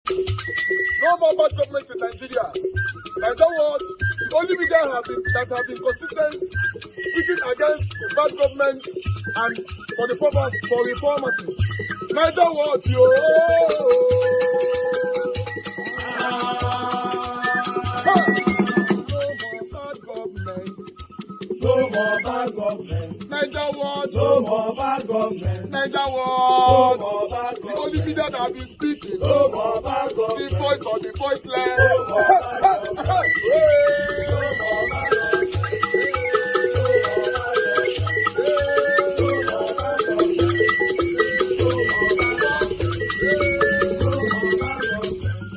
No more bad government in Nigeria. Nigeria Watch, the only media that have been consistent speaking against the bad government and for the purpose for reformers. Nigeria Watch, yo. No more bad government. Nigeria Watch. No more bad government. Nigeria Watch. No more bad government. The only media that have been speaking. No more bad government. The voice of the voiceless. No more bad government. No more bad government.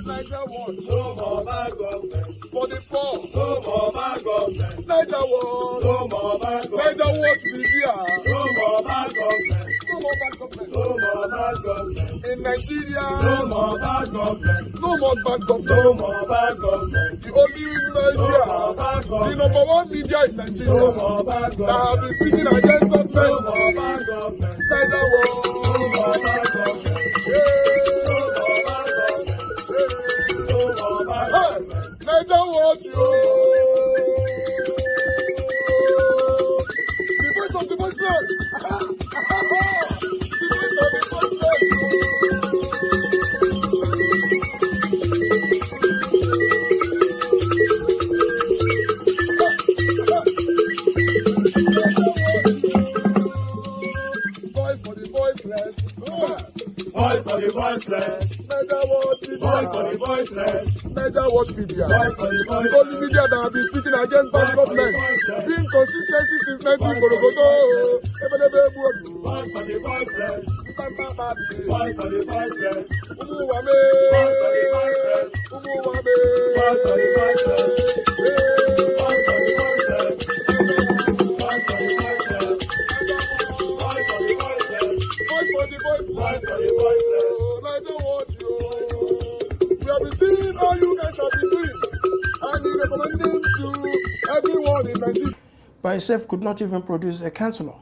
Nigeria Watch. No more bad government. For the poor. No more bad government. Nigeria Watch. No more bad government. Nigeria Watch media. No more bad government. No more bad government. No more bad government. In Nigeria. No more bad government. No more bad government. No more bad government. The only media. No more bad government. The number one media in Nigeria. No more bad government. That have been speaking against government. No more bad government. Nigeria Watch. No more bad government. Nigeria Watch, yo. The voice of the voiceless. The voice of the voiceless. Voice for the voiceless. Voice for the voiceless. Nigeria Watch media. Voice for the voiceless. Nigeria Watch media. Voice for the voiceless. The only media that have been speaking against bad government. Being consistency since 1944. Voice for the voiceless. Voice for the voiceless. Umuwame. Voice for the voiceless. Umuwame. Voice for the voiceless. Voice for the voiceless. Voice for the voiceless. Voice for the voiceless. Voice for the voiceless. Voice for the voiceless. Nigeria Watch, yo. We have been seeing all you guys have been doing, and he recommending to everyone in Nigeria. By itself could not even produce a councillor.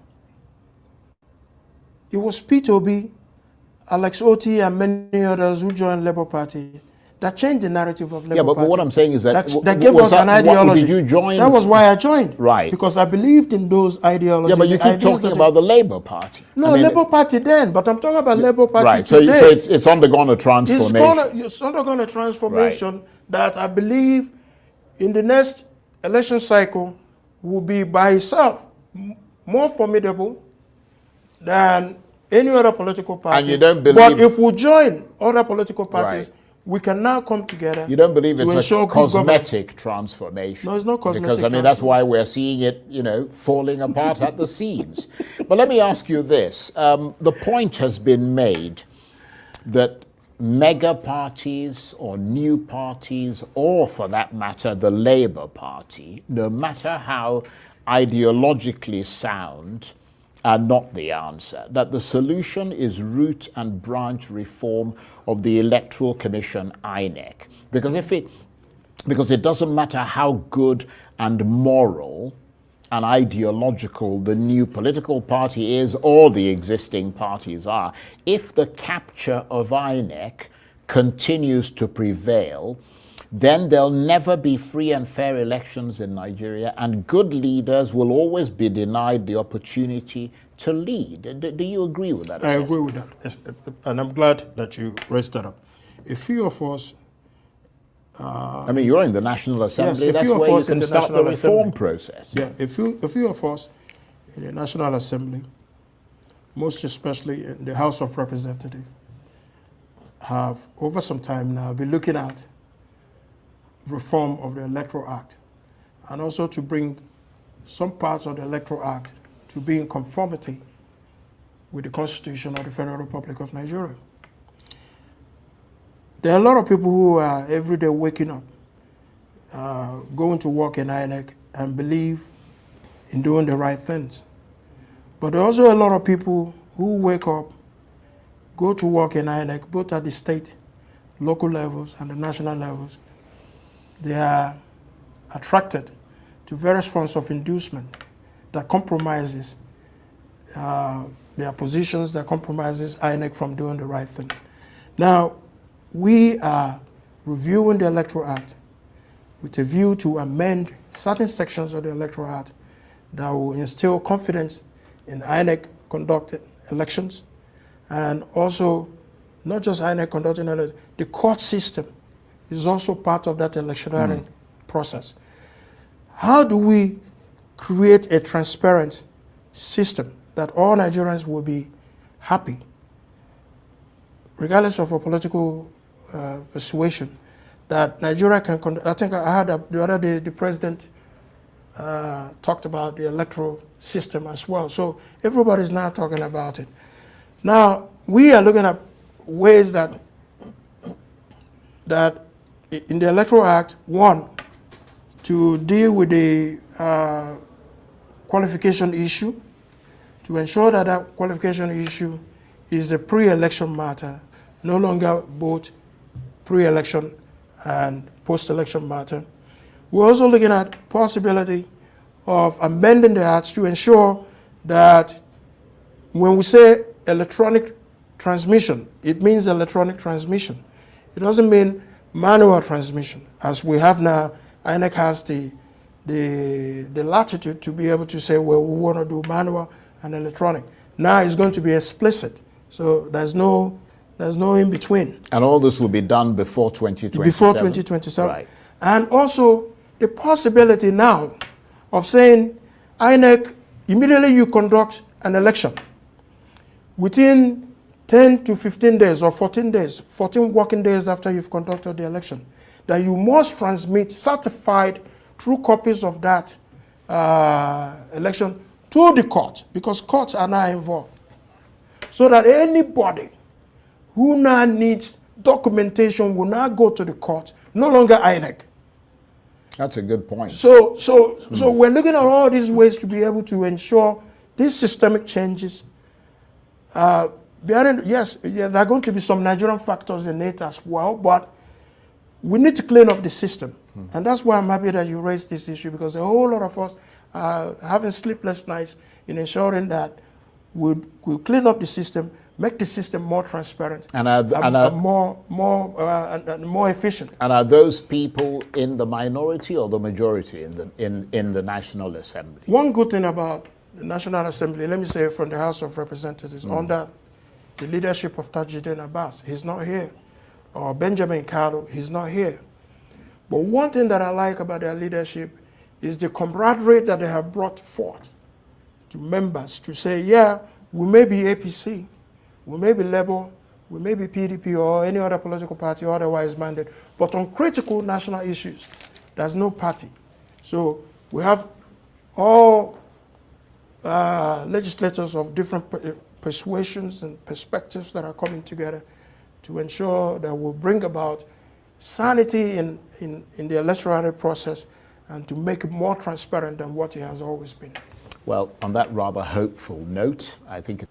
It was Peter Obi, Alex Otti, and many others who joined Labour Party that changed the narrative of Labour Party. Yeah, but what I'm saying is that gave us an ideology. Did you join? That was why I joined. Right. Because I believed in those ideologies. Yeah, but you keep talking about the Labour Party. No, Labour Party then, but I'm talking about Labour Party today. Right, so it's undergone a transformation. It's undergone a transformation that I believe in the next election cycle will be by itself more formidable than any other political party. And you don't believe... But if we join other political parties, we can now come together. You don't believe it's a cosmetic transformation? No, it's not cosmetic. Because, I mean, that's why we're seeing it, you know, falling apart at the seams. But let me ask you this. The point has been made that mega parties or new parties, or for that matter, the Labour Party, no matter how ideologically sound, are not the answer, that the solution is root and branch reform of the Electoral Commission, INEC. Because it doesn't matter how good and moral and ideological the new political party is or the existing parties are, if the capture of INEC continues to prevail, then there'll never be free and fair elections in Nigeria, and good leaders will always be denied the opportunity to lead. Do you agree with that assessment? I agree with that, and I'm glad that you raised that up. A few of us... I mean, you're in the National Assembly, yes, that's where you can start the reform process. Yeah, a few of us in the National Assembly, most especially in the House of Representatives, have over some time now been looking at reform of the Electoral Act, and also to bring some parts of the Electoral Act to be in conformity with the Constitution of the Federal Republic of Nigeria. There are a lot of people who are every day waking up, going to work in INEC and believe in doing the right things. But there are also a lot of people who wake up, go to work in INEC, both at the state, local levels, and the national levels. They are attracted to various forms of inducement that compromises their positions, that compromises INEC from doing the right thing. Now, we are reviewing the Electoral Act with a view to amend certain sections of the Electoral Act that will instill confidence in INEC conducting elections, and also not just INEC conducting elections, the court system is also part of that electioneering process. How do we create a transparent system that all Nigerians will be happy, regardless of a political persuasion, that Nigeria can conduct? I think I heard the other day the president talked about the electoral system as well. So everybody's now talking about it. Now, we are looking at ways that in the Electoral Act, one, to deal with the qualification issue, to ensure that that qualification issue is a pre-election matter, no longer both pre-election and post-election matter. We're also looking at possibility of amending the Act to ensure that when we say electronic transmission, it means electronic transmission. It doesn't mean manual transmission. As we have now, INEC has the latitude to be able to say, well, we want to do manual and electronic. Now it's going to be explicit. So there's no in between. And all this will be done before 2027? Before 2027. Right. And also the possibility now of saying, INEC, immediately you conduct an election, within 10 to 15 days or 14 days, 14 working days after you've conducted the election, that you must transmit certified true copies of that election to the court, because courts are now involved. So that anybody who now needs documentation will now go to the court, no longer INEC. That's a good point. So we're looking at all these ways to be able to ensure these systemic changes. Yes, there are going to be some Nigerian factors in it as well, but we need to clean up the system. And that's why I'm happy that you raised this issue, because a whole lot of us are having sleepless nights in ensuring that we'll clean up the system, make the system more transparent and more efficient. And are those people in the minority or the majority in the National Assembly? One good thing about the National Assembly, let me say from the House of Representatives, under the leadership of Tajuddin Abbas, he's not here, or Benjamin Kalu, he's not here. But one thing that I like about their leadership is the camaraderie that they have brought forth to members to say, yeah, we may be APC, we may be Labour, we may be PDP or any other political party otherwise minded, but on critical national issues, there's no party. So we have all legislators of different persuasions and perspectives that are coming together to ensure that we'll bring about sanity in the electoral process and to make it more transparent than what it has always been. Well, on that rather hopeful note, I think...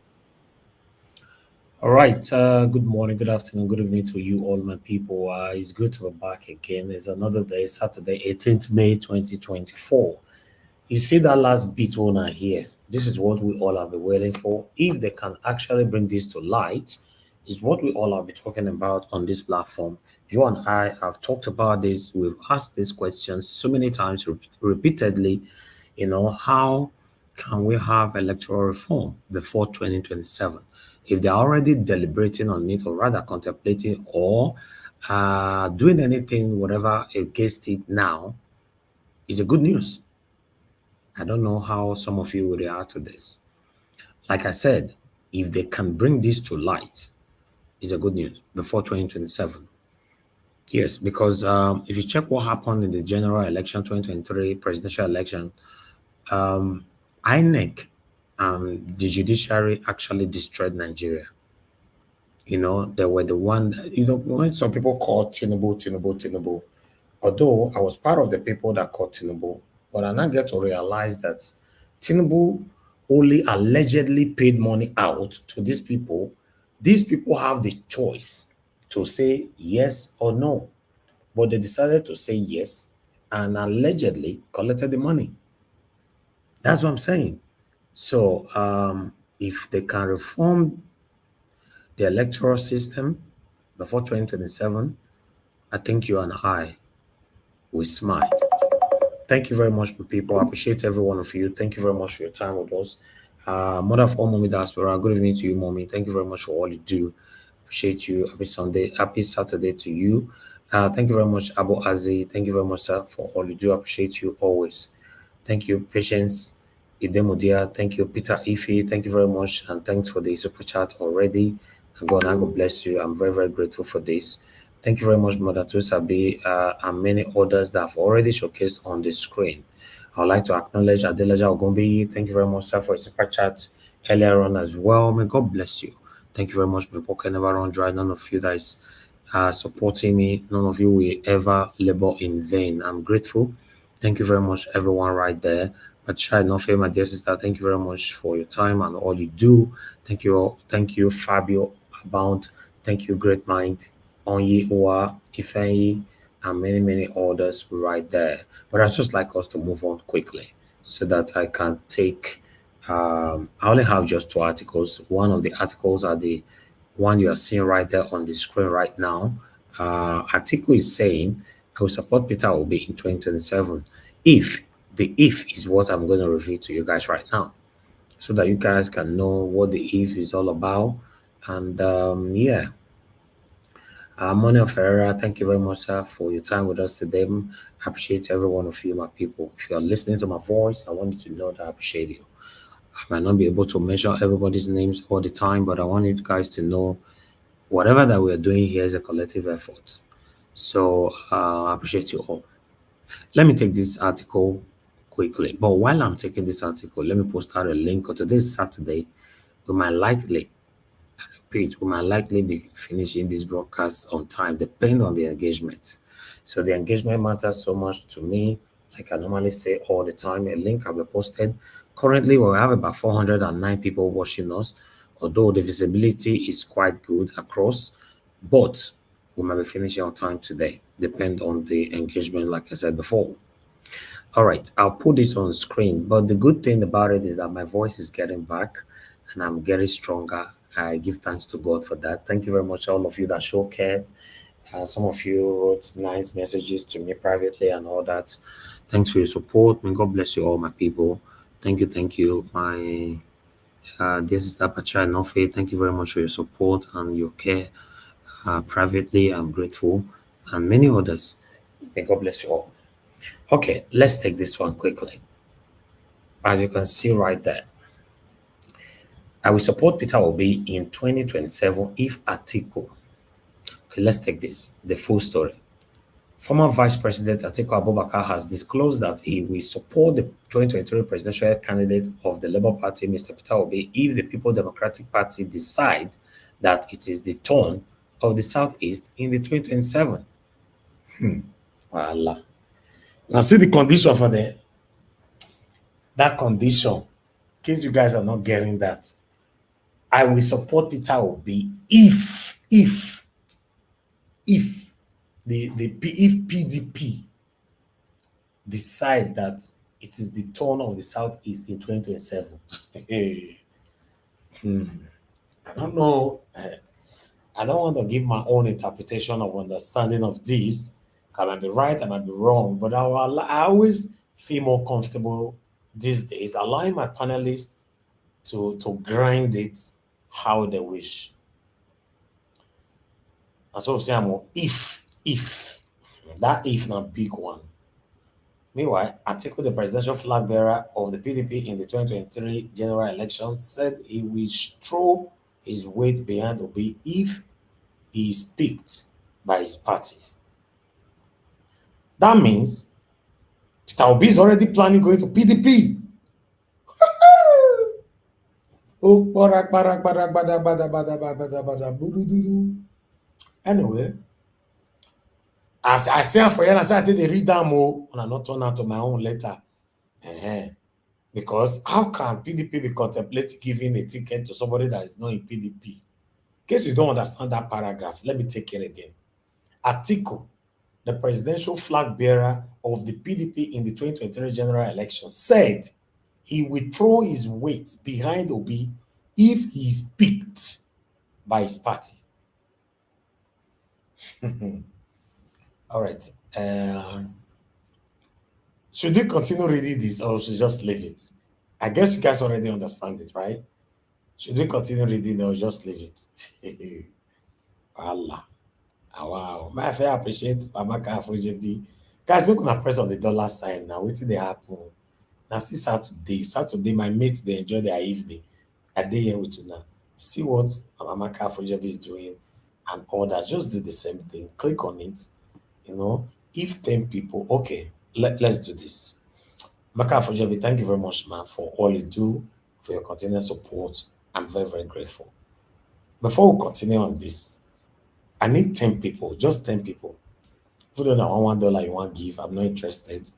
All right. Good morning, good afternoon, good evening to you all, my people. It's good to be back again. It's another day, Saturday, 18th May 2024. You see that last bit owner here? This is what we all have been waiting for. If they can actually bring this to light, is what we all have been talking about on this platform. You and I have talked about this. We've asked these questions so many times, repeatedly. How can we have electoral reform before 2027? If they're already deliberating on it, or rather contemplating, or doing anything, whatever against it now, is a good news. I don't know how some of you will react to this. Like I said, if they can bring this to light, is a good news before 2027. Yes, because if you check what happened in the general election, 2023 presidential election, INEC and the judiciary actually destroyed Nigeria. They were the one, when some people call Tinubu. Although I was part of the people that called Tinubu, but I now get to realize that Tinubu only allegedly paid money out to these people. These people have the choice to say yes or no, but they decided to say yes and allegedly collected the money. That's what I'm saying. So if they can reform the electoral system, before 2027, I think you and I will smile. Thank you very much, people. I appreciate every one of you. Thank you very much for your time with us. Mother of all, Mommy Diaspora, good evening to you, Mommy. Thank you very much for all you do. Appreciate you. Happy Sunday, happy Saturday to you. Thank you very much, Abu Azi. Thank you very much, sir, for all you do. Appreciate you always. Thank you, Patience Idemudia. Thank you, Peter Ife. Thank you very much, and thanks for the super chat already. And God bless you. I'm very, very grateful for this. Thank you very much, Mother Tusabi, and many others that have already showcased on the screen. I would like to acknowledge Adelaja Ogumbi. Thank you very much, sir, for your super chat earlier on as well. May God bless you. Thank you very much. My pocket never run dry. None of you that is supporting me, none of you will ever labor in vain. I'm grateful. Thank you very much, everyone right there. But Shai Nofe, my dear sister, thank you very much for your time and all you do. Thank you all. Thank you, Fabio Abound. Thank you, Great Mind, Onyi Owa, Ifeanyi, and many, many others right there. But I'd just like us to move on quickly so that I can take I only have just 2 articles. One of the articles are the one you are seeing right there on the screen right now. Atiku is saying, I will support Peter Obi in 2027 if the if is what I'm going to reveal to you guys right now so that you guys can know what the if is all about. And yeah. Manuel Ferreira, thank you very much, sir, for your time with us today. I appreciate every one of you, my people. If you are listening to my voice, I want you to know that I appreciate you. I might not be able to mention everybody's names all the time, but I want you guys to know whatever that we're doing here is a collective effort. So I appreciate you all. Let me take this article quickly. But while I'm taking this article, let me post out a link. To this Saturday, we might likely, I repeat, we might likely be finishing this broadcast on time, depending on the engagement. So the engagement matters so much to me. Like I normally say all the time, a link will be posted. Currently, we have about 409 people watching us, although the visibility is quite good across, but we might be finishing on time today, depend on the engagement, like I said before. All right, I'll put this on screen, but the good thing about it is that my voice is getting back and I'm getting stronger. I give thanks to God for that. Thank you very much, all of you that show care. Some of you wrote nice messages to me privately and all that. Thanks for your support. May God bless you all, my people. Thank you. My dear sister Pacha Nofe, thank you very much for your support and your care. Privately, I'm grateful. And many others. May God bless you all. Okay, let's take this one quickly. As you can see right there, I will support Peter Obi in 2027 if Atiku. Okay, let's take this, the full story. Former Vice President Atiku Abubakar has disclosed that he will support the 2023 presidential candidate of the Labour Party, Mr. Peter Obi, if the People Democratic Party decide that it is the turn of the Southeast in the 2027. Allah. Now see the condition for that condition. In case you guys are not getting that, I will support Peter Obi if PDP decide that it is the turn of the Southeast in 2027. I don't know. I don't want to give my own interpretation of understanding of this. I might be right, I might be wrong, but I always feel more comfortable these days allowing my panelists to grind it how they wish. And so say I'm if that if not big one. Meanwhile, Atiku, the presidential flag bearer of the PDP in the 2023 general election, said he will throw his weight behind Obi if he is picked by his party. That means Peter Obi is already planning going to PDP. Anyway, as I say for you, I say I take the read them all, and I not turn out to my own letter. Because how can PDP be contemplating giving a ticket to somebody that is not in PDP? In case you don't understand that paragraph, let me take it again. Atiku, the presidential flag bearer of the PDP in the 2023 general election, said he will throw his weight behind Obi if he is picked by his party. All right. Should we continue reading this or should we just leave it? I guess you guys already understand it, right? Should we continue reading or just leave it? Allah. Ah, wow. My fair appreciate Amaka for JB. Guys, make una press on the dollar sign now. Wait till they happen. Now see Saturday. Saturday, my mates they enjoy their evening. I day here with you now. See what Amaka for JB is doing and others. Just do the same thing. Click on it. You know, if 10 people, okay, let's do this. Maka Afojabi, thank you very much, man, for all you do, for your continued support. I'm very, very grateful. Before we continue on this, I need 10 people, just 10 people. If you don't know $1 you want to give, I'm not interested.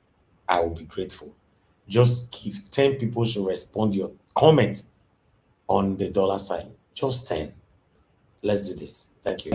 I will be grateful. Just give 10 people should respond your comment on the dollar sign. Just 10. Let's do this. Thank you.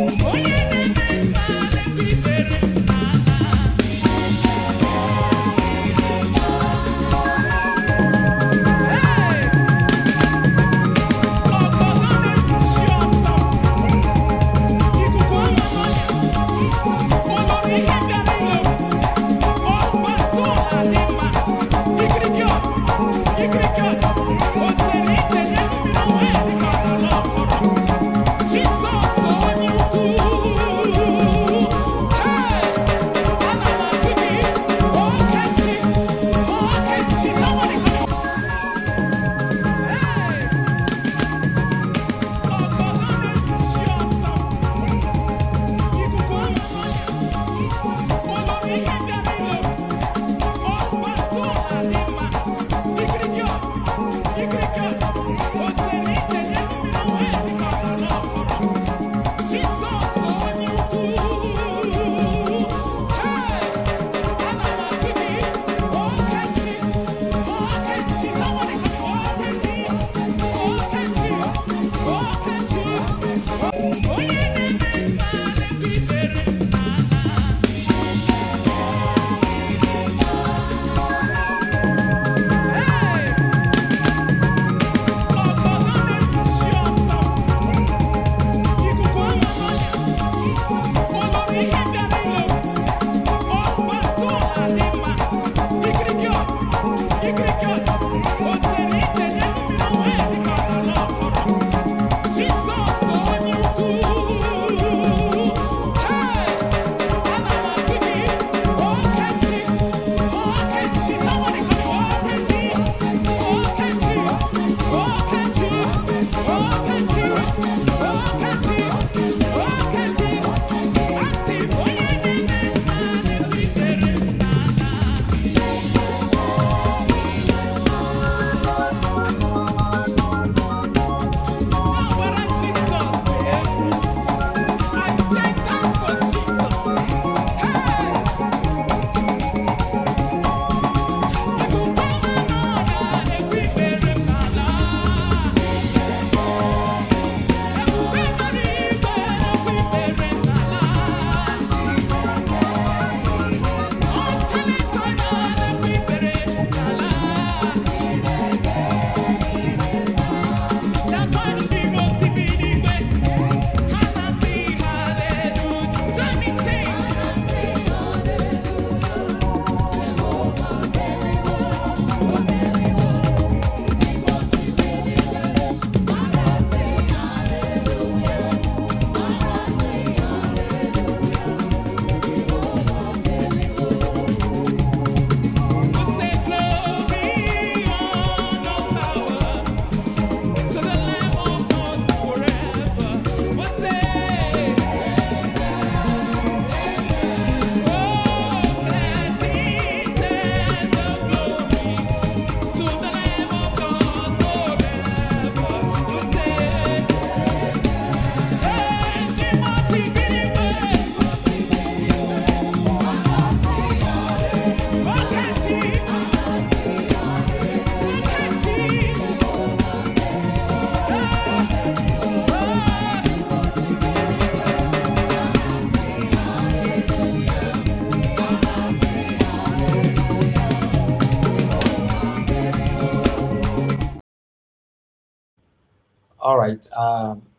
All right.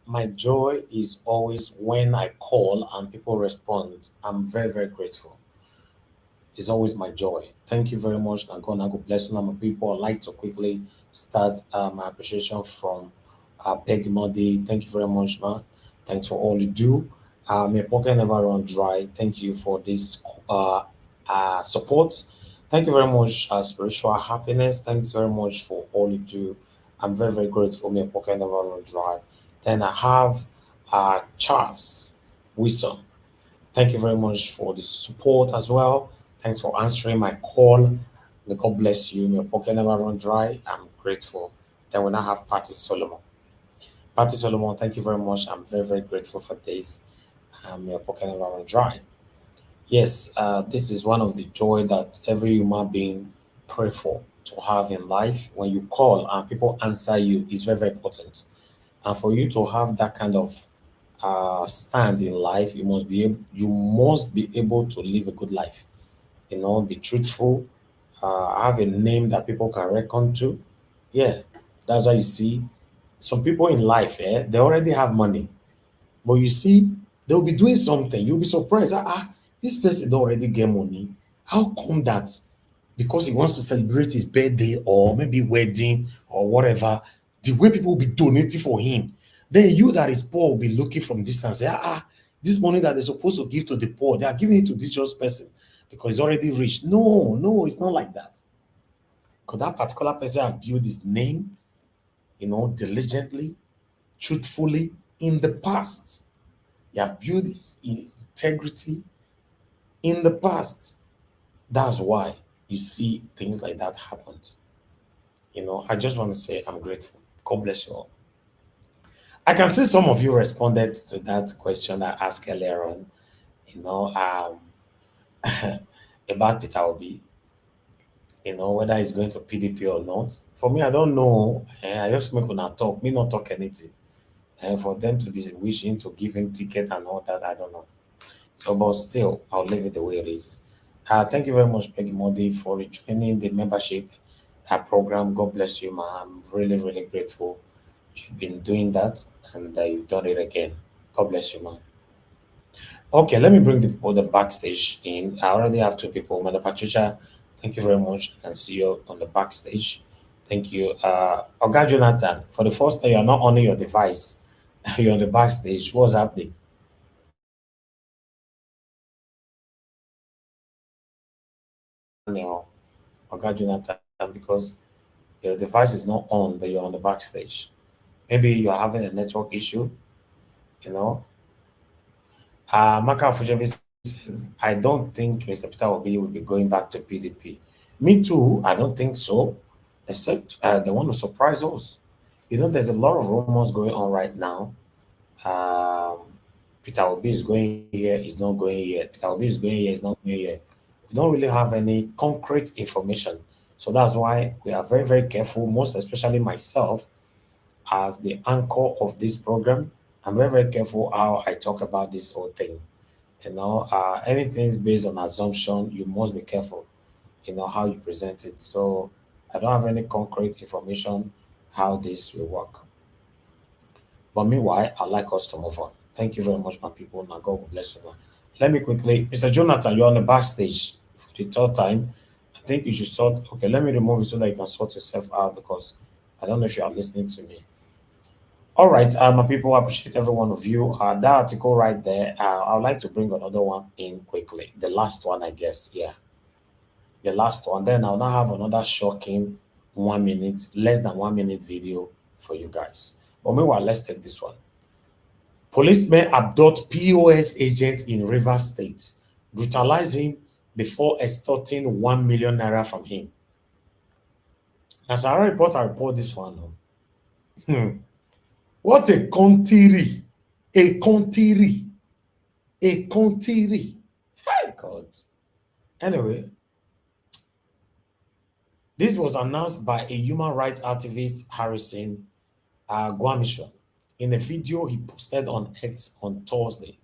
my joy is always when I call and people respond. I'm very, very grateful. It's always my joy. Thank you very much. And God bless you, my people. I'd like to quickly start my appreciation from Peggy Modi. Thank you very much, man. Thanks for all you do. May pocket never run dry. Thank you for this support. Thank you very much, Spiritual Happiness. Thanks very much for all you do. I'm very, very grateful. May pocket never run dry. Then I have Charles Wisdom. Thank you very much for the support as well. Thanks for answering my call. May God bless you. May your pocket never run dry. I'm grateful. Then we now have Patty Solomon. Patty Solomon, thank you very much. I'm very, very grateful for this. May your pocket never run dry. Yes, this is one of the joy that every human being pray for to have in life. When you call and people answer you is very, very important. And for you to have that kind of stand in life, you must be able to live a good life. Be truthful, have a name that people can reckon to. Yeah, that's why you see some people in life, they already have money, but you see, they'll be doing something. You'll be surprised. This person don't already get money. How come that? Because he wants to celebrate his birthday or maybe wedding or whatever, the way people will be donating for him. Then you that is poor will be looking from distance. Say, this money that they're supposed to give to the poor, they are giving it to this just person because he's already rich. No, no, it's not like that. Because that particular person have built his name, diligently, truthfully in the past. He have built his integrity in the past. That's why you see things like that happened. I just want to say I'm grateful. God bless you all. I can see some of you responded to that question I asked earlier on, you know, um, about Peter Obi, whether he's going to PDP or not. For me, I don't know. I just make una talk, me not talk anything. And for them to be wishing to give him ticket and all that, I don't know. So, but still, I'll leave it the way it is. Thank you very much, Peggy Modi, for joining the membership program. God bless you, man. I'm really, really grateful. You've been doing that and you've done it again. God bless you, man. Okay, let me bring the people the backstage in. I already have two people. Mother Patricia, thank you very much. I can see you on the backstage. Thank you. Oga Jonathan, for the first time, you're not on your device. You're on the backstage. What's happening? Now, Oga Jonathan, because your device is not on, but you're on the backstage. Maybe you're having a network issue, you know. Maka Fujabi said, I don't think Mr. Peter Obi will be going back to PDP. Me too, I don't think so, except they want to surprise us. There's a lot of rumors going on right now. Um, Peter Obi is going here, he's not going here. Peter Obi is going here, he's not going here. We don't really have any concrete information. So that's why we are very, very careful, most especially myself, as the anchor of this program. I'm very, very careful how I talk about this whole thing. Anything is based on assumption, you must be careful, how you present it. So I don't have any concrete information how this will work. But meanwhile, I'd like us to move on. Thank you very much, my people. Now, God will bless you. Now. Let me quickly, Mr. Jonathan, you're on the backstage for the third time. I think you should sort. Okay, let me remove it so that you can sort yourself out because I don't know if you are listening to me. All right, my people, I appreciate every one of you. That article right there, I would like to bring another one in quickly. The last one, I guess. Yeah, the last one. Then I'll now have another shocking 1 minute, less than 1 minute video for you guys. But meanwhile, let's take this one. Policemen abduct POS agent in Rivers State, brutalize him before extorting 1 million naira from him. As I report this one. What a country! A country! A country! My God. Anyway, this was announced by a human rights activist, Harrison Guamishon, in a video he posted on X on Thursday.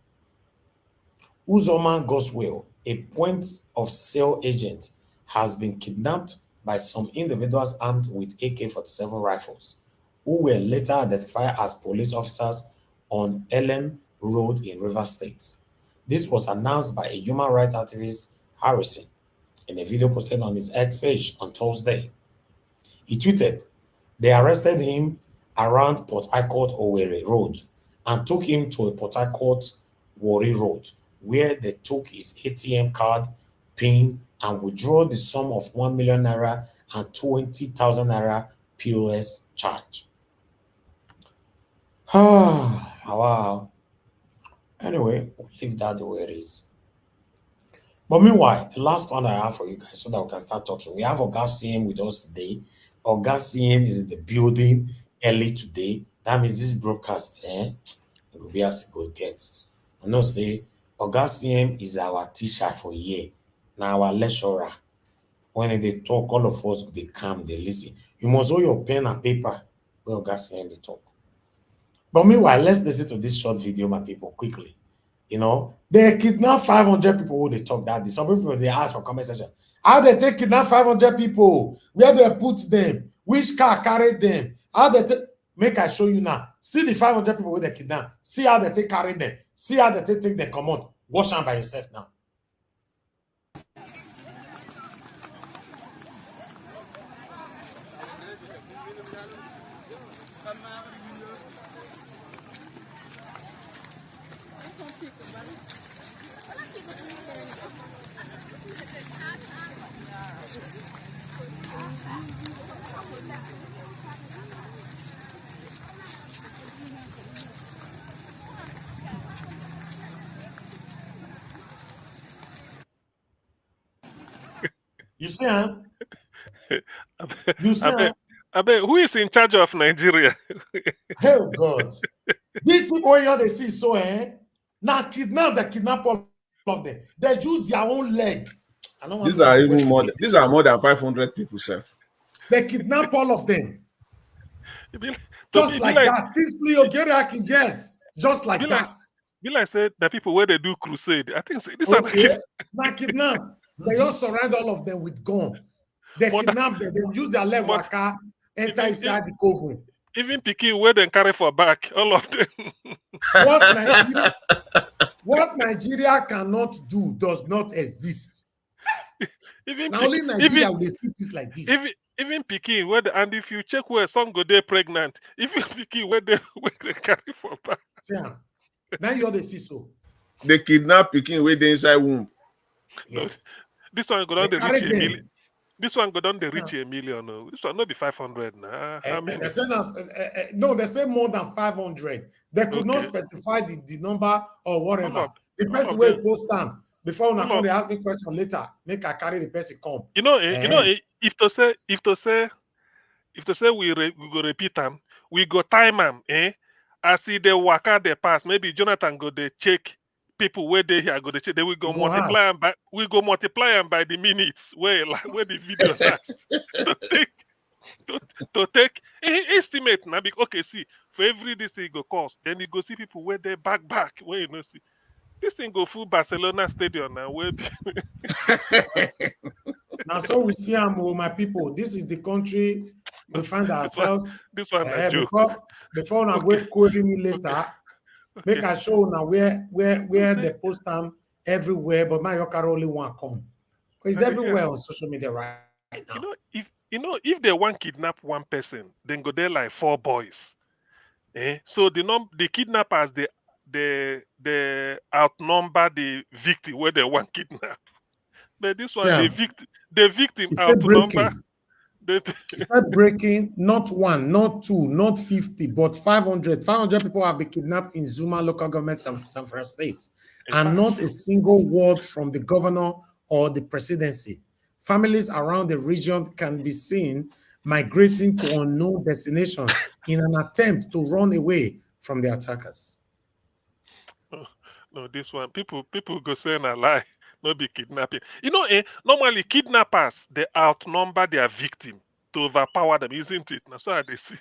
Uzoma Goswell, a point of sale agent, has been kidnapped by some individuals armed with AK-47 rifles, who were later identified as police officers on Elm Road in River State. This was announced by a human rights activist, Harrison, in a video posted on his X page on Thursday. He tweeted, "They arrested him around Port Harcourt Owerri Road and took him to a Port Harcourt Warri Road, where they took his ATM card, PIN, and withdrew the sum of 1 million naira and 20,000 naira POS charge." Wow. Anyway, we'll leave that the way it is. But meanwhile, the last one I have for you guys so that we can start talking. We have Oga CM with us today. Oga CM is in the building early today. That means this broadcast, it will be as it good gets. I know say Oga CM is our teacher for year. Now our lecturer. When they talk, all of us they come, they listen. You must hold your pen and paper when Oga CM they talk. But meanwhile, let's listen to this short video, my people, quickly. You know, they kidnap 500 people who they talk that day. Some people they ask for comment section. How they take kidnap 500 people? Where they put them? Which car carried them? How they take? Make I show you now. See the 500 people who they kidnap. See how they take carry them. See how they take them come on. Wash them by yourself now. You see, huh? You see, huh? Who is in charge of Nigeria? Oh God. These people here they see so now they kidnap all of them. They use their own leg. These are even more. These are more than 500 people, sir. They kidnap all of them. Just like that. Physically, okay, yes. Just like that. I said the people where they do crusade. I think this are not kidnap. They all surround all of them with gun. They kidnap them. They use their leg waka, enter inside the coven. Even picking where they carry for back, all of them. What Nigeria cannot do does not exist. Now only Nigeria will see this like this. Even picking where and if you check where some go there pregnant, even picking where they carry for back. Yeah. Now you all see so. They kidnap picking where they inside womb. Yes. This one go down the reach a million. This one go down the reach a million. No. This one not be 500 now. They say no, they say more than 500. They could not specify the number or whatever. The person will post them before when come they ask me question later. Make I carry the person come. You know, if to say we go repeat them, we go time them. I see the worker they pass. Maybe Jonathan go they check. People where they here go to check, they will go multiply them by by the minutes where the video lasts to take estimate now. Okay, see for every this thing go cost, then you go see people where they back where you know see this thing go full Barcelona stadium now where now so we see my people. This is the country we find ourselves. This one before now we're quoting me later. Make a show now where they post them everywhere, but my Yoka only one come. It's everywhere on social media right now. If they want kidnap one person, then go there like 4 boys. So the kidnappers they outnumber the victim where they want kidnap. But this one the victim outnumber. It's not breaking, not 1, not 2, not 50, but 500. 500 people have been kidnapped in Zuma local government, San Francisco State, and not a single word from the governor or the presidency. Families around the region can be seen migrating to unknown destinations in an attempt to run away from the attackers. No, this one, people go saying a lie. Not be kidnapping. Normally kidnappers they outnumber their victim to overpower them, isn't it? That's how they see.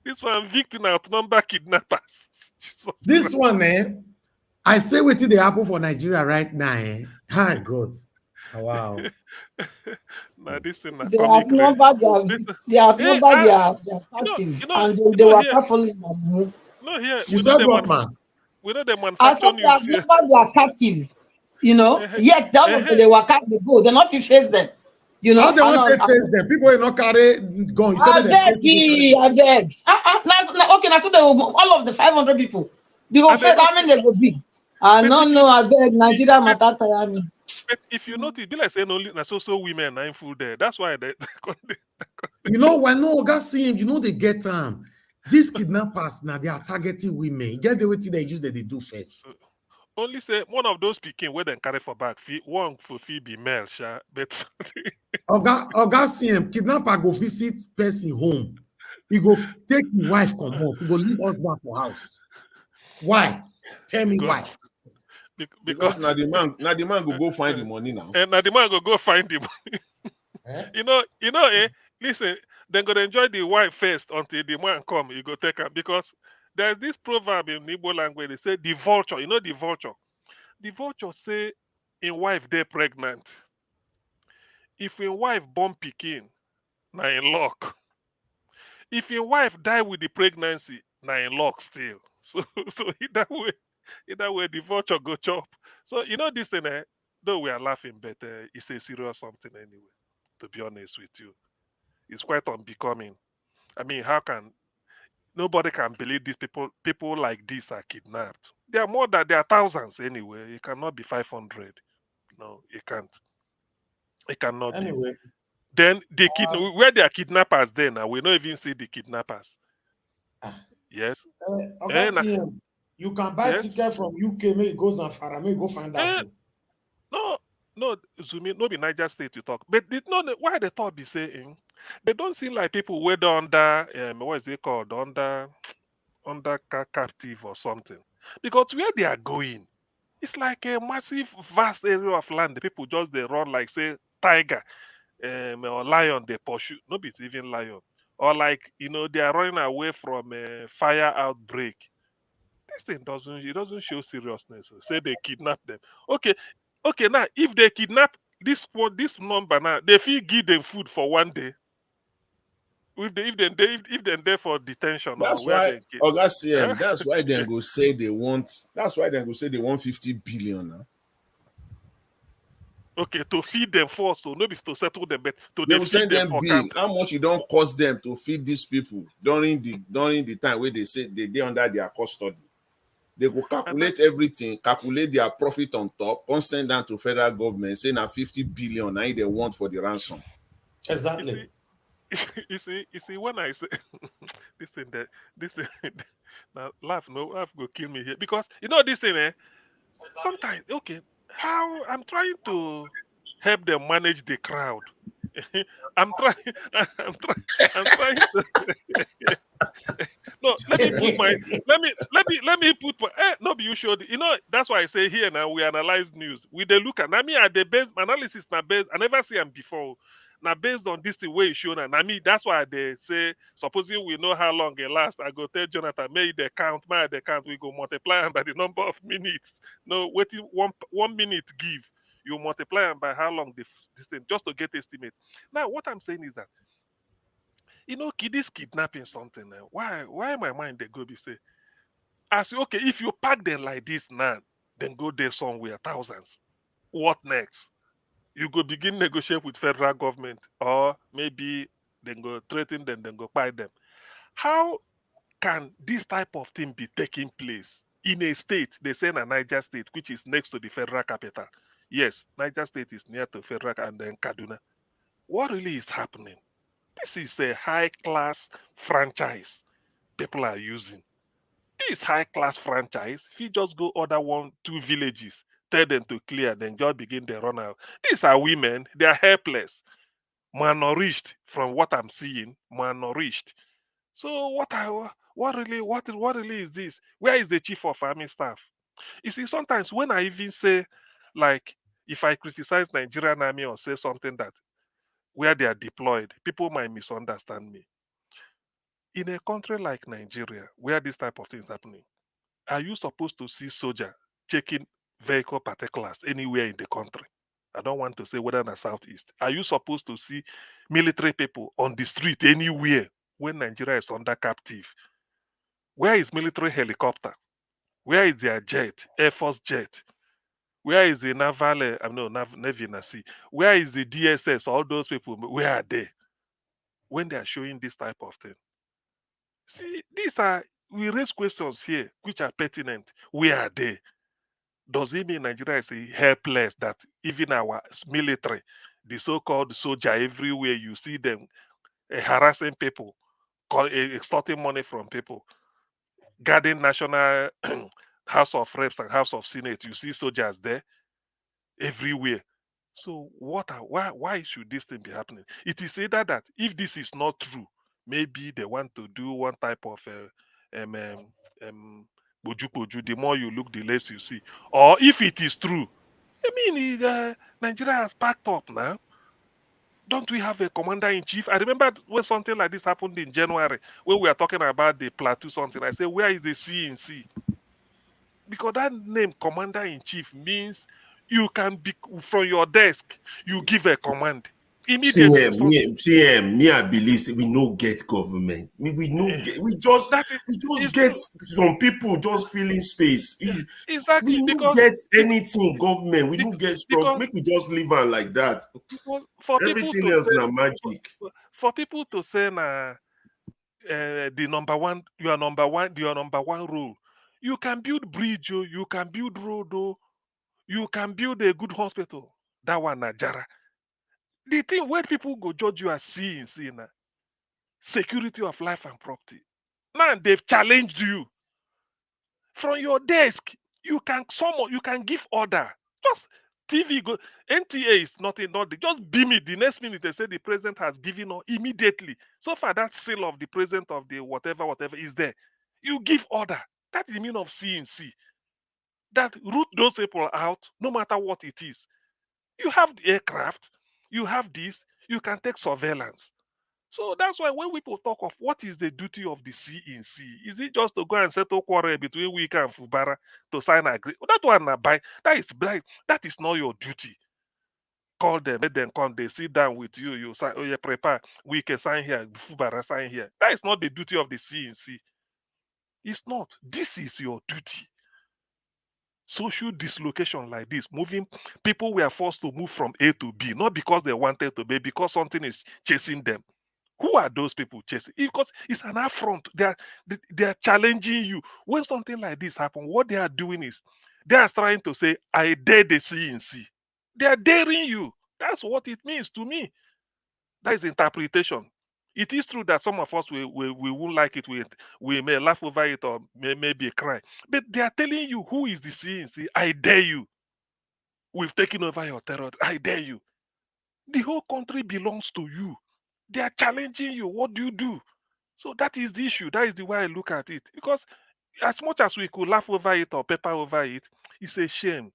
This one victim outnumber kidnappers. This one, I say what did they happen for Nigeria right now. God. Oh, wow. Now this thing na They comic relief. This, they hey, outnumber their you captive, know, and you they know were here, following them. here You said what, man? we know they I manufacture said they news here. outnumber their captive, Eh, yet that eh, was eh, they were kind of go. They not fit face them, How they and want to face them? People will not carry gun. You said I that they face beg people carry you, gun. I beg. Okay, now so they will, all of the 500 people, they go and they face, no how fit. many they go be? I But no if you know, I beg, if, Nigeria but, matter tire me. but if you notice, be like saying only na so women na in full there. That's why they You know when no guys see him, you know they get these kidnappers now they are targeting women. Get the way they use that they do first. only say one of those pikin where they carry for back, one for fee be male, sha. But Oga see him, kidnapper go visit person home. He go take his wife come home. He go leave husband for house. Why? Tell me why. because Because because now the man go find the money now. and now the man go find him. Eh? Listen, then go enjoy the wife first until the man come. You go take her because there's this proverb in Igbo language. They say the vulture. You know the vulture. The vulture say, in wife they pregnant. If in wife born pikin, na in luck. If in wife die with the pregnancy, na in luck still. So either way the vulture go chop. So this thing, though we are laughing, but it's a serious something anyway. To be honest with you, it's quite unbecoming. I mean, how can nobody can believe these people like this are kidnapped? There are thousands anyway. It cannot be 500. No, it can't. It cannot be. Anyway, Then um, where they are kidnappers then now we don't even see the kidnappers. Yes. Oga And see him. You can buy yes. ticket from UK, may it goes and Farah, may go find out. Eh, no, no, Zumi, no be Niger State you talk. But why they thought be saying they don't seem like people whether under what is it called? Under captive or something. Because where they are going, it's like a massive vast area of land. The people just they run like say tiger or lion they pursue. No be even lion. Or like they are running away from a fire outbreak. This thing doesn't show seriousness. So say they kidnap them. Okay, okay. Now if they kidnap this number now, they feel give them food for one day. If they there for detention or That's where why they get. Oga Eh? CM, that's why they go say they want 50 billion now. Okay, to feed them first, so maybe to settle them, but to They they will feed send them them for bill. country. How much it don't cost them to feed these people during the time where they say they under their custody. They go And that, calculate everything, calculate their profit on top, and send down to federal government saying na 50 billion now they want for the ransom. you Exactly. see, you see, when I say this thing that this thing now laugh no laugh go kill me here because this thing sometimes okay how I'm trying to help them manage the crowd. I'm trying I'm trying I'm trying to no let me put my let me put my no be you should that's why I say here now we analyze news we they look at me at the base analysis now based I never see them before now based on this the way you show now me that's why they say supposing we know how long it lasts I go tell Jonathan may the count my the count we go multiply them by the number of minutes no waiting 1 minute give you multiply them by how long this thing just to get estimate now what I'm saying is that this kidnapping something now. Why my mind they go be say, I say, okay, if you pack them like this now, then go there somewhere, thousands. What next? You go begin negotiate with federal government, or maybe then go threaten them, then go buy them. How can this type of thing be taking place in a state, they say in a Niger state, which is next to the federal capital? Yes, Niger state is near to federal and then Kaduna. What really is happening? This is a high class franchise people are using. This high class franchise, if you just go order 1, 2 villages, tell them to clear, then just begin the run out. These are women, they are helpless, malnourished from what I'm seeing, malnourished. So what really is this? Where is the chief of army staff? You see, sometimes when I even say, like, if I criticize Nigerian army or say something that where they are deployed, people might misunderstand me. In a country like Nigeria, where this type of thing is happening, are you supposed to see soldier checking vehicle particulars anywhere in the country? I don't want to say whether in the southeast. Are you supposed to see military people on the street anywhere when Nigeria is under captive? Where is military helicopter? Where is their jet, Air Force jet? Where is the naval, Navy in the sea? Where is the DSS? All those people, where are they when they are showing this type of thing? See, we raise questions here which are pertinent. Where are they? Does it mean Nigeria is helpless that even our military, the so-called soldier everywhere, you see them harassing people, extorting money from people, guarding national House of Reps and House of Senate, you see soldiers there everywhere. So why should this thing be happening? It is either that if this is not true, maybe they want to do one type of boju boju. The more you look, the less you see. Or if it is true, I mean, Nigeria has packed up now. Don't we have a commander in chief? I remember when something like this happened in January, when we were talking about the plateau something. I said, where is the CNC? Because that name, commander in chief, means you can be from your desk, you give a command immediately. Me, I believe we no get government. We no get. We just That is get true. some people just filling space. We Exactly, no because get anything government. We no get strong. because Make we just leave on like that. for people Everything to else say na magic. the number one, your number one role, you can build bridge, oh, you can build road, oh, you can build a good hospital. That one na jara. The thing where people go judge you as seeing na security of life and property. Now they've challenged you from your desk. You can summon, you can give order. Just TV go NTA is nothing. Just beam it. The next minute they say the president has given or immediately. So far that seal of the president of the whatever is there. You give order. That's the meaning of CNC. That root those people out, no matter what it is. You have the aircraft, you have this, you can take surveillance. So that's why when people talk of what is the duty of the CNC, is it just to go and settle quarrel between Wika and Fubara to sign agreement? That one that is not your duty. Call them, let them come, they sit down with you, you sign, oh yeah, prepare, Wika sign here, Fubara sign here. That is not the duty of the CNC. It's not. This is your duty. Social dislocation like this, moving people were forced to move from A to B, not because they wanted to be, because something is chasing them. Who are those people chasing? Because it's an affront. They are challenging you. When something like this happens, what they are doing is they are trying to say, I dare the CNC. They are daring you. That's what it means to me. That is interpretation. It is true that some of us we won't like it. We may laugh over it or maybe cry. But they are telling you who is the CNC. I dare you. We've taken over your territory. I dare you. The whole country belongs to you. They are challenging you. What do you do? So that is the issue. That is the way I look at it. Because as much as we could laugh over it or paper over it, it's a shame.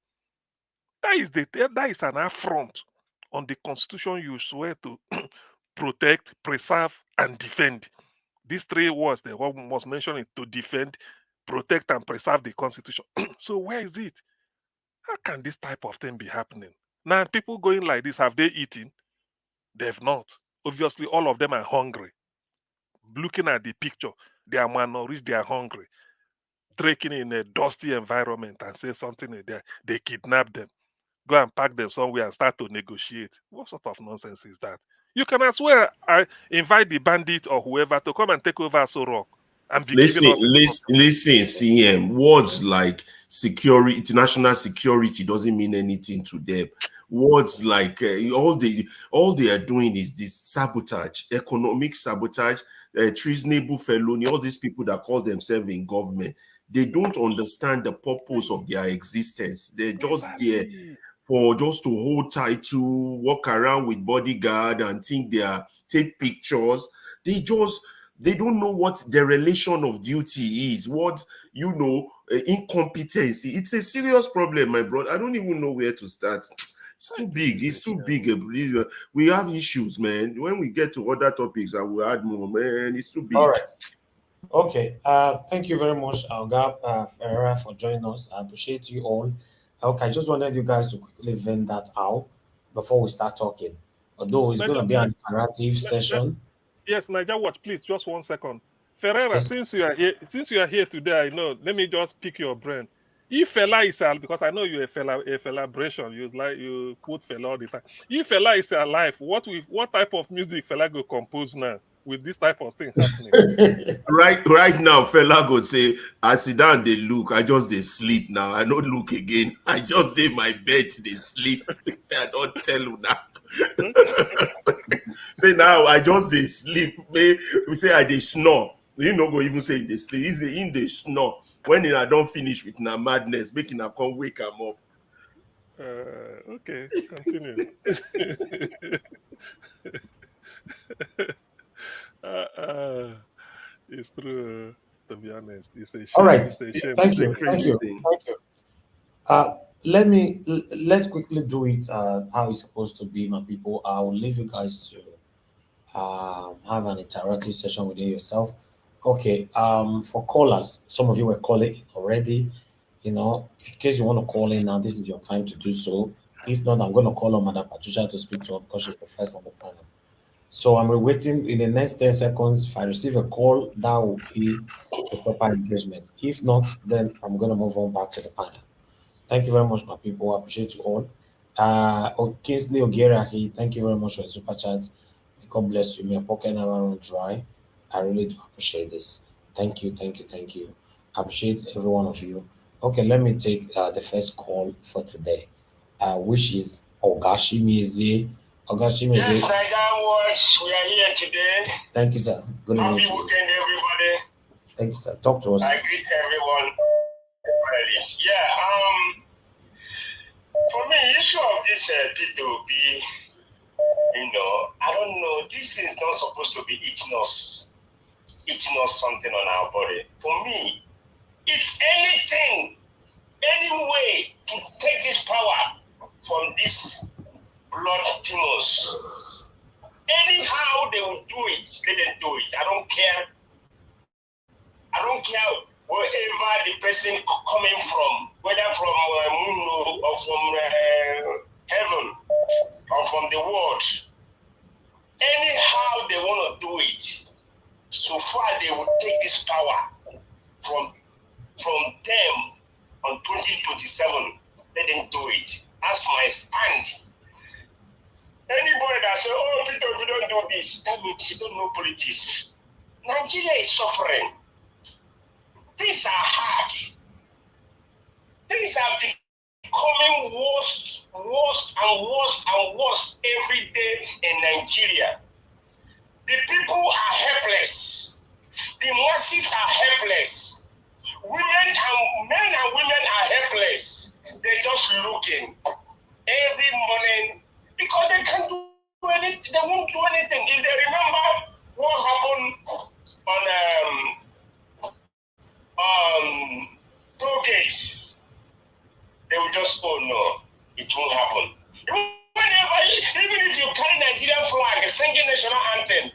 That is an affront on the constitution you swear to protect, preserve, and defend. These three words the one was mentioning: to defend, protect, and preserve the constitution. So where is it? How can this type of thing be happening? Now people going like this, have they eaten? They've not. Obviously, all of them are hungry. Looking at the picture, they are malnourished, they are hungry. Trekking in a dusty environment and say something in there, they kidnap them, go and pack them somewhere and start to negotiate. What sort of nonsense is that? You can as well invite the bandit or whoever to come and take over Aso Rock and be giving us Listen, CM. Words like security, international security doesn't mean anything to them. Words like all they are doing is this sabotage, economic sabotage, treasonable felony. All these people that call themselves in government, they don't understand the purpose of their existence. They're just there for just to hold title, walk around with bodyguard and think they are take pictures. They don't know what the relation of duty is, what incompetency. It's a serious problem, my brother. I don't even know where to start. It's too big. It's too big. We have issues, man. When we get to other topics, I will add more, man. It's too big. All right. Okay. Thank you very much, Alga Ferreira, for joining us. I appreciate you all. Okay, I just wanted you guys to quickly vent that out. before we start talking. Although it's going to be an interactive session. Yes, Niger Watch, please, just 1 second. Ferreira, Yes. since you are here today, I know. Let me just pick your brain. If Fela is alive, because I know you're a Felabration, you quote Fela all the time. If Fela is alive, what type of music Fela go compose now with this type of thing happening? Right now, fella go say, I sit down, they look, I just they sleep now. I don't look again. I just in my bed, they sleep. Say, I don't tell you now. Say now, I just they sleep. We say I they snore. You no go even say they sleep. If they in they snore. When I don't finish with na madness, making I come wake them up. Okay, continue. It's true. To be honest, it's a shame. All right. It's a shame. Thank It's you. a crazy thing. Thank you. Let's quickly do it how it's supposed to be, my people. I will leave you guys to have an interactive session within yourself. Okay. For callers, some of you were calling already. You know, in case you want to call in now, this is your time to do so. If not, I'm going to call on Madam Patricia to speak to her because she's the first on the panel. So I'm waiting in the next 10 seconds. If I receive a call, that will be the proper engagement. If not, then I'm going to move on back to the panel. Thank you very much, my people. I appreciate you all. Kingsley Ogieraki, thank you very much for the super chat. God bless you. My pocket never run dry. I really do appreciate this. Thank you. I appreciate every one of you. Okay, let me take the first call for today, which is Ogashimizi. Ogashimizi. Yes, Niger Watch. We are here today. Thank you, sir. Good evening. Happy weekend, everybody. Thank you, sir. Talk to us. I greet everyone. Yeah. For me, issue of this P2B, I don't know. This is not supposed to be eating us something on our body. For me, if anything, any way to take this power from this blood demons, anyhow they will do it, let them do it. I don't care wherever the person coming from, whether from Mundo or from heaven or from the world. Anyhow they want to do it, so far they will take this power from them on 2027. Let them do it. That's my stand. Anybody that say, oh, Peter, we don't do this, that means you don't know politics. Nigeria is suffering. Things are hard. Things are becoming worse every day in Nigeria. The people are helpless. The masses are helpless. Men and women are helpless. They're just looking every morning because they can't do anything. They won't do anything. If they remember what happened on toll gates, they will just, oh no, it won't happen. Even if you carry Nigerian flag, singing national anthem,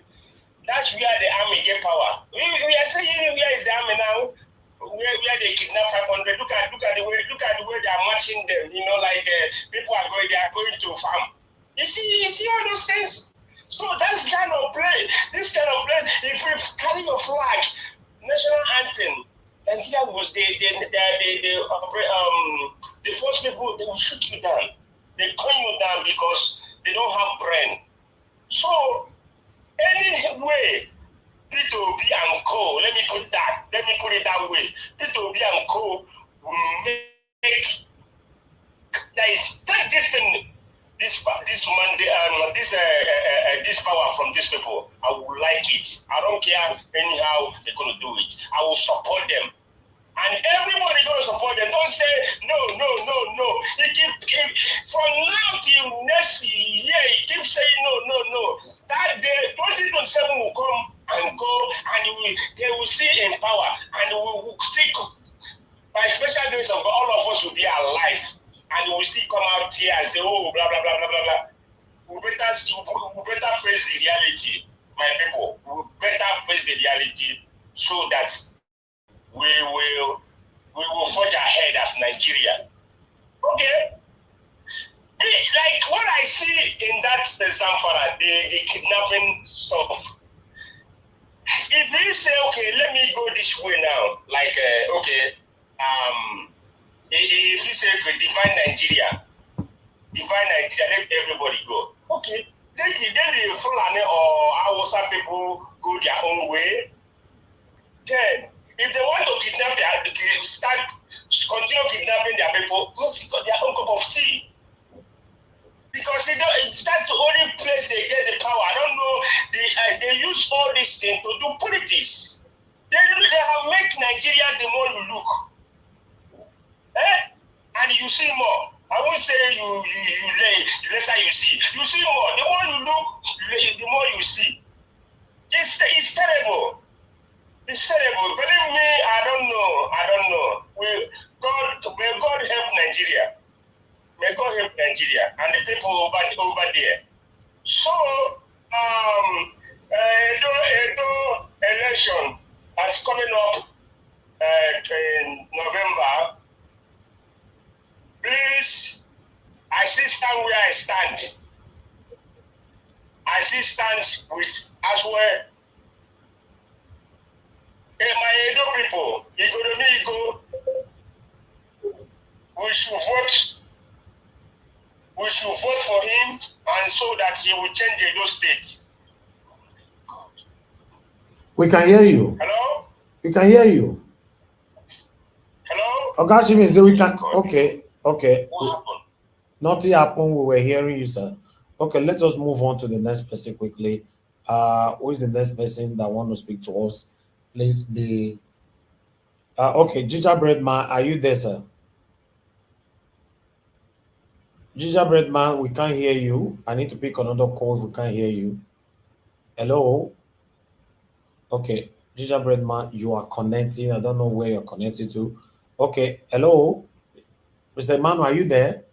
that's where the army get power. We are saying, where is the army now? Where they kidnap 500? Look at the way they are marching them. People are going to farm. You see all those things. So that's kind of play. This kind of play. If you carry your flag, national anthem, Nigeria will the first people, they will shoot you down. They gun you down because they don't have brain. So anyway, P2B and Co. Let me put it that way. P2B and Co. will make take this thing, this Monday, this power from these people. I will like it. I don't care anyhow they're gonna do it. I will support them. And everybody gonna support them. Don't say no. He keep from now till next year. He keeps saying no. That day, 2027 will come and go, and they will stay in power, and we will still, by special grace of God, all of us will be alive, and we will still come out here and say, oh, blah blah blah blah blah blah. We better face the reality, my people. We better face the reality so that we will forge ahead as Nigeria. Okay. like what I see in that Zamfara, the kidnapping stuff. If we say, okay, let me go this way now, like, if we say, okay, divine Nigeria, let everybody go. Okay, then the Fulani or Hausa people go their own way. Then, if they want to kidnap continue kidnapping their people, go got their own cup of tea. Because that's the only place they get the power. I don't know. They use all this thing to do politics. They have made Nigeria the more you look. And you see more. I won't say you lesser you see. You see more. The more you look, the more you see. It's terrible. It's terrible. Believe me, I don't know. May God help Nigeria. May God help Nigeria and the people over there. So, Edo election is coming up in November. Please, I stand where I stand. I stand with as well. My Edo people, Ego, we should vote. We should vote for him, and so that he will change Edo State. We can hear you. Hello? We can hear you. Hello? Ogashimi, so we can. Okay. What happened? Nothing happened. We were hearing you, sir. Okay, let us move on to the next person quickly. Who is the next person that want to speak to us? Please be. Okay, Gingerbread Man, are you there, sir? Gingerbread Man, we can't hear you. I need to pick another call if we can't hear you. Hello? Okay, Gingerbread Man, you are connecting. I don't know where you're connected to. Okay, hello? Mr. Man, are you there?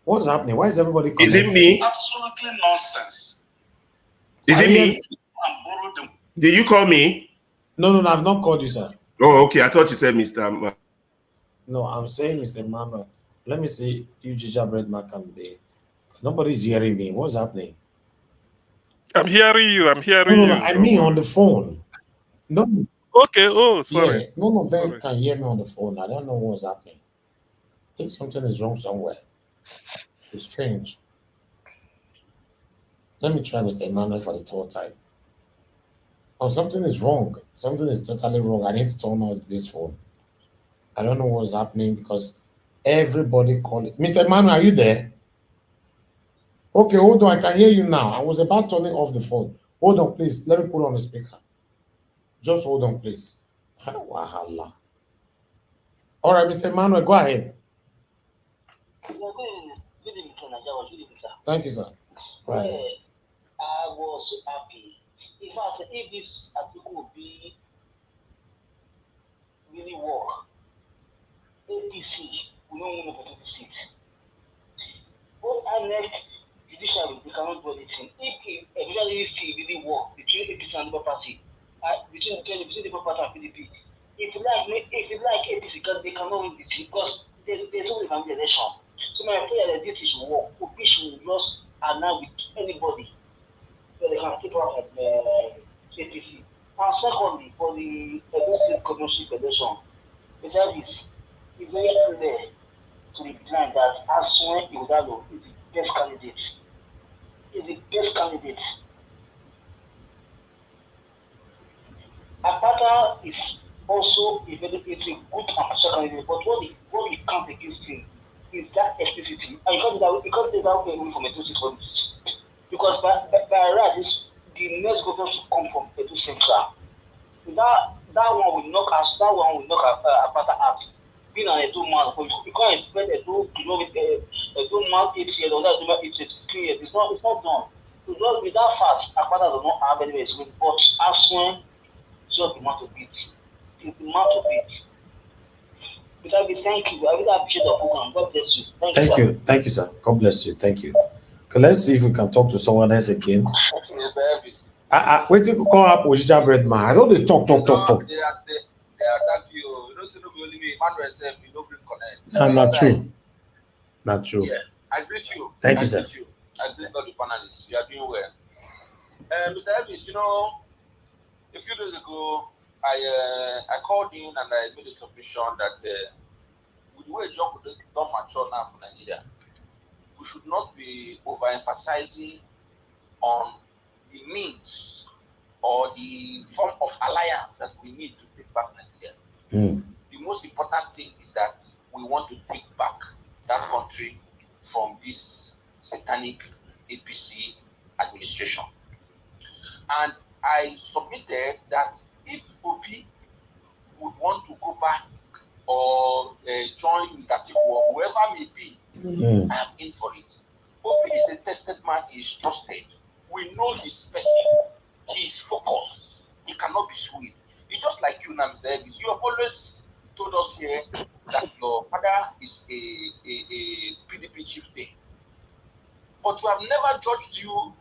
What's happening? Why is everybody connecting? Is it me? Absolutely nonsense. Is it me? Did you call me? No, I've not called you, sir. Oh, okay. I thought you said Mr. No, I'm saying Mr. Manuel. Let me see if Gingerbread Man can be. Nobody's hearing me. What's happening? I'm hearing you. No, I mean on the phone. No. Okay. Oh, sorry. Yeah, none of them can hear me on the phone. I don't know what's happening. I think something is wrong somewhere. It's strange. Let me try Mr. Emmanuel for the third time. Oh, something is wrong. Something is totally wrong. I need to turn off this phone. I don't know what's happening because everybody call it. Mr. Emmanuel, are you there? Okay, hold on. I can hear you now. I was about turning off the phone. Hold on, please. Let me put on the speaker. Just hold on, please. Wahala. All right, Mr. Emmanuel, go ahead. Thank you, sir. Right. I was so happy. In fact, if this Atiku would be really work, APC, we don't want to put seat. What our next judiciary, we cannot do anything. If he really work between APC and Labour Party, between the Labour Party and PDP, if you like APC, because they cannot win the seat, because there's only one election. So my prayer that this should work. OP should just allow with anybody so they can take out at the APC. And secondly, for the State Governorship election, the service is very clear to the blind that Aswan Iudalo is the best candidate. Apata is also a good and candidate, but what we count against him is that ethnicity. And because they don't away from Edo politics. Because by right, the next government should come from Edo Central. That one will knock Apata out. Being an Edo man, you can't expect Edo man 8 years or that Edo man 8 years, 3 years. It's not done. So just with that fact, Apata does not have anywhere to win. But Aswan just the man to beat. Thank you. I really appreciate the program. God bless you. Thank you, sir. God bless you. Thank you. Okay, let's see if we can talk to someone else again. Wait till you call up Gingerbread Man. I don't they talk. They attack you. You don't see nobody only me. Man yourself, you don't bring connect. No, not true. Not true. Yeah, I greet you. Thank you, sir. I greet all the panelists. You are doing well. Mr. Elvis, you know, a few days ago, I called in and I made a submission that with the way job don't mature now for Nigeria, we should not be overemphasizing on the means or the form of alliance that we need to take back Nigeria. The most important thing is that we want to take back that country from this satanic APC administration. And I submitted that if Obi would want to go back or join with Atiku or whoever may be, I'm in for it. Obi is a tested man, he is trusted. We know his person, he is focused, he cannot be swayed. It's just like you now, Mr. Davis. You have always told us here that your father is a PDP chieftain. But we have never judged you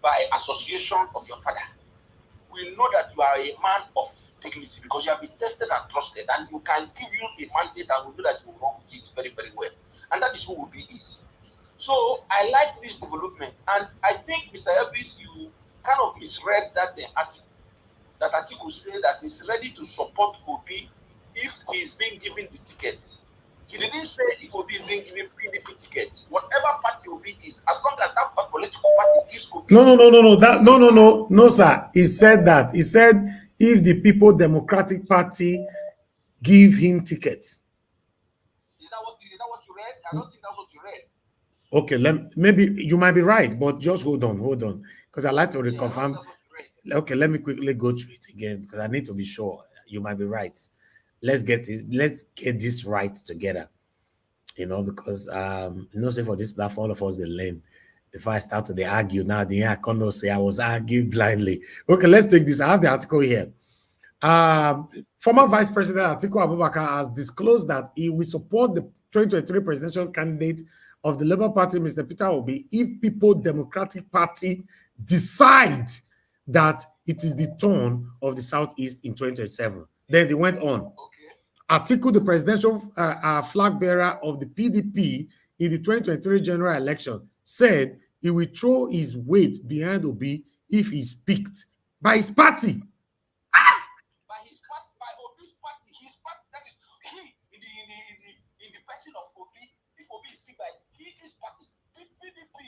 by association of your father. We know that you are a man of dignity because you have been tested and trusted, and you can give you a mandate and we know that you will run with it very, very well. And that is who Obi is. So I like this development, and I think, Mr. Elvis, you kind of misread that article. That Atiku said that he's ready to support Obi if he's being given the ticket. He didn't say if Obi is being given PDP ticket. Whatever party Obi is, as long as that political party gives Obi. No, sir. He said that. He said if the People Democratic Party give him tickets. Is that what you read? I don't think that's what you read. Okay, maybe you might be right, but just hold on, because I like to reconfirm. Okay, let me quickly go through it again because I need to be sure. You might be right. Let's get this right together. You know, because say for this platform, all of us they learn. If I start to argue now, I cannot say I was arguing blindly. Okay, let's take this. I have the article here. Former Vice President Atiku Abubakar has disclosed that he will support the 2023 presidential candidate of the Labour Party, Mr. Peter Obi, if People Democratic Party decide that it is the turn of the Southeast in 2027. Then they went on. Atiku, the presidential flag bearer of the PDP in the 2023 general election, said he will throw his weight behind Obi if he's picked by his party. By his party, by Obi's party, his party, that is he in the person of Obi. If Obi is picked by his party, PDP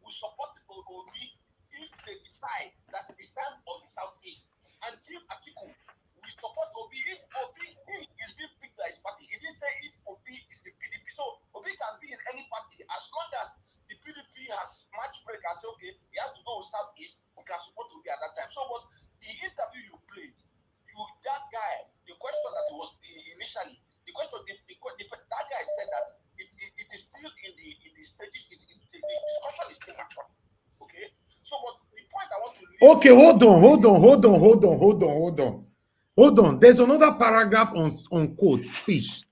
will support Obi if they decide that it is time of the Southeast. And him, Atiku, we support Obi if Obi is being picked by his party. He didn't say if Obi is the PDP. So Obi can be in any party as long as the PDP has match break and say, okay, he has to go with Southeast, we can support Obi at that time. So what the interview you played, that guy, the question that was initially, that guy said that it is still in the stages, the discussion is still mature. Okay? So what the point I want to leave. Okay, hold on. There's another paragraph on quote speech.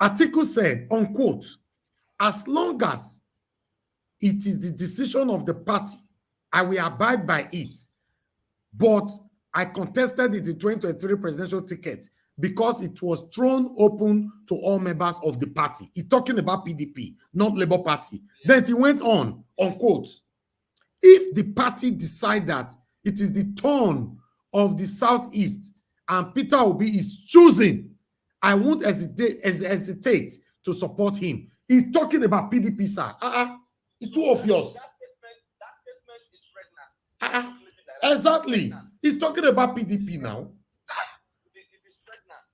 Atiku said, on quote, as long as it is the decision of the party, I will abide by it. But I contested the 2023 presidential ticket because it was thrown open to all members of the party. He's talking about PDP, not Labour Party. Yeah. Then he went on quote, if the party decide that it is the turn of the Southeast and Peter Obi is choosing, I won't hesitate to support him. He's talking about PDP, sir. It's too obvious. That statement is pregnant. Exactly. He's talking about PDP now. It is pregnant.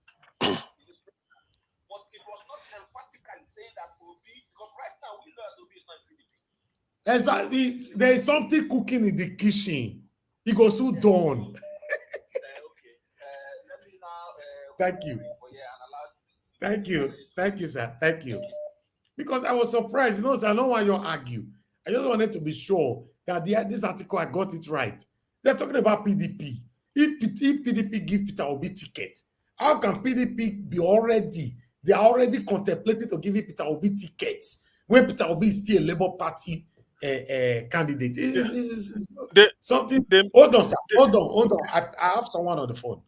But it was not emphatically saying that Obi, because right now we know that Obi is not PDP. Exactly. There is something cooking in the kitchen. He goes so done. Okay. Let me now. Thank you. Thank you, sir. Thank you. Because I was surprised, sir, I don't want you to argue. I just wanted to be sure that this article, I got it right. They're talking about PDP. If PDP give Peter Obi ticket, how can PDP be they are already contemplating to give Peter Obi tickets when Peter Obi is still a Labour Party candidate? Hold on, sir. Hold on. I have someone on the phone.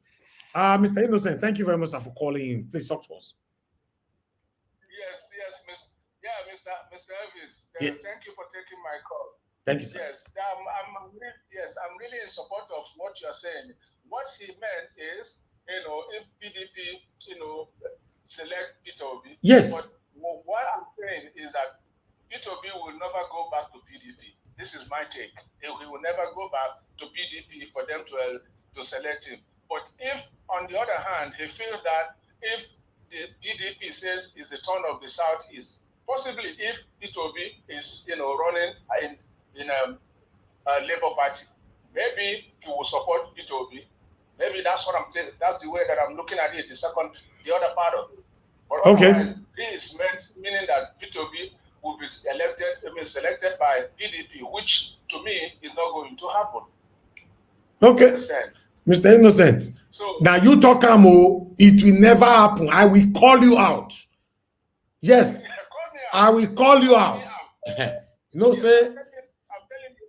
Mr. Innocent, thank you very much, sir, for calling in. Please talk to us. Yes, Mr. Elvis, Yeah. thank you for taking my call. Thank you, sir. Yes, I'm really in support of what you're saying. What he meant is, if PDP, select Peter Obi. Yes. But what I'm saying is that Peter Obi will never go back to PDP. This is my take. He will never go back to PDP for them to select him. But if, on the other hand, he feels that if the PDP says is the turn of the Southeast, possibly if Peter Obi is, running in a Labour Party, maybe he will support Peter Obi. Maybe that's what I'm saying. That's the way that I'm looking at it. The other part of it. But otherwise, he is meaning that Peter Obi will be selected by PDP, which to me is not going to happen. Okay. Mr. Innocent. So now you talk Amo, it will never happen. I will call you out. Yes. I will call you out. No, say. I'm telling you,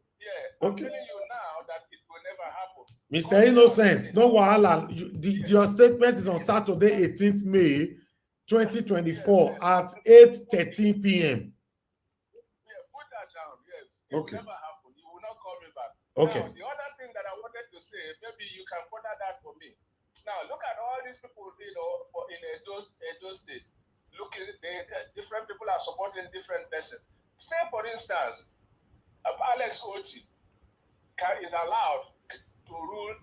I'm telling you now that it will never happen. Mr. Innocent, no wahala. Your statement is on Saturday, 18th May, 2024 at 8:13 p.m. Yeah, put that down. Yes. It Okay. will never happen. You will not call me back. Okay. Now, the other thing that I wanted to say, maybe you can further that for me. Now, look at all these people, in Edo State. Different people are supporting different persons. Say, for instance, Alex Oti is allowed to rule,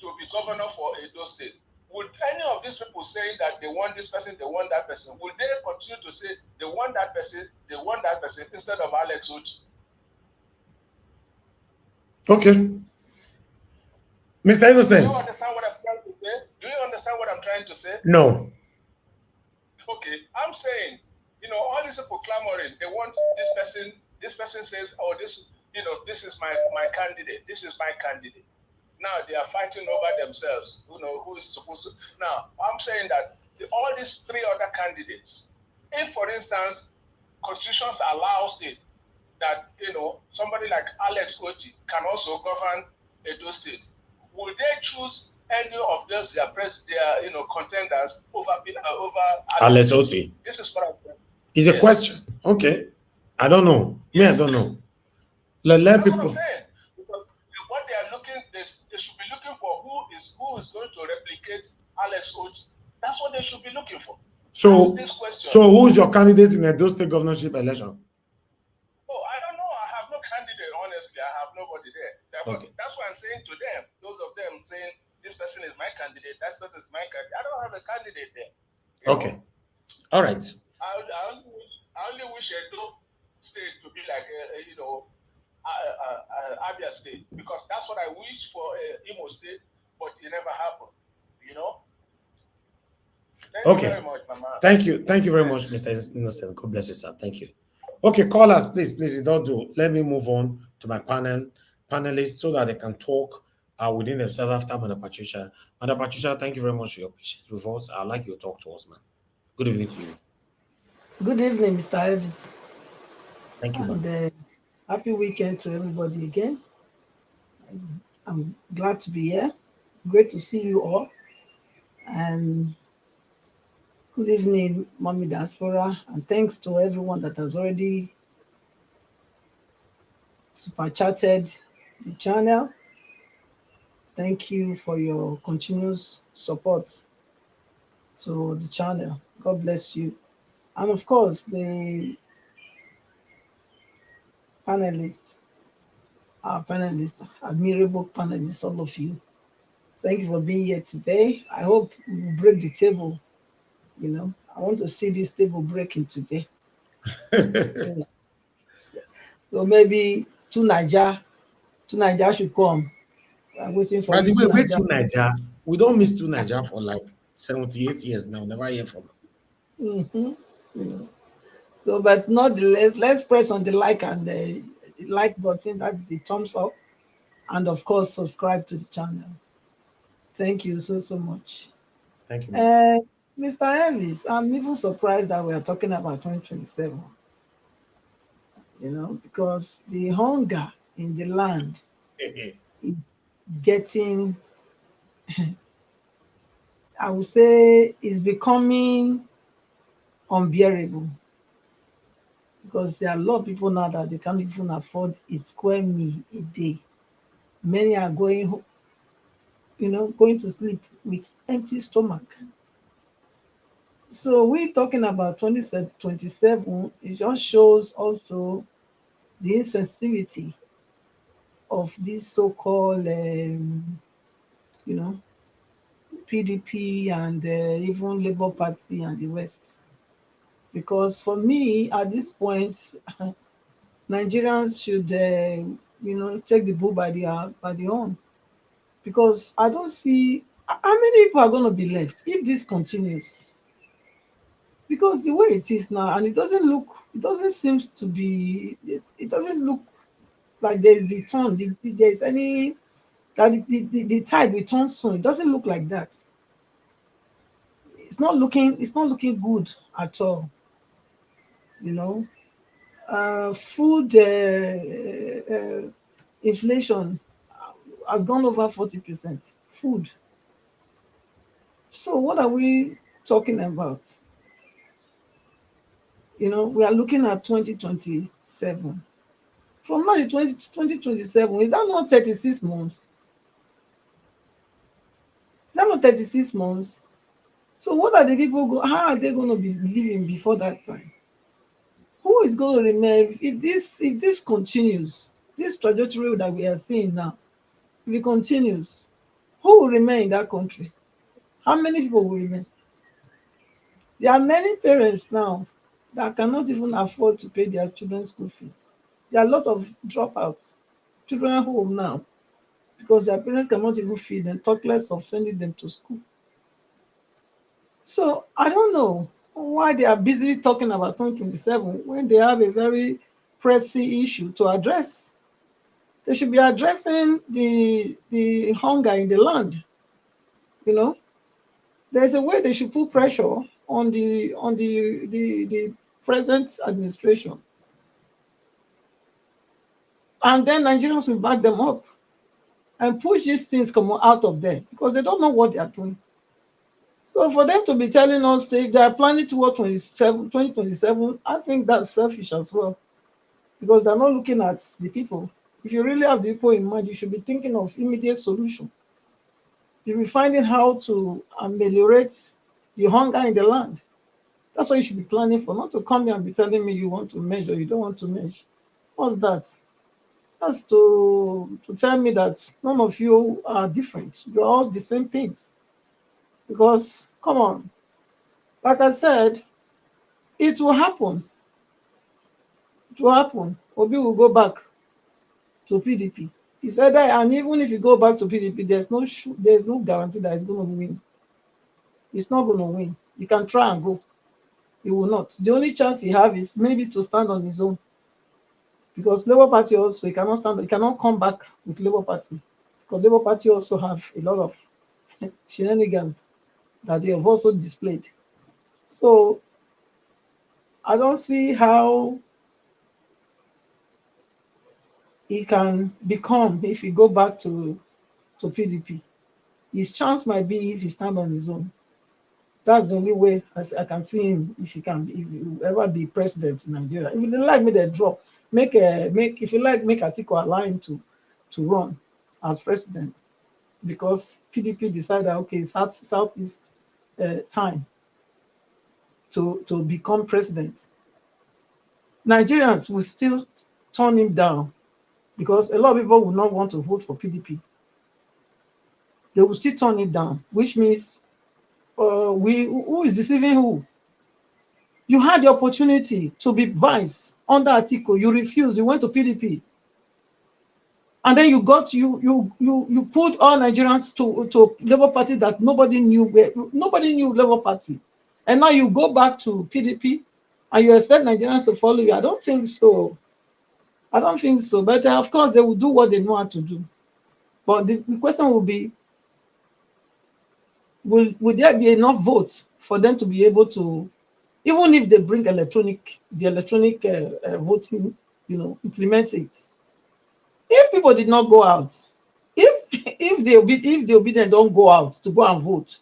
to be governor for Edo State. Would any of these people say that they want this person, they want that person? Would they continue to say they want that person, instead of Alex Oti? Okay. Mr. Innocent. Do you understand what I'm trying to say? Do you understand what I'm trying to say? No. Okay, I'm saying, all these people clamoring, they want this person. This person says, oh, this is my candidate. This is my candidate. Now they are fighting over themselves. Who is supposed to. Now, I'm saying that all these three other candidates, if, for instance, constitutions allows it that, somebody like Alex Oti can also govern Edo State, will they choose any of those their contenders over Alex Oti? This is what I'm saying. It's a question. Okay. I don't know. Me, I don't know. Let people. What I'm saying. Because what they are looking, they should be looking for who is going to replicate Alex Oti. That's what they should be looking for. So, this question. So who's your candidate in Edo State governorship election? Oh, I don't know. I have no candidate, honestly. I have nobody there. Okay. That's why I'm saying to them, those of them saying, this person is my candidate, that person is my candidate. I don't have a candidate there. Okay. All right. I only wish Edo State to be like, Abia State, because that's what I wish for Imo State, but it never happened. Thank you very much, Mama. Thank you very much, Mr. Innocent. God bless you, sir. Thank you. Okay, callers, please, don't do. Let me move on to my panelists so that they can talk within themselves after Madam Patricia. Madam Patricia, thank you very much for your patience with us. I'd like you to talk to us, man. Good evening to you. Good evening, Mr. Elvis. Thank you, and happy weekend to everybody again. I'm glad to be here. Great to see you all. And good evening, Mommy Diaspora. And thanks to everyone that has already super chatted the channel. Thank you for your continuous support to the channel. God bless you. And of course, the panelists, our panelists, admirable panelists, all of you. Thank you for being here today. I hope we will break the table. I want to see this table breaking today. So maybe two Niger should come. I'm waiting for you. By the way, two Niger. We don't miss two Niger for like 78 years now. Never hear from them. So, but nonetheless, let's press on the like and the like button. That's the thumbs up, and of course, subscribe to the channel. Thank you so much. Thank you. Mr. Elvis, I'm even surprised that we are talking about 2027. Because the hunger in the land is getting, I would say, is becoming unbearable. because there are a lot of people now that they can't even afford a square meal a day. Many are going, going to sleep with empty stomach. So we talking about 2027, it just shows also the insensitivity of this so-called, you know, PDP and even Labour Party and the rest. Because for me, at this point, Nigerians should, take the bull by the horn. Because I don't see how many people are going to be left if this continues. Because the way it is now, and it doesn't seem to be, it doesn't look like there's the turn, there's any, that the tide will turn soon. It doesn't look like that. It's not looking good at all. You know, food inflation has gone over 40%. Food. So what are we talking about? We are looking at 2027. From now to 2027, is that not 36 months? Is that not 36 months? So what are the people how are they going to be living before that time? Who is going to remain if this continues, this trajectory that we are seeing now, if it continues, who will remain in that country? How many people will remain? There are many parents now that cannot even afford to pay their children's school fees. There are a lot of dropouts, children home now, because their parents cannot even feed them, talk less of sending them to school. So I don't know why they are busy talking about 2027 when they have a very pressing issue to address. They should be addressing the hunger in the land. You know, there's a way they should put pressure on the present administration, and then Nigerians will back them up and push these things come out of there because they don't know what they are doing. So for them to be telling us if they are planning towards 2027, I think that's selfish as well because they're not looking at the people. If you really have the people in mind, you should be thinking of immediate solution. You will be finding how to ameliorate the hunger in the land. That's what you should be planning for, not to come here and be telling me you want to measure, you don't want to measure. What's that? That's to tell me that none of you are different. You're all the same things. Because, come on, like I said, it will happen. It will happen. Obi will go back to PDP. He said that, and even if you go back to PDP, there's no guarantee that it's going to win. It's not going to win. You can try and go. He will not. The only chance he have is maybe to stand on his own. Because Labour Party also, he cannot stand. He cannot come back with Labour Party. Because Labour Party also have a lot of shenanigans that they have also displayed. So I don't see how he can become if he go back to PDP. His chance might be if he stand on his own. That's the only way I can see him if he will ever be president in Nigeria. If they like me, they drop. If you like, make Atiku allow him to run as president because PDP decided okay, Southeast time to become president. Nigerians will still turn him down because a lot of people will not want to vote for PDP. They will still turn it down, which means who is deceiving who? You had the opportunity to be vice under Atiku. You refused. You went to PDP, and then you put all Nigerians to Labour Party that nobody knew Labour Party, and now you go back to PDP, and you expect Nigerians to follow you. I don't think so. I don't think so. But of course, they will do what they know how to do. But the question will be, will there be enough votes for them to be able to, even if they bring the electronic voting, implement it. If people did not go out, if the obedient don't go out to go and vote,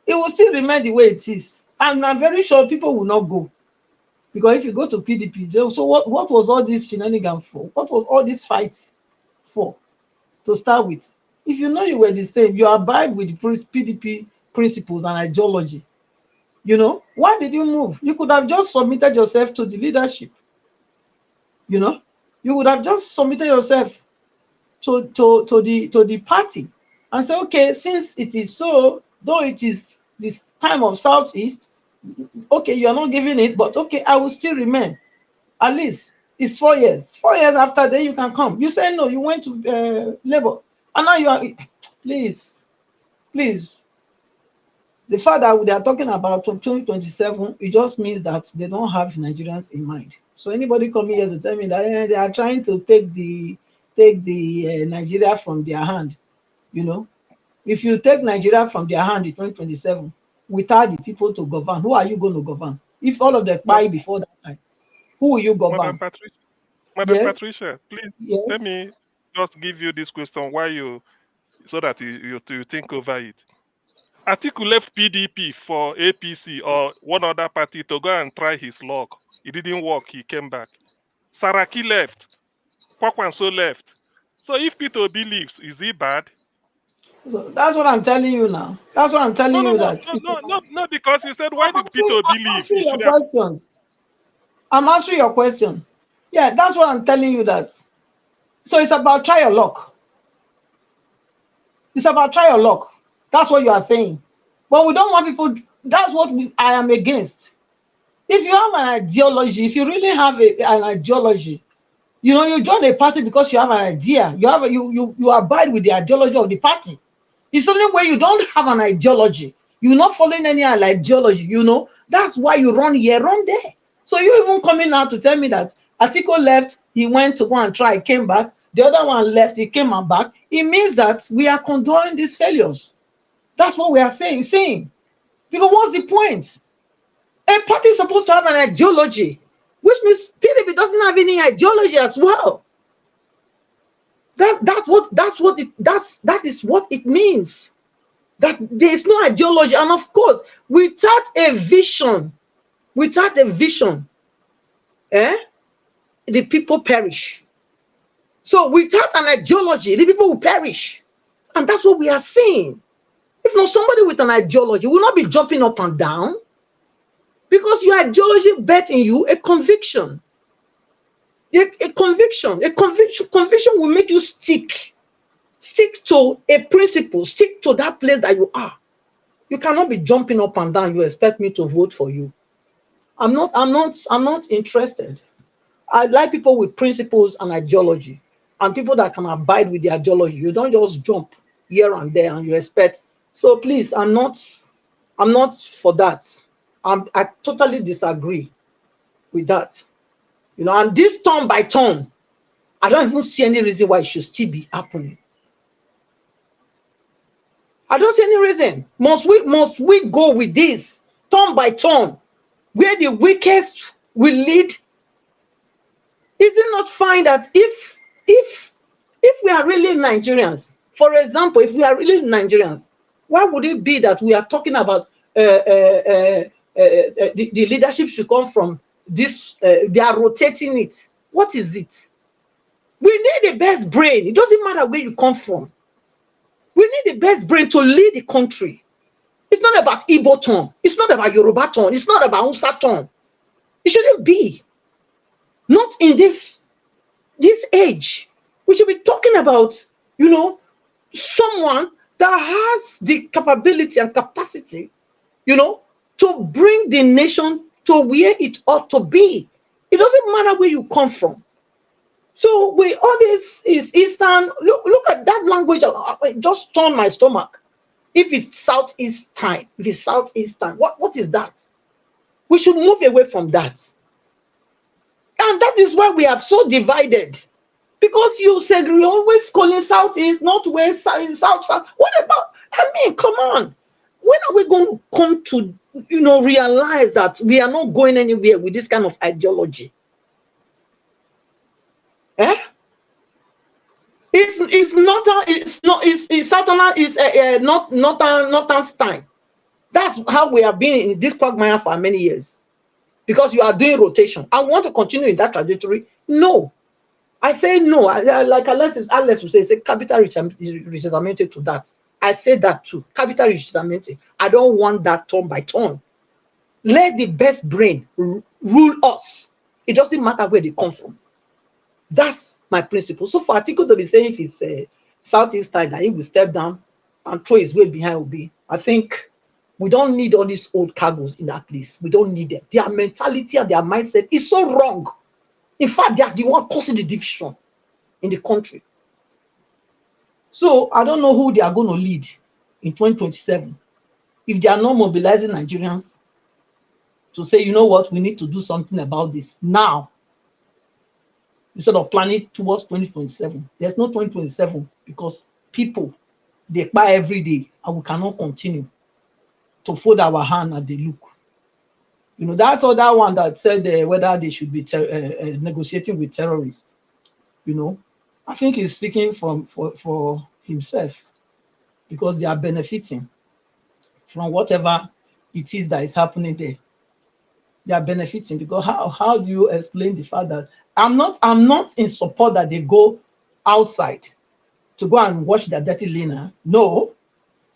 it will still remain the way it is. And I'm very sure people will not go. Because if you go to PDP, so what was all this shenanigans for? What was all this fights for? To start with, if you know you were the same, you abide with the PDP principles and ideology. You know, why did you move? You could have just submitted yourself to the leadership. You know, you would have just submitted yourself to the party and say, okay, since it is so, though it is this time of Southeast, okay, you are not giving it, but okay, I will still remain. At least it's 4 years. 4 years after that, you can come. You say no, you went to Labour, and now you are. Please. The fact that they are talking about 2027, it just means that they don't have Nigerians in mind. So anybody coming here to tell me that they are trying to take the Nigeria from their hand, you know, if you take Nigeria from their hand in 2027 without the people to govern, who are you going to govern? If all of them buy before that time, who will you govern? Madam Yes. Patricia, please let me just give you this question so that you think over it. Atiku left PDP for APC or one other party to go and try his luck. It didn't work. He came back. Saraki left. Kwakwanso left. So if Peter Obi leaves, is he bad? So that's what I'm telling you now. That's what I'm telling you. No, because you said, why did Peter Obi leave? I'm answering your questions. I'm answering your question. Yeah, that's what I'm telling you that. So it's about try your luck. It's about try your luck. That's what you are saying. But we don't want people, that's what I am against. If you have an ideology, if you really have an ideology, you know, you join a party because you have an idea. You abide with the ideology of the party. It's only when you don't have an ideology, you're not following any ideology, you know, that's why you run here, run there. So you even coming out to tell me that Atiku left, he went to go and try, came back. The other one left, he came and back. It means that we are condoning these failures. That's what we are saying. Because what's the point? A party is supposed to have an ideology, which means PDP doesn't have any ideology as well. That is what it means. That there is no ideology, and of course, without a vision, the people perish. So without an ideology, the people will perish, and that's what we are seeing. If not, somebody with an ideology will not be jumping up and down, because your ideology bet in you a conviction. A conviction will make you stick to a principle, stick to that place that you are. You cannot be jumping up and down. You expect me to vote for you. I'm not interested. I like people with principles and ideology, and people that can abide with the ideology. You don't just jump here and there and you expect. So please, I'm not for that. I totally disagree with that. You know, and this turn by turn, I don't even see any reason why it should still be happening. I don't see any reason. Must we go with this turn by turn, where the weakest will lead? Is it not fine that if we are really Nigerians, for example, if we are really Nigerians, why would it be that we are talking about the leadership should come from this? They are rotating it. What is it? We need the best brain. It doesn't matter where you come from. We need the best brain to lead the country. It's not about Igbo tongue. It's not about Yoruba tongue. It's not about Hausa tongue. It shouldn't be. Not in this age. We should be talking about, you know, someone that has the capability and capacity, you know, to bring the nation to where it ought to be. It doesn't matter where you come from. So with all this is Eastern, look at that language, it just turned my stomach. If it's Southeast time, what is that? We should move away from that. And that is why we are so divided. Because you said we're always calling Southeast, Northwest, South. What about, I mean, come on. When are we going to come to, you know, realize that we are not going anywhere with this kind of ideology? It's Northern time. That's how we have been in this quagmire for many years. because you are doing rotation. I want to continue in that trajectory. No. I say no. Like Alex will say capital resettlement to that. I say that too. Capital resettlement. I don't want that turn by turn. Let the best brain rule us. It doesn't matter where they come from. That's my principle. So for Atiku to be saying if it's Southeast side that he will step down and throw his weight behind Obi, I think we don't need all these old cargoes in that place. We don't need them. Their mentality and their mindset is so wrong. In fact, they are the one causing the division in the country. So I don't know who they are going to lead in 2027 if they are not mobilizing Nigerians to say, you know what, we need to do something about this now instead of planning towards 2027. There's no 2027 because people, they buy every day and we cannot continue to fold our hand and they look. You know, that other one that said whether they should be negotiating with terrorists, you know, I think he's speaking for himself because they are benefiting from whatever it is that is happening there. They are benefiting because how do you explain the fact that I'm not in support that they go outside to go and wash their dirty linen? No,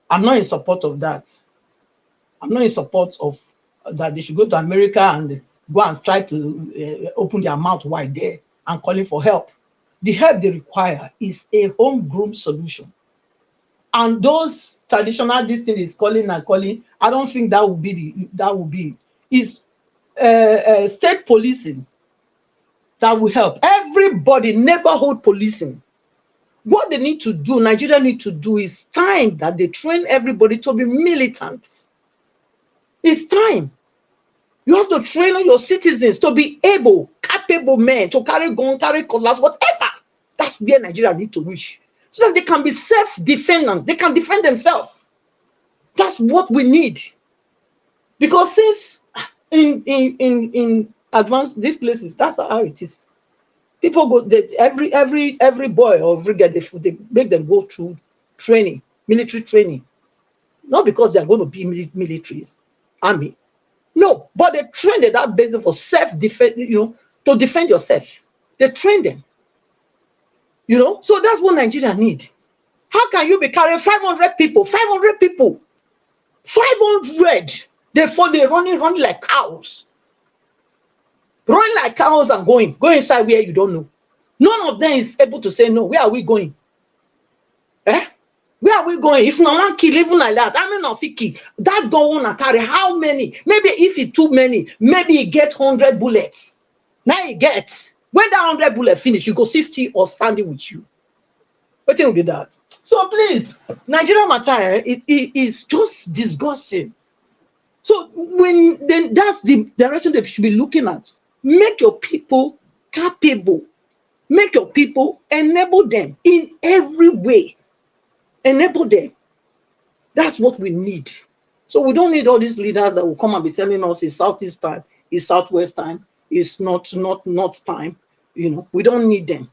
I'm not in support of that. I'm not in support of that they should go to America and go and try to open their mouth wide there and calling for help. The help they require is a homegrown solution. And those traditional this thing is calling and calling, I don't think that would be is state policing that will help. Everybody, neighborhood policing. What they need to do, Nigeria need to do, is time that they train everybody to be militants. It's time. You have to train your citizens to be able, capable men to carry gun, carry cutlass, whatever. That's where Nigeria needs to reach, so that they can be self-defendant. They can defend themselves. That's what we need. Because since in advanced these places, that's how it is. People go, every boy or every girl, they make them go through training, military training, not because they are going to be militaries, army. No, but they train them that basis for self-defense, you know, to defend yourself. They train them. You know, so that's what Nigeria need. How can you be carrying 500 people? 500 people. 500. They running like cows. Running like cows and going inside where you don't know. None of them is able to say no. Where are we going? Where are we going? If no one kill even like that, I mean, of kill that gun and carry how many? Maybe if it too many, maybe he get 100 bullets. Now he gets. When that 100 bullet finish, you go 60 or standing with you. What will be that? So please, Nigeria matter, it is just disgusting. So then that's the direction they should be looking at. Make your people capable. Make your people, enable them in every way. Enable them. That's what we need. So we don't need all these leaders that will come and be telling us it's Southeast time, it's Southwest time, it's not time. You know, we don't need them.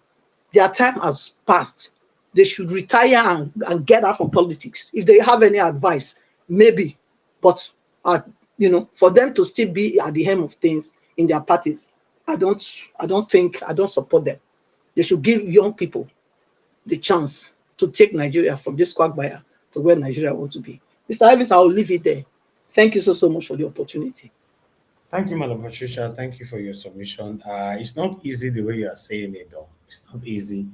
Their time has passed. They should retire and get out from politics. If they have any advice, maybe. But you know, for them to still be at the helm of things in their parties, I don't support them. They should give young people the chance to take Nigeria from this quagmire to where Nigeria wants to be. Mr. Evans, I will leave it there. Thank you so much for the opportunity. Thank you, Madam Patricia. Thank you for your submission. It's not easy the way you are saying it, though. It's not easy.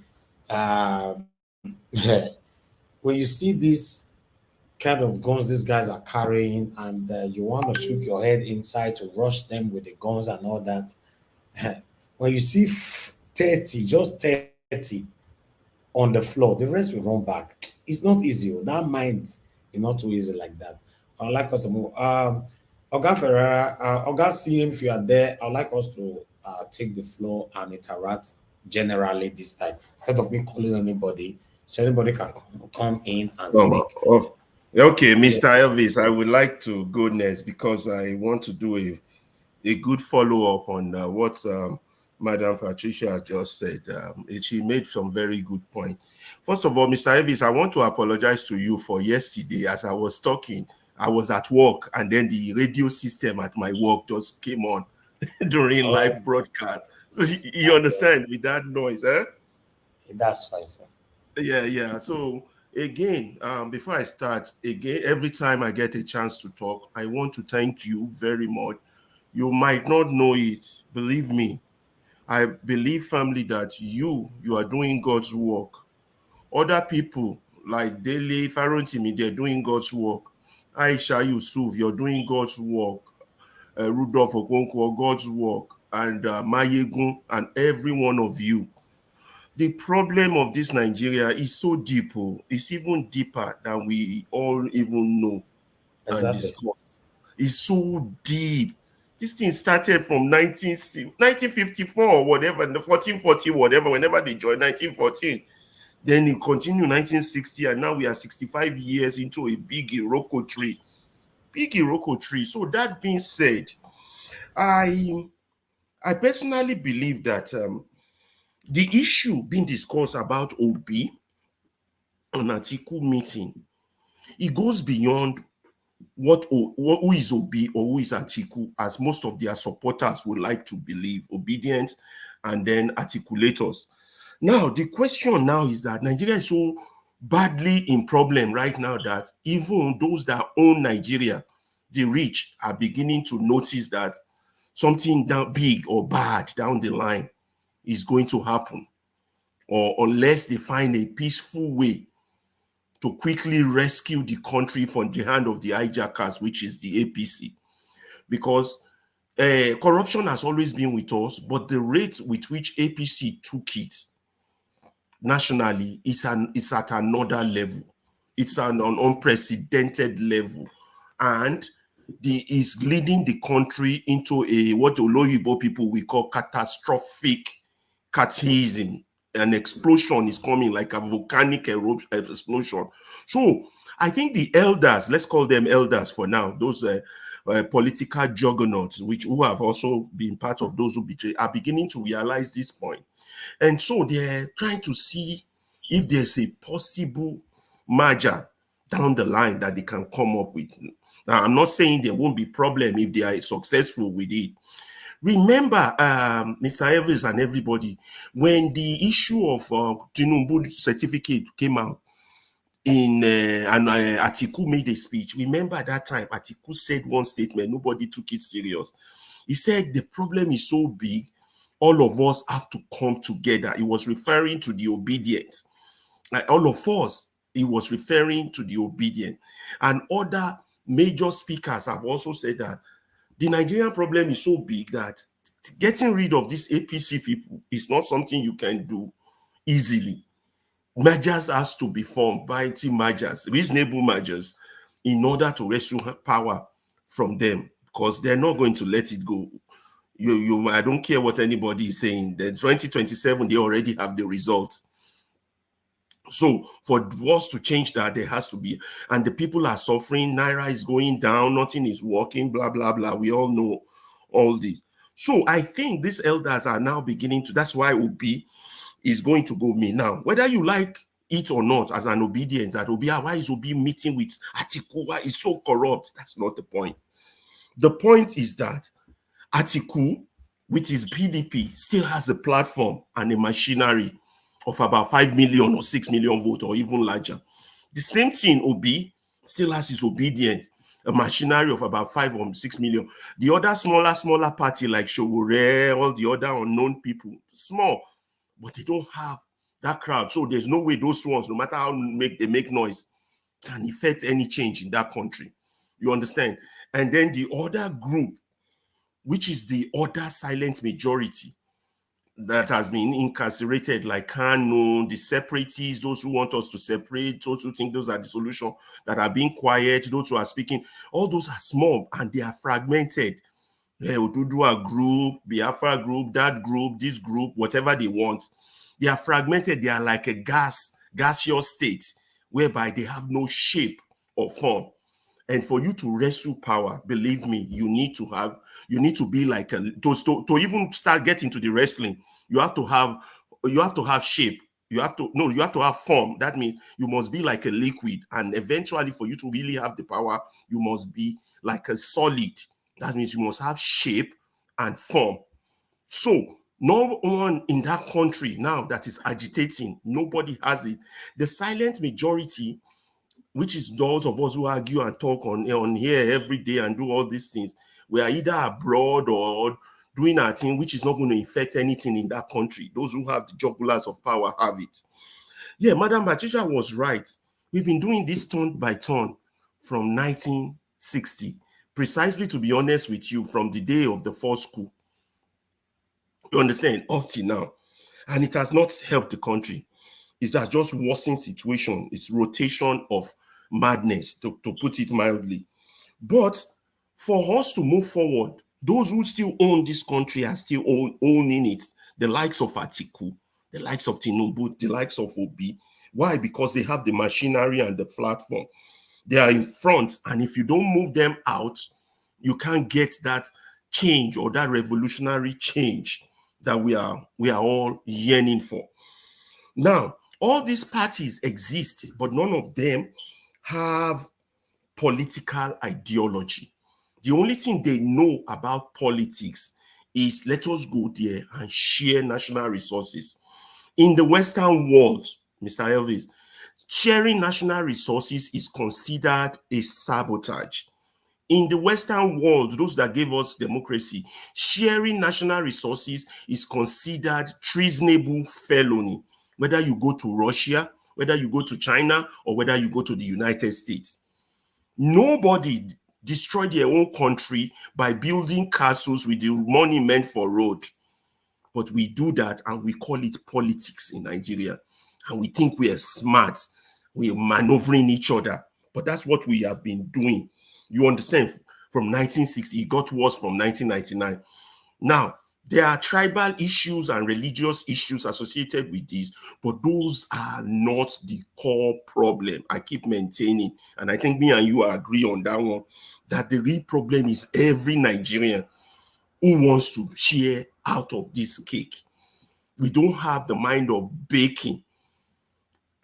When you see these kind of guns these guys are carrying, and you want to shoot your head inside to rush them with the guns and all that, when you see 30, just 30 on the floor, the rest will run back. It's not easy. That mind is not too easy like that. I'd like us to move. Oga Ferreira, Oga CM, if you are there, I'd like us to take the floor and interact generally this time, instead of me calling anybody, so anybody can come in and speak. Okay, Mr. Elvis, I would like to go next because I want to do a good follow-up on what Madam Patricia just said. She made some very good points. First of all, Mr. Elvis, I want to apologize to you for yesterday. As I was talking, I was at work, and then the radio system at my work just came on, during Oh, live broadcast. So you understand with that noise, eh? that's fine, sir. Yeah. So again, before I start, again, every time I get a chance to talk, I want to thank you very much. You might not know it, believe me. I believe firmly that you are doing God's work. Other people like Dele Farotimi, they're doing God's work. Aisha Yusuf, you're doing God's work. Rudolph Okonkwo, God's work, and Mayegun, and every one of you. The problem of this Nigeria is so deep. It's even deeper than we all even know and Exactly. discuss. It's so deep. This thing started from 1954 or whatever, 1440, whatever, whenever they joined, 1914. Then it continued 1960, and now we are 65 years into a big Iroko tree. Big Iroko tree. So that being said, I personally believe that the issue being discussed about Obi and Atiku meeting, it goes beyond who is Obi or who is Atiku, as most of their supporters would like to believe, obedient and then articulators. Now, the question now is that Nigeria is so badly in problem right now that even those that own Nigeria, the rich, are beginning to notice that something down big or bad down the line is going to happen, or unless they find a peaceful way to quickly rescue the country from the hand of the hijackers, which is the APC. Because corruption has always been with us, but the rate with which APC took it nationally is at another level. It's an unprecedented level, and is leading the country into a what Oloyibo people we call catastrophic cataclysm. An explosion is coming, like a volcanic explosion. So I think the elders, let's call them elders for now, those political juggernauts, who have also been part of those who betray, are beginning to realize this point. And so they're trying to see if there's a possible merger down the line that they can come up with. Now, I'm not saying there won't be problem if they are successful with it. Remember, Mr. Evans and everybody, when the issue of Tinubu certificate came out, and Atiku made a speech. Remember at that time, Atiku said one statement, nobody took it serious. He said the problem is so big, all of us have to come together. He was referring to the obedient. Like all of us, he was referring to the obedient. And other major speakers have also said that the Nigerian problem is so big that getting rid of these APC people is not something you can do easily. Mergers has to be formed, mighty mergers, reasonable mergers, in order to rescue power from them, because they're not going to let it go. I don't care what anybody is saying. The 2027, they already have the results. So for us to change that, there has to be, and the people are suffering. Naira is going down, nothing is working, blah, blah, blah. We all know all this. So I think these elders are now beginning to, that's why Obi is going to go me now. Whether you like it or not, as an obedient, that Obi, why is Obi meeting with Atiku? Why is so corrupt? That's not the point. The point is that Atiku, with his PDP, still has a platform and a machinery of about 5 million or 6 million votes or even larger. The same thing, Obi still has his obedient, a machinery of about 5 or 6 million. The other smaller party like Showore, all the other unknown people, small, but they don't have that crowd. So there's no way those ones, no matter how they make noise, can affect any change in that country. You understand? And then the other group, which is the other silent majority that has been incarcerated, like Kanu, the separatists, those who want us to separate, those who think those are the solution, that are being quiet, those who are speaking, all those are small and they are fragmented. Odudua group, Biafra group, that group, this group, whatever they want. They are fragmented. They are like a gaseous state whereby they have no shape or form. And for you to wrestle power, believe me, you need to be like to even start getting to the wrestling, you have to have shape. You have to have form. That means you must be like a liquid. And eventually, for you to really have the power, you must be like a solid. That means you must have shape and form. So no one in that country now that is agitating, nobody has it. The silent majority, which is those of us who argue and talk on here every day and do all these things, we are either abroad or doing our thing, which is not going to affect anything in that country. Those who have the jugulars of power have it. Yeah, Madam Batisha was right. We've been doing this turn by turn from 1960, precisely, to be honest with you, from the day of the first coup. You understand? Up to now. And it has not helped the country. It has just worsened situation. It's rotation of madness, to put it mildly. But for us to move forward, those who still own this country are still owning it. The likes of Atiku, the likes of Tinubu, the likes of Obi. Why? Because they have the machinery and the platform. They are in front, and if you don't move them out, you can't get that change or that revolutionary change that we are all yearning for. Now, all these parties exist, but none of them have political ideology. The only thing they know about politics is, let us go there and share national resources. In the Western world, Mr. Elvis, sharing national resources is considered a sabotage. In the Western world, those that gave us democracy, sharing national resources is considered treasonable felony, whether you go to Russia, whether you go to China, or whether you go to the United States. Nobody destroyed their own country by building castles with the money meant for road. But we do that and we call it politics in Nigeria. And we think we are smart. We are maneuvering each other. But that's what we have been doing. You understand? From 1960, it got worse from 1999. Now, there are tribal issues and religious issues associated with this, but those are not the core problem. I keep maintaining, and I think me and you agree on that one, that the real problem is every Nigerian who wants to share out of this cake. We don't have the mind of baking.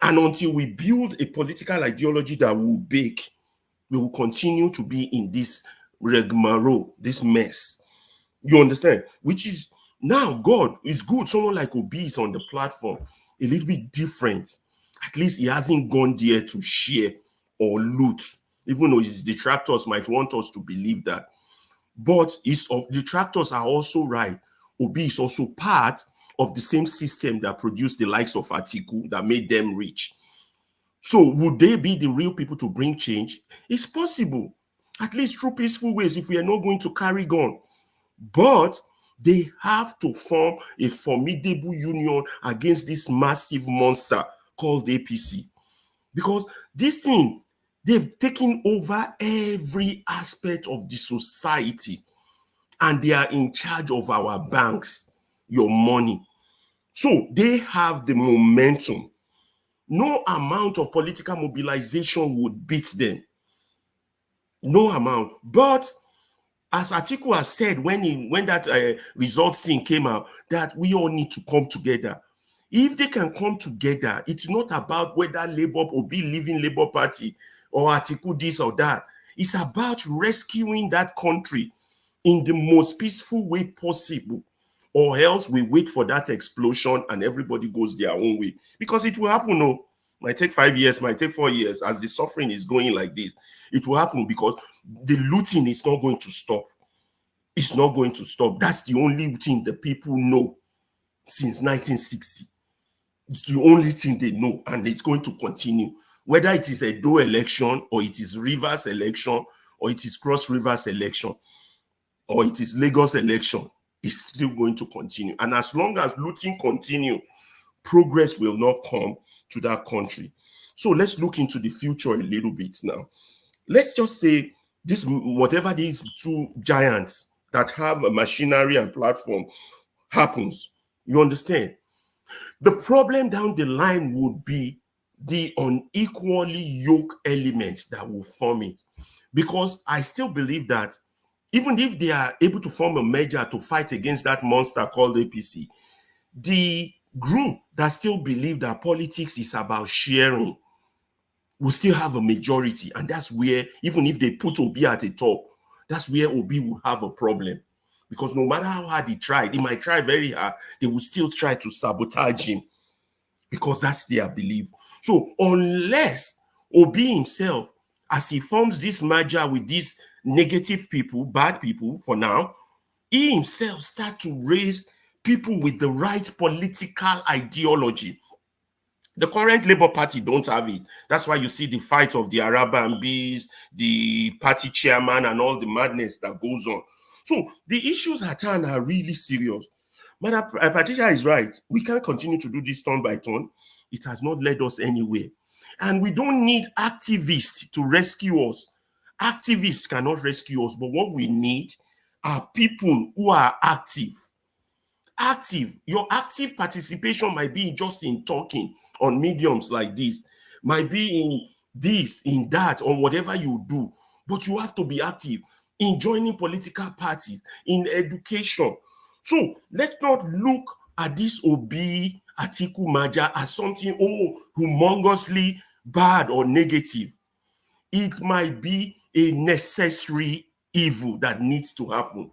And until we build a political ideology that will bake, we will continue to be in this rigmarole, this mess. You understand? Which is, now God is good. Someone like Obi is on the platform, a little bit different. At least he hasn't gone there to share or loot, even though his detractors might want us to believe that. But his detractors are also right. Obi is also part of the same system that produced the likes of Atiku, that made them rich. So would they be the real people to bring change? It's possible, at least through peaceful ways, if we are not going to carry gun. But they have to form a formidable union against this massive monster called APC. Because this thing, they've taken over every aspect of the society, and they are in charge of our banks, your money. So they have the momentum. No amount of political mobilization would beat them. No amount. But as Atiku has said when that results thing came out, that we all need to come together. If they can come together, it's not about whether Labour or be leaving Labour Party or Atiku this or that. It's about rescuing that country in the most peaceful way possible, or else we wait for that explosion and everybody goes their own way. Because it will happen, no. Might take 5 years, might take 4 years. As the suffering is going like this, it will happen because the looting is not going to stop. It's not going to stop. That's the only thing the people know since 1960. It's the only thing they know, and it's going to continue. Whether it is a EDO election, or it is Rivers election, or it is Cross Rivers election, or it is Lagos election, it's still going to continue. And as long as looting continue, progress will not come to that country. So let's look into the future a little bit now. Let's just say this, whatever these two giants that have a machinery and platform happens, you understand? The problem down the line would be the unequally yoked elements that will form it. Because I still believe that even if they are able to form a merger to fight against that monster called APC, the group that still believe that politics is about sharing will still have a majority. And that's where, even if they put Obi at the top, that's where Obi will have a problem. Because no matter how hard he tried, he might try very hard, they will still try to sabotage him because that's their belief. So unless Obi himself, as he forms this merger with these negative people, bad people for now, he himself start to raise people with the right political ideology. The current Labour Party don't have it. That's why you see the fight of the Arabian bees, the party chairman, and all the madness that goes on. So the issues at hand are really serious. Madam Patricia is right. We can't continue to do this turn by turn. It has not led us anywhere. And we don't need activists to rescue us. Activists cannot rescue us, but what we need are people who are active. Your active participation might be just in talking on mediums like this, might be in this, in that, or whatever you do, but you have to be active in joining political parties, in education. So let's not look at this Obi Atiku merger as something humongously bad or negative. It might be a necessary evil that needs to happen,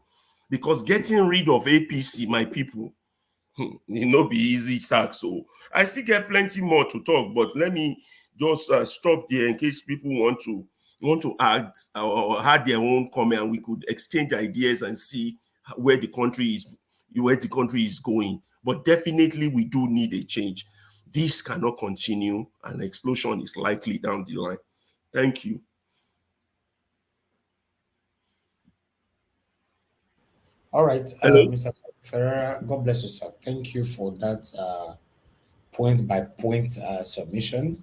because getting rid of APC, my people, it no be easy task. So I still get plenty more to talk, but let me just stop there in case people want to add or add their own comment, and we could exchange ideas and see where the country is going. But definitely we do need a change. This cannot continue. An explosion is likely down the line. Thank you. All right, Hello. Mr. Ferreira, God bless you, sir. Thank you for that point by point submission.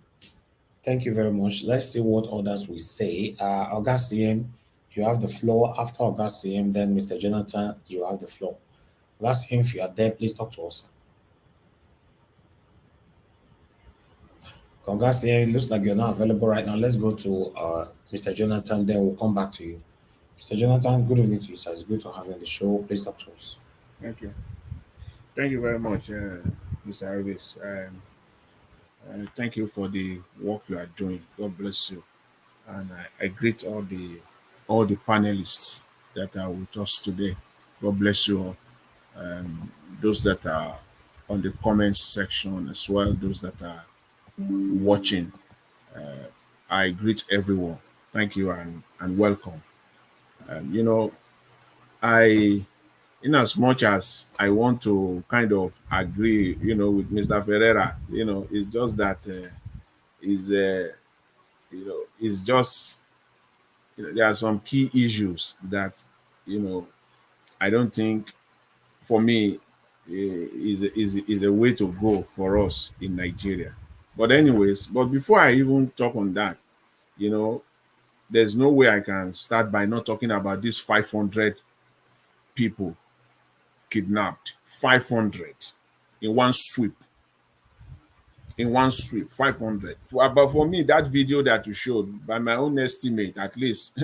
Thank you very much. Let's see what others will say. August CM, you have the floor. After August CM, then Mr. Jonathan, you have the floor. August CM, if you are there, please talk to us. August CM, it looks like you're not available right now. Let's go to Mr. Jonathan, then we'll come back to you. Mr. Jonathan, good evening to you, sir. It's good to have you on the show. Please talk to us. Thank you. Thank you very much, Mr. Harris. Thank you for the work you are doing. God bless you. And I greet all the panelists that are with us today. God bless you all. Those that are on the comments section as well, those that are watching. I greet everyone. Thank you and welcome. I in as much as I want to kind of agree, with Mr. Ferreira, it's just that it's just, there are some key issues that, I don't think, for me, is a way to go for us in Nigeria. But anyways, but before I even talk on that, there's no way I can start by not talking about these 500 people kidnapped. 500 in one sweep. 500. But for me, that video that you showed, by my own estimate, at least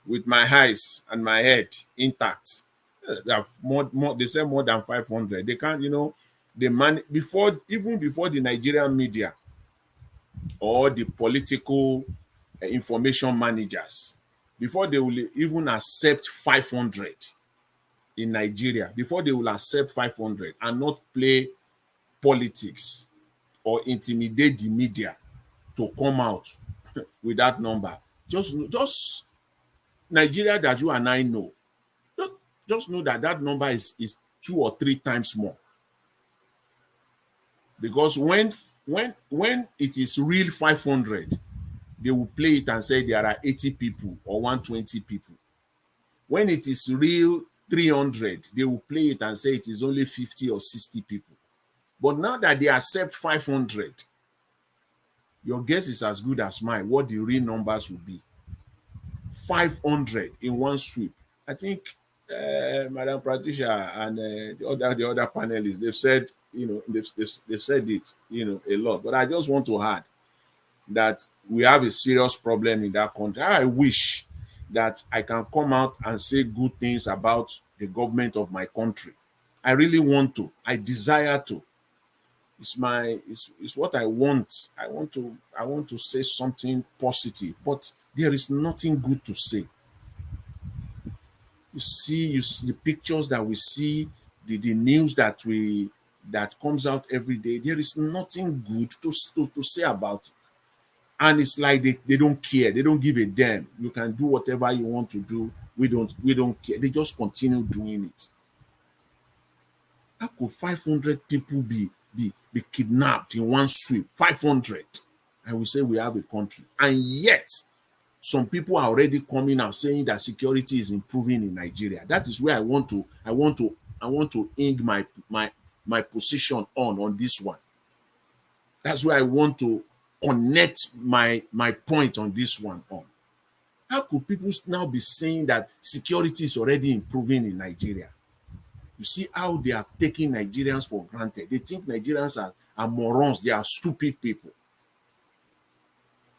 with my eyes and my head intact, they have they say more than 500. They can't, before the Nigerian media or the political information managers, before they will even accept 500 in Nigeria, before they will accept 500 and not play politics or intimidate the media to come out with that number. Just Nigeria that you and I know, just know that number is 2 or 3 times more. Because when it is real 500, they will play it and say there are 80 people or 120 people. When it is real 300, they will play it and say it is only 50 or 60 people. But now that they accept 500, your guess is as good as mine what the real numbers will be. 500 in one sweep. I think Madam Patricia and the other panelists, they've said, they've said it, a lot. But I just want to add that we have a serious problem in that country. I wish that I can come out and say good things about the government of my country. I really want to. I desire to. It's what I want. I want to say something positive, but there is nothing good to say. You see the pictures that we see, the news that comes out every day. There is nothing good to say about it. And it's like they don't care, they don't give a damn. You can do whatever you want to do. We don't care. They just continue doing it. How could 500 people be kidnapped in one sweep? 500. And we say we have a country. And yet, some people are already coming out saying that security is improving in Nigeria. That is where I want to ink my position on this one. That's where I want to connect my point on this one on. How could people now be saying that security is already improving in Nigeria? You see how they are taking Nigerians for granted. They think Nigerians are morons. They are stupid people.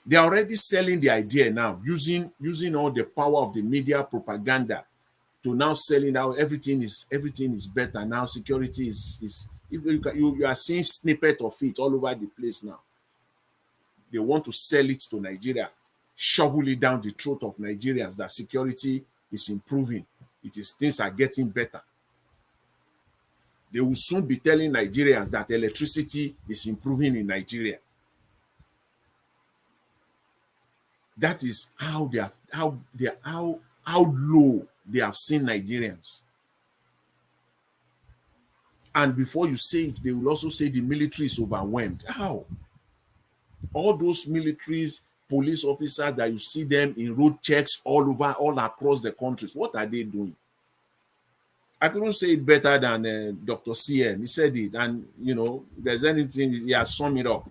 They are already selling the idea now, using all the power of the media propaganda to now selling out everything is better now. Security is you are seeing snippet of it all over the place now. They want to sell it to Nigeria, shovel it down the throat of Nigerians that security is improving. Things are getting better. They will soon be telling Nigerians that electricity is improving in Nigeria. That is how low they have seen Nigerians. And before you say it, they will also say the military is overwhelmed. How? All those militaries, police officers that you see them in road checks all across the countries, what are they doing? I couldn't say it better than Dr. CM. He said it, and if there's anything, he has summed it up.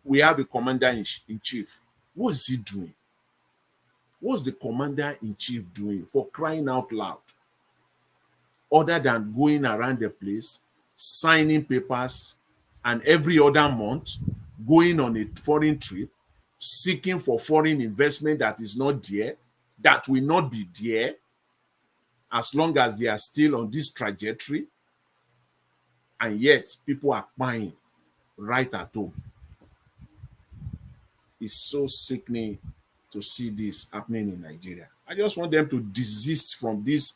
We have a commander-in-chief. What is he doing? What's the commander-in-chief doing, for crying out loud? Other than going around the place, signing papers, and every other month going on a foreign trip, seeking for foreign investment that is not there, that will not be there, as long as they are still on this trajectory, and yet people are buying right at home. It's so sickening to see this happening in Nigeria. I just want them to desist from this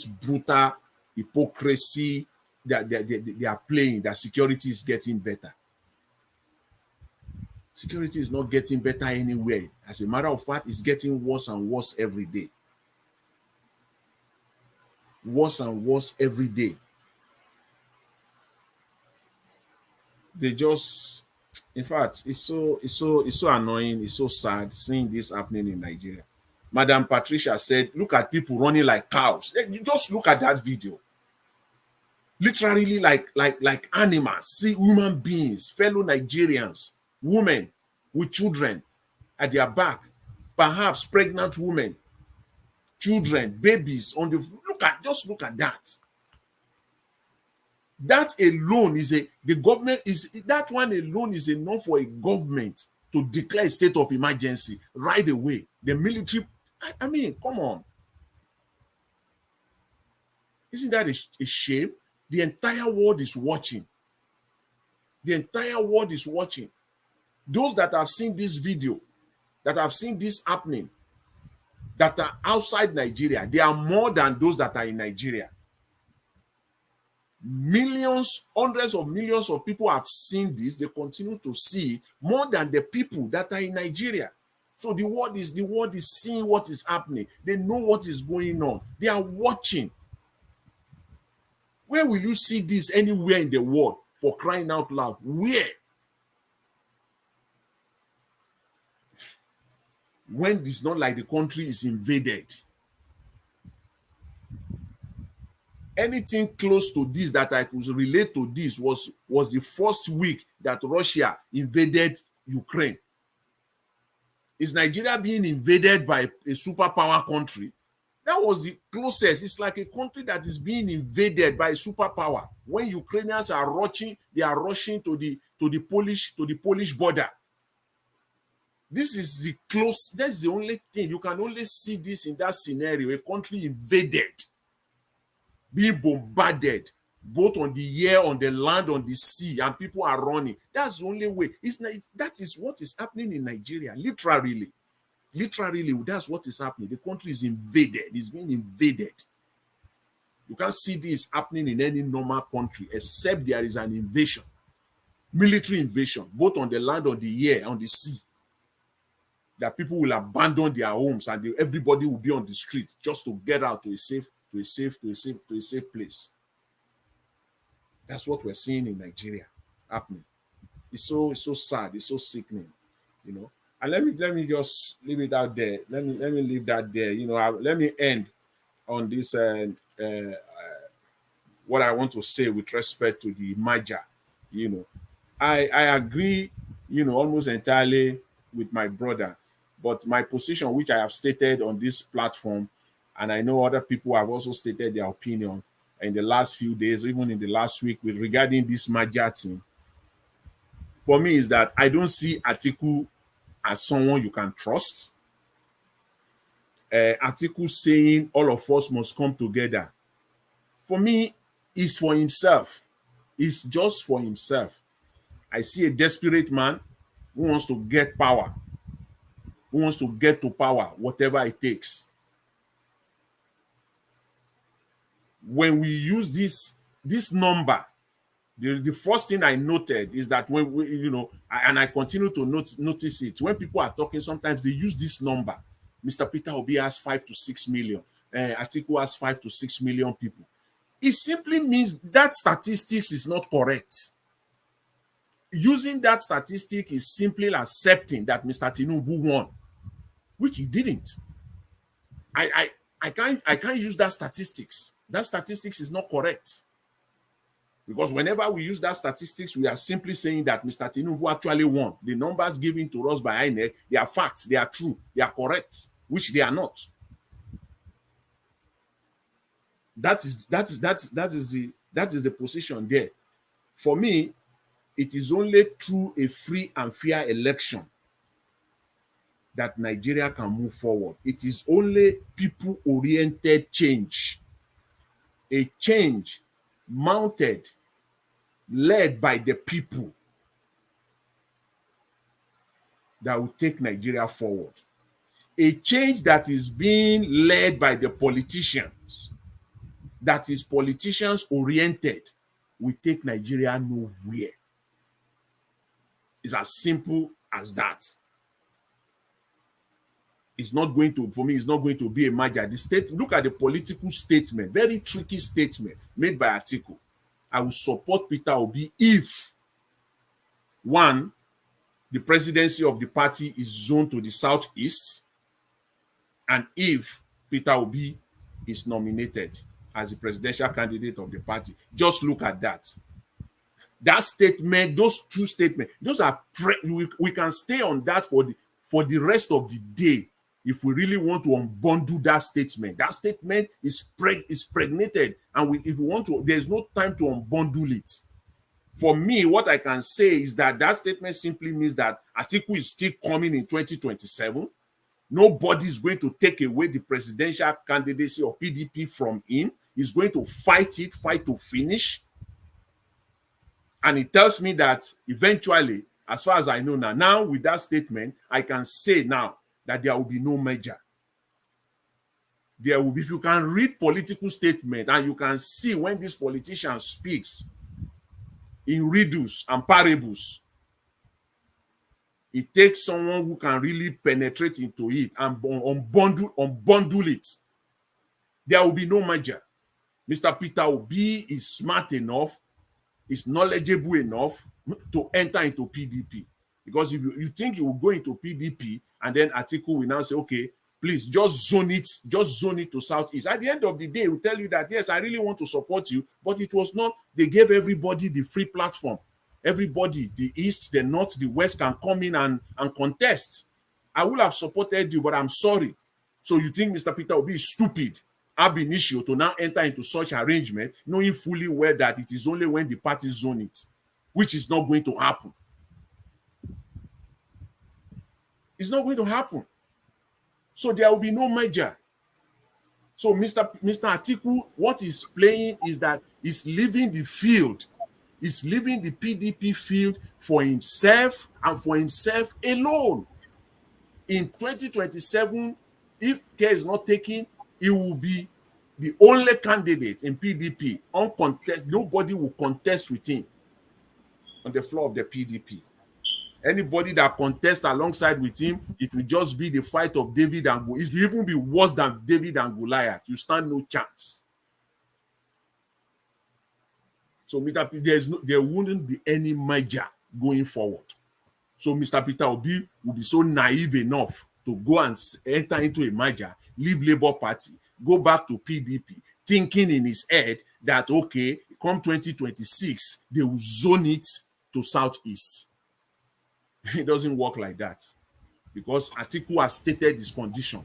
brutal hypocrisy that they are playing, that security is getting better. Security is not getting better anywhere. As a matter of fact, it's getting worse and worse every day. Worse and worse every day. They just, in fact, it's so annoying, it's so sad seeing this happening in Nigeria. Madam Patricia said, look at people running like cows. You just look at that video. Literally like animals. See human beings, fellow Nigerians, women with children at their back, perhaps pregnant women, children, babies on the look at that. That alone that one alone is enough for a government to declare a state of emergency right away. The military, I mean, come on. Isn't that a shame? The entire world is watching. The entire world is watching. Those that have seen this video, that have seen this happening, that are outside Nigeria, they are more than those that are in Nigeria. Millions, hundreds of millions of people have seen this. They continue to see more than the people that are in Nigeria. So the world is seeing what is happening. They know what is going on. They are watching. Where will you see this anywhere in the world, for crying out loud? Where? When it's not like the country is invaded. Anything close to this that I could relate to this was the first week that Russia invaded Ukraine. Is Nigeria being invaded by a superpower country? That was the closest. It's like a country that is being invaded by a superpower. When Ukrainians are rushing, they are rushing to the Polish border. This is the close. That's the only thing. You can only see this in that scenario. A country invaded, being bombarded, both on the air, on the land, on the sea, and people are running. That's the only way. That is what is happening in Nigeria, literally. Literally, that's what is happening. The country is invaded. It's being invaded. You can't see this happening in any normal country except there is an invasion, military invasion, both on the land, on the air, on the sea. That people will abandon their homes and everybody will be on the street just to get out to a safe place. That's what we're seeing in Nigeria happening. It's so sad. It's so sickening, you know. And let me just leave it out there. Let me leave that there. You know, let me end on this. What I want to say with respect to the merger. You know, I agree. You know, almost entirely with my brother, but my position, which I have stated on this platform, and I know other people have also stated their opinion in the last few days, even in the last week, with regarding this merger thing. For me, is that I don't see Atiku as someone you can trust. Atiku saying all of us must come together. For me, is for himself. It's just for himself. I see a desperate man who wants to get power, who wants to get to power, whatever it takes. When we use this number, the first thing I noted is that when we, you know, and I continue to notice it, when people are talking, sometimes they use this number. Mr. Peter Obi has 5 to 6 million. Atiku has 5 to 6 million people. It simply means that statistics is not correct. Using that statistic is simply accepting that Mr. Tinubu won, which he didn't. I can't use that statistics. That statistics is not correct. Because whenever we use that statistics, we are simply saying that Mr. Tinubu actually won. The numbers given to us by INEC, they are facts, they are true, they are correct, which they are not. That is the position there. For me, it is only through a free and fair election that Nigeria can move forward. It is only people-oriented change, a change mounted, led by the people, that will take Nigeria forward. A change that is being led by the politicians, that is politicians oriented, will take Nigeria nowhere. It's as simple as that. It's not going to, for me, it's not going to be a merger. Look at the political statement, very tricky statement made by Atiku. I will support Peter Obi if, one, the presidency of the party is zoned to the southeast, and if Peter Obi is nominated as the presidential candidate of the party. Just look at that. That statement, those two statements, those are we can stay on that for the rest of the day if we really want to unbundle that statement. That statement is pregnated, and if we want to, there's no time to unbundle it. For me, what I can say is that statement simply means that Atiku is still coming in 2027. Nobody is going to take away the presidential candidacy of PDP from him. He's going to fight to finish. And it tells me that eventually, as far as I know now with that statement, I can say now that there will be no merger. There will be, if you can read political statement and you can see when this politician speaks in riddles and parables, it takes someone who can really penetrate into it and unbundle it. There will be no merger. Mr. Peter Obi is smart enough, is knowledgeable enough to enter into PDP. Because if you think you will go into PDP and then Atiku will now say, okay, please just zone it to Southeast. At the end of the day, he will tell you that, yes, I really want to support you, but it was not, they gave everybody the free platform. Everybody, the East, the North, the West can come in and contest. I would have supported you, but I'm sorry. So you think Mr. Peter Obi is stupid, ab initio, to now enter into such arrangement, knowing fully well that it is only when the parties zone it, which is not going to happen. It's not going to happen. So there will be no merger. So Mr. Atiku, what he's playing is that he's leaving the field. He's leaving the PDP field for himself and for himself alone. in 2027, if care is not taken, he will be the only candidate in PDP, uncontested. Nobody will contest with him on the floor of the PDP. Anybody that contests alongside with him, it will just be the fight of David and Goliath. It will even be worse than David and Goliath. You stand no chance. So, Mr. P, there wouldn't be any merger going forward. So, Mr. Peter Obi will be so naive enough to go and enter into a merger, leave Labour Party, go back to PDP, thinking in his head that, okay, come 2026, they will zone it to Southeast. It doesn't work like that, because Atiku has stated his condition.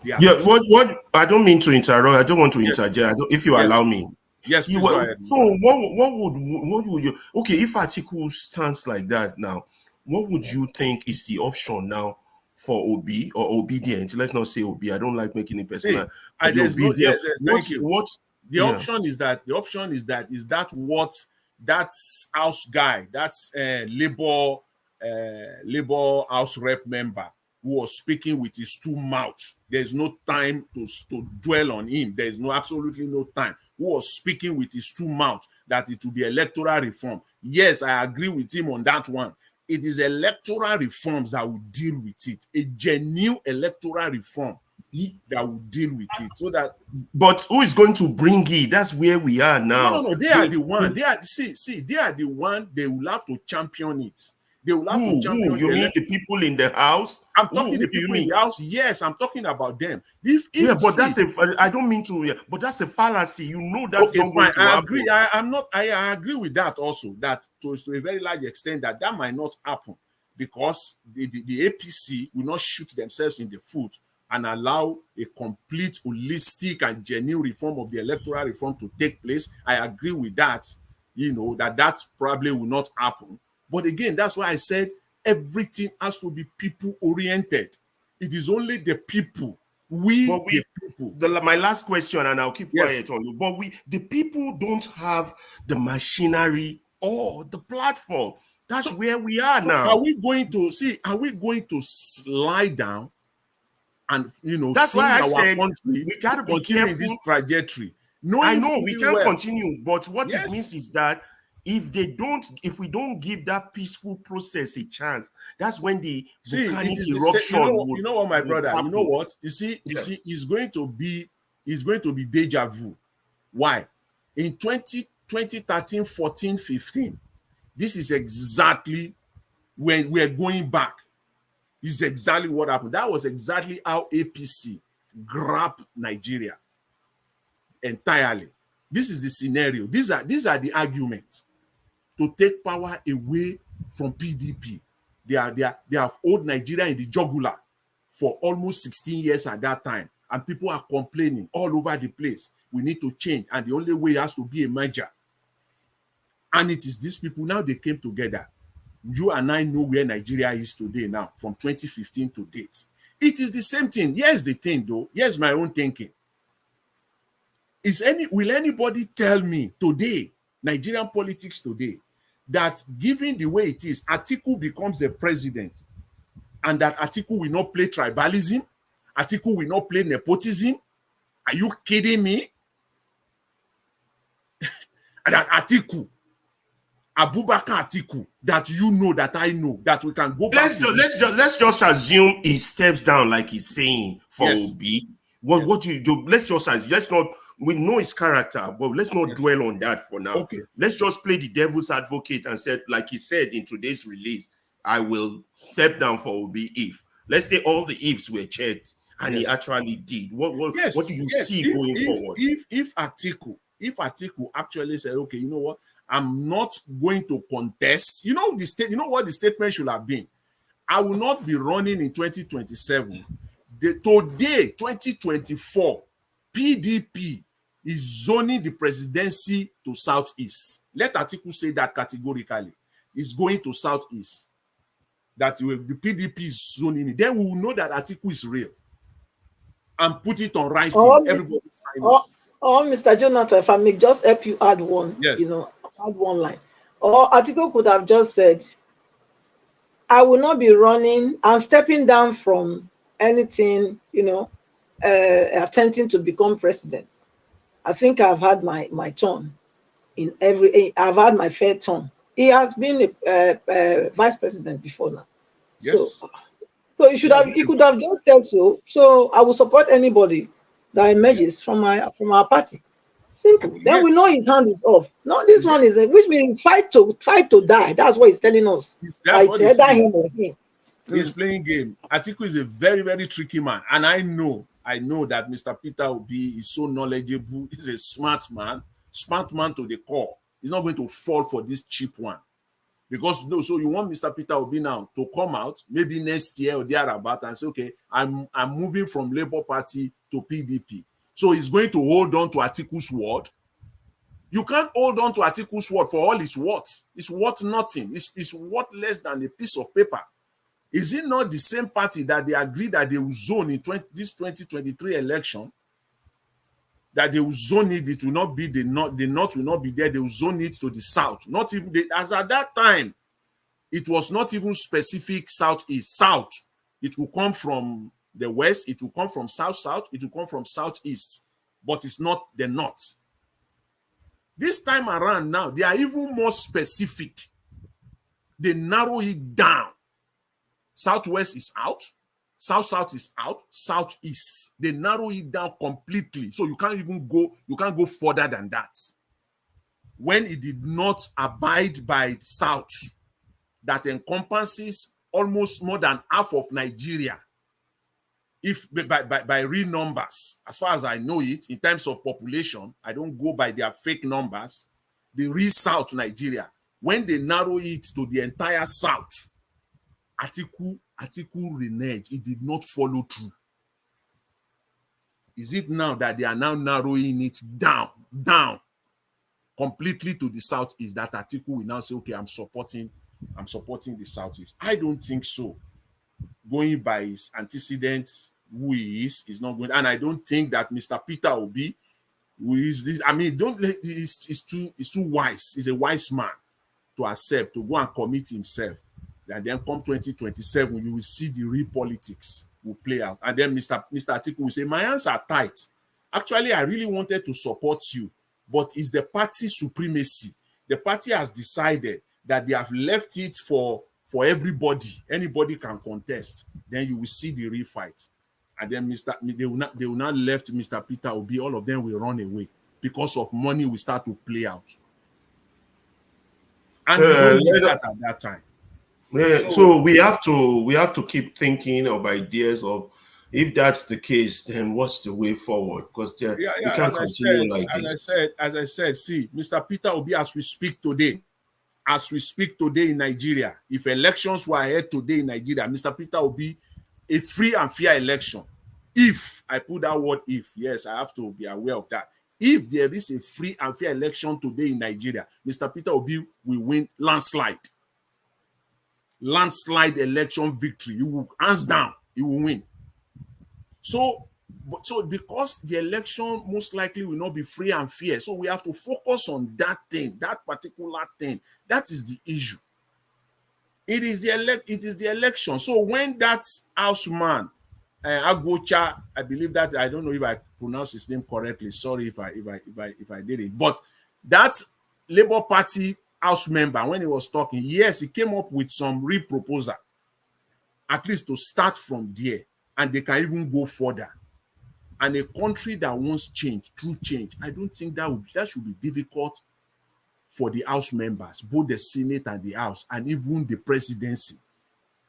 Yeah, what I don't mean to interrupt. I don't want to interject. If you allow me. Yes, please go ahead. So what would you, okay, if Atiku stands like that now, what would you think is the option now for Obi or obedient? Let's not say Obi. I don't like making it personal. Thank you. The yeah. option is that what that house guy, that's Labour House rep member who was speaking with his two mouths. There's no time to dwell on him. There's absolutely no time. Who was speaking with his two mouths that it will be electoral reform. Yes, I agree with him on that one. It is electoral reforms that will deal with it. A genuine electoral reform that will deal with it. So that, but who is going to bring it? That's where we are now. No. They are the one. They are the one. They will have to champion it. They will have to champion. You mean the people in the house? I'm talking the people in the house. Yes, I'm talking about them. But that's I don't mean to. Yeah, but that's a fallacy. You know that's not going to happen. I agree with that also. That to a very large extent that might not happen, because the APC will not shoot themselves in the foot and allow a complete, holistic, and genuine reform of the electoral reform to take place. I agree with that. That probably will not happen. But again, that's why I said everything has to be people-oriented. It is only the people. The people. My last question, and I'll keep quiet on you. But the people don't have the machinery or the platform. That's where we are now. Are we going to slide down and that's why I said country we gotta be careful this trajectory? I know we can't continue, but what it means is that if we don't give that peaceful process a chance, that's when the volcanic eruption you know what, my brother, you know what? You see, it's going to be deja vu. Why? In 2013, 14, 15, this is exactly when we're going back. This is exactly what happened. That was exactly how APC grabbed Nigeria entirely. This is the scenario. These are the arguments to take power away from PDP. They have held Nigeria in the jugular for almost 16 years at that time, and people are complaining all over the place. We need to change, and the only way has to be a merger. And it is these people now, they came together. You and I know where Nigeria is today now, from 2015 to date. It is the same thing. Here's the thing, though. Here's my own thinking. Will anybody tell me today, Nigerian politics today, that given the way it is, Atiku becomes the president, and that Atiku will not play tribalism? Atiku will not play nepotism? Are you kidding me? And that Atiku, Abubakar Atiku, that that I know, that we can go back. Let's just assume he steps down like he's saying for Obi. What do you do? Let's not. We know his character, but let's not dwell on that for now. Okay. Let's just play the devil's advocate and said, like he said in today's release, I will step down for Obi if. Let's say all the ifs were checked and he actually did. What do you see going forward? If Atiku actually said, okay, you know what? I'm not going to contest. You know what the statement should have been? I will not be running in 2027. Today, 2024, PDP is zoning the presidency to Southeast. Let Atiku say that categorically. It's going to Southeast. That the PDP is zoning it. Then we will know that Atiku is real. And put it on writing. Everybody sign it. Or Mr. Jonathan, if I may just help you add one, add one line. Or Atiku could have just said, I will not be running. I'm stepping down from anything, attempting to become president. I think I've had my turn in I've had my fair turn. He has been a vice president before now. So, Yes. so he could have just said so. So I will support anybody that emerges from our party. Simple. Then we Yes. know his hand is off. No, this one is which means fight to die. That's what he's telling us. That's It's what he's either saying. him or him. He's playing game. Atiku is a very, very tricky man. And I know that Mr. Peter Obi is so knowledgeable. He's a smart man to the core. He's not going to fall for this cheap one. Because no, so you want Mr. Peter Obi now to come out maybe next year or thereabout and say, okay, I'm moving from Labour Party to PDP. So he's going to hold on to Atiku's word. You can't hold on to Atiku's word for all it's worth. It's worth nothing. It's worth less than a piece of paper. Is it not the same party that they agreed that they will zone in this 2023 election? That they will zone it, it will not be the north will not be there, they will zone it to the south. Not even, as at that time, it was not even specific southeast. South, it will come from the west, it will come from south, it will come from southeast, but it's not the north. This time around now, they are even more specific. They narrow it down. Southwest is out, south is out, southeast. They narrow it down completely. So you can't go further than that. When it did not abide by south, that encompasses almost more than half of Nigeria, if by real numbers, as far as I know it, in terms of population, I don't go by their fake numbers, the real South Nigeria, when they narrow it to the entire South, Atiku reneged. It did not follow through. Is it now that they are now narrowing it down completely to the Southeast that Atiku will now say, okay, I'm supporting the Southeast? I don't think so. Going by his antecedents, who he is not going, and I don't think that Mr. Peter Obi, who is this, I mean, he's too wise. He's a wise man to accept, to go and commit himself. And then come 2027, you will see the real politics will play out. And then Mr. Atiku will say, my hands are tight. Actually, I really wanted to support you, but it's the party supremacy. The party has decided that they have left it for everybody. Anybody can contest. Then you will see the real fight. And then they will not left Mr. Peter Obi. All of them will run away because of money will start to play out. And we don't need that at that time. So we have to keep thinking of ideas of, if that's the case, then what's the way forward? Because we can't continue like this. As I said, see, Mr. Peter Obi, as we speak today in Nigeria, if elections were held today in Nigeria, Mr. Peter Obi, a free and fair election. If I put that word if, yes, I have to be aware of that. If there is a free and fair election today in Nigeria, Mr. Peter Obi will win landslide election victory. You will, hands down, you will win. So because the election most likely will not be free and fair, so we have to focus on that thing, that particular thing. That is the issue. It is the election. So when that houseman, Agocha, I believe that, I don't know if I pronounce his name correctly. Sorry if I did it, but that Labour Party House member, when he was talking, yes, he came up with some real proposal, at least to start from there, and they can even go further. And a country that wants change, true change, I don't think that should be difficult for the House members, both the Senate and the House, and even the presidency.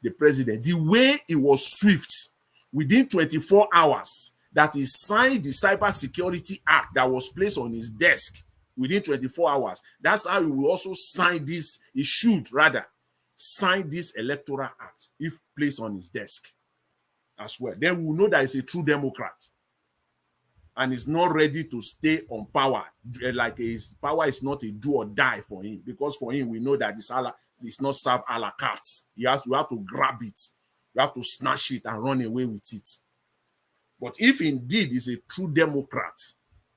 The president, the way it was swift, within 24 hours, that he signed the Cybersecurity Act that was placed on his desk. Within 24 hours. That's how he will also sign this. He should rather sign this Electoral Act if placed on his desk as well. Then we will know that he's a true Democrat and is not ready to stay on power. Like his power is not a do or die for him, because for him we know that it's not served a la carte. You have to grab it. You have to snatch it and run away with it. But if indeed he's a true Democrat,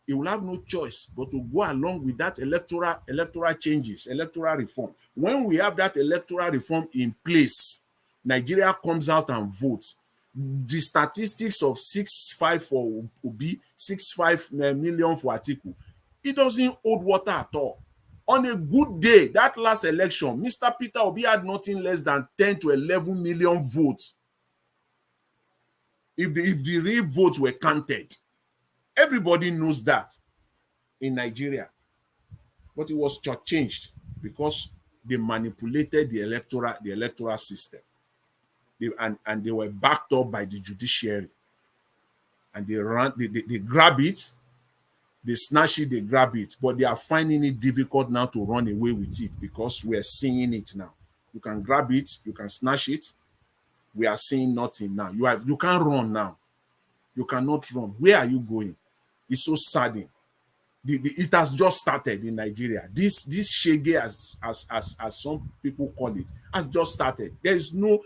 he will have no choice but to go along with that electoral changes, electoral reform. When we have that electoral reform in place, Nigeria comes out and votes. The statistics of 6.5 for Obi, 6.5 million for Atiku, it doesn't hold water at all. On a good day, that last election, Mr. Peter Obi had nothing less than 10 to 11 million votes. If the real votes were counted, everybody knows that in Nigeria. But it was changed because they manipulated the electoral system. And they were backed up by the judiciary. And they grab it, they snatch it, they grab it. But they are finding it difficult now to run away with it because we are seeing it now. You can grab it, you can snatch it. We are seeing nothing now. You can't run now. You cannot run. Where are you going? It's so saddening. It has just started in Nigeria. This shege, as some people call it, has just started. There is no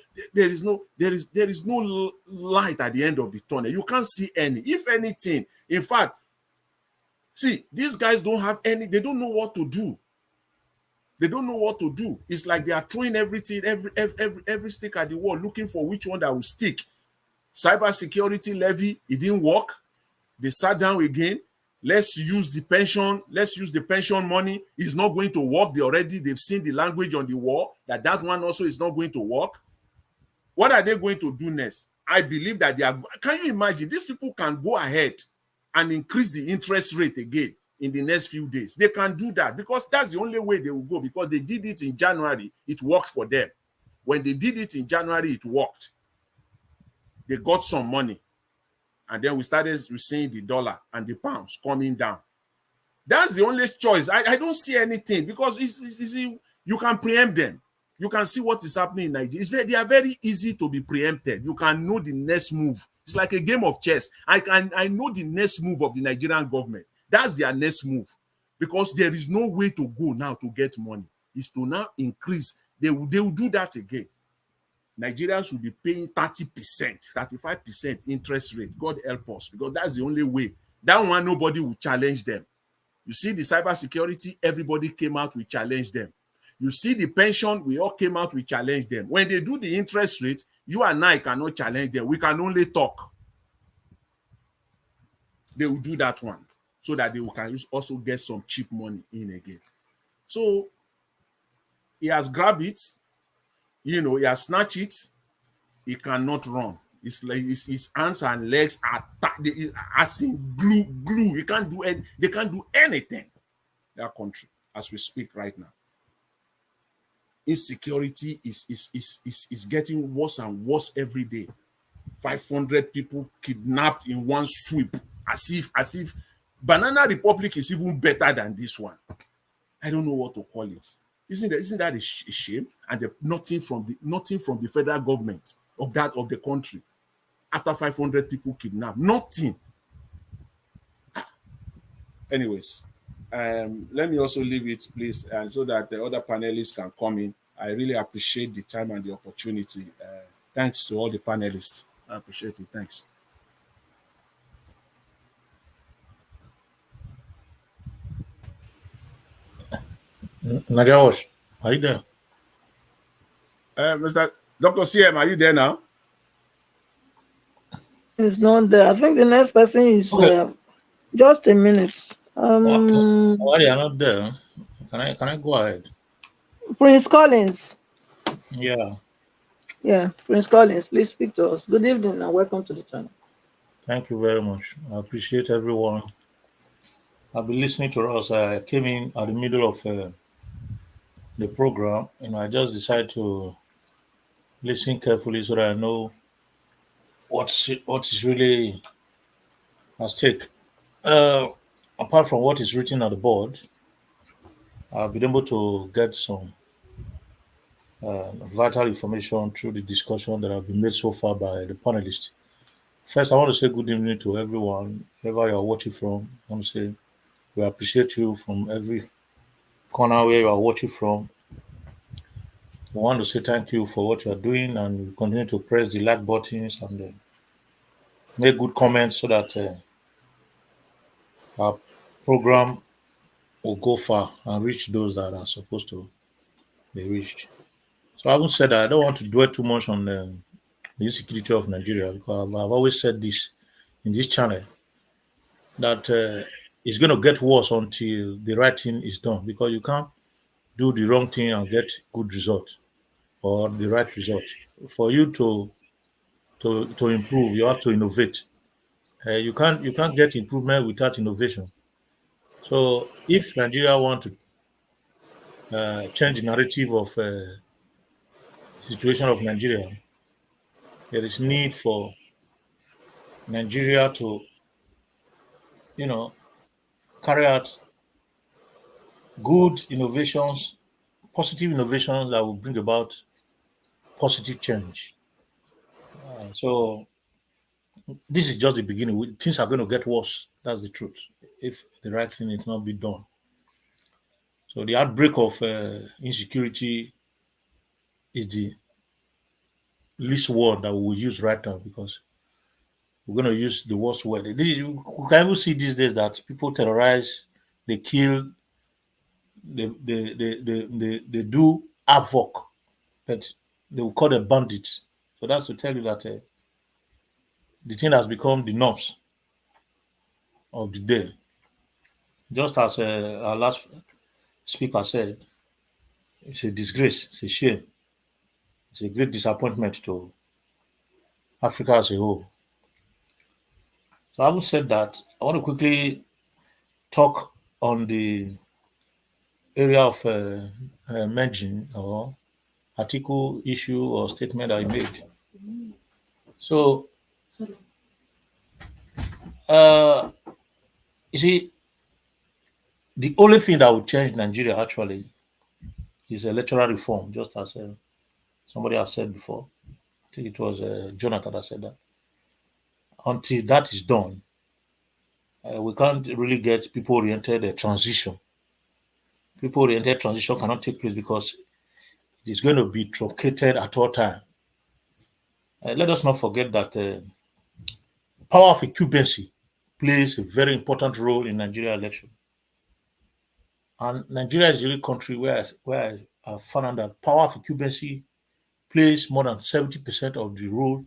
light at the end of the tunnel. You can't see any. If anything, in fact, see, these guys don't have any. They don't know what to do. They don't know what to do. It's like they are throwing everything, every stick at the wall, looking for which one that will stick. Cybersecurity levy, it didn't work. They sat down again. Let's use the pension money. It's not going to work. They've seen the language on the wall that one also is not going to work. What are they going to do next? I believe that can you imagine these people can go ahead and increase the interest rate again in the next few days? They can do that because that's the only way they will go, because they did it in January. It worked for them. When they did it in January, it worked. They got some money. And then we started seeing the dollar and the pounds coming down. That's the only choice. I don't see anything because you can preempt them. You can see what is happening in Nigeria. They are very easy to be preempted. You can know the next move. It's like a game of chess. I know the next move of the Nigerian government. That's their next move, because there is no way to go now to get money. It's to now increase. They will do that again. Nigerians will be paying 30%, 35% interest rate. God help us, because that's the only way. That one, nobody will challenge them. You see the cybersecurity, everybody came out, we challenge them. You see the pension, we all came out, we challenge them. When they do the interest rate, you and I cannot challenge them. We can only talk. They will do that one so that they can also get some cheap money in again. So he has grabbed it, he has snatched it. He cannot run. It's like his hands and legs are as in glue. They can't do anything. That country, as we speak right now. Insecurity is getting worse and worse every day. 500 people kidnapped in one sweep, as if Banana Republic is even better than this one. I don't know what to call it. Isn't that a shame? And nothing from the federal government of the country after 500 people kidnapped. Nothing. Anyways, let me also leave it, please, and so that the other panelists can come in. I really appreciate the time and the opportunity. Thanks to all the panelists. I appreciate it. Thanks. Najawash, are you there? Mr. Dr. CM, are you there now? It's not there. I think the next person is just a minute. Why they are not there? Can I go ahead? Prince Collins. Yeah. Yeah, Prince Collins, please speak to us. Good evening and welcome to the channel. Thank you very much. I appreciate everyone. I've been listening to us. I came in at the middle of the program, and I just decided to listen carefully so that I know what is really at stake. Apart from what is written on the board, I've been able to get some vital information through the discussion that have been made so far by the panelists. First, I want to say good evening to everyone, wherever you are watching from. I want to say we appreciate you from every corner where you are watching from. We want to say thank you for what you are doing, and we continue to press the like buttons and make good comments so that our program will go far and reach those that are supposed to be reached. So I haven't said that I don't want to dwell too much on the insecurity of Nigeria because I've always said this in this channel that it's going to get worse until the right thing is done because you can't do the wrong thing and get good result or the right result. For you to improve, you have to innovate. You can't get improvement without innovation. So if Nigeria want to change the narrative of situation of Nigeria, there is need for Nigeria to you know carry out good innovations, positive innovations that will bring about positive change. So this is just the beginning. Things are going to get worse. That's the truth. If the right thing is not be done. So the outbreak of insecurity is the least word that we will use right now because we're going to use the worst word. We can even see these days that people terrorize, they kill, they do havoc, but they will call them bandits. So that's to tell you that the thing has become the norms of the day. Just as our last speaker said, it's a disgrace, it's a shame, it's a great disappointment to Africa as a whole. So having said that, I want to quickly talk on the area of merging or Atiku issue or statement I made. So, uh, you see, the only thing that would change Nigeria actually is electoral reform, just as somebody has said before. I think it was Jonathan that said that. Until that is done, we can't really get people-oriented transition. People-oriented transition cannot take place because it is going to be truncated at all time. Let us not forget that power of incumbency plays a very important role in Nigeria election. And Nigeria is the only country where I found that power of incumbency plays more than 70% of the role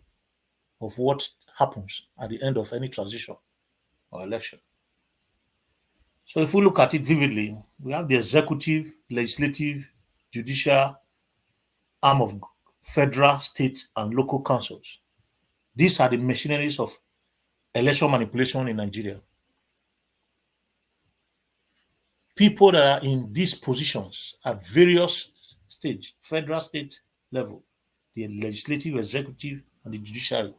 of what happens at the end of any transition or election. So if we look at it vividly, we have the executive, legislative, judicial arm of federal, state, and local councils. These are the machineries of election manipulation in Nigeria. People that are in these positions at various stage, federal, state level, the legislative, executive, and the judiciary,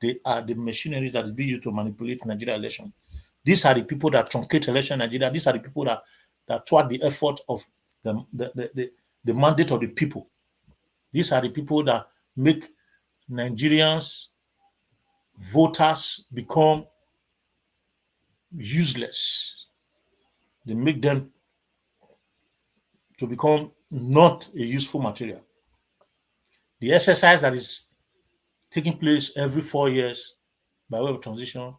they are the machineries that is being used to manipulate Nigeria election. These are the people that truncate election in Nigeria. These are the people that thwart the effort of the mandate of the people. These are the people that make Nigerians voters become useless. They make them to become not a useful material. The exercise that is taking place every 4 years by way of transition,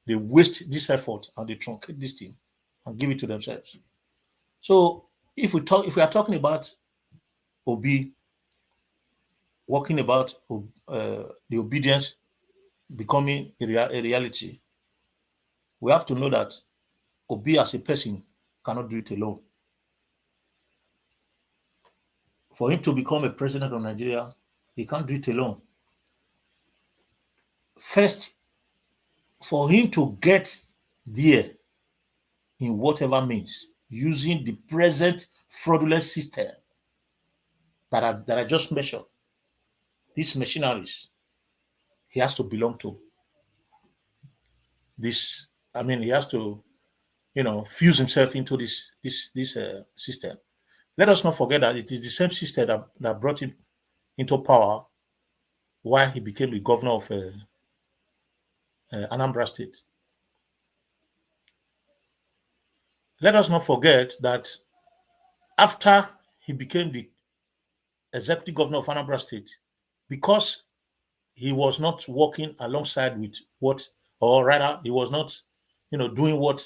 they waste this effort and they truncate this thing and give it to themselves. So if we are talking about Obi walking about the obedience becoming a reality, we have to know that Obi as a person cannot do it alone. For him to become a president of Nigeria, he can't do it alone. First, for him to get there in whatever means, using the present fraudulent system that I just mentioned, these machineries, he has to belong to this. I mean, he has to, fuse himself into this system. Let us not forget that it is the same system that brought him into power while he became the governor of Anambra State. Let us not forget that after he became the executive governor of Anambra State, because he was not working alongside with what, or rather, he was not, doing what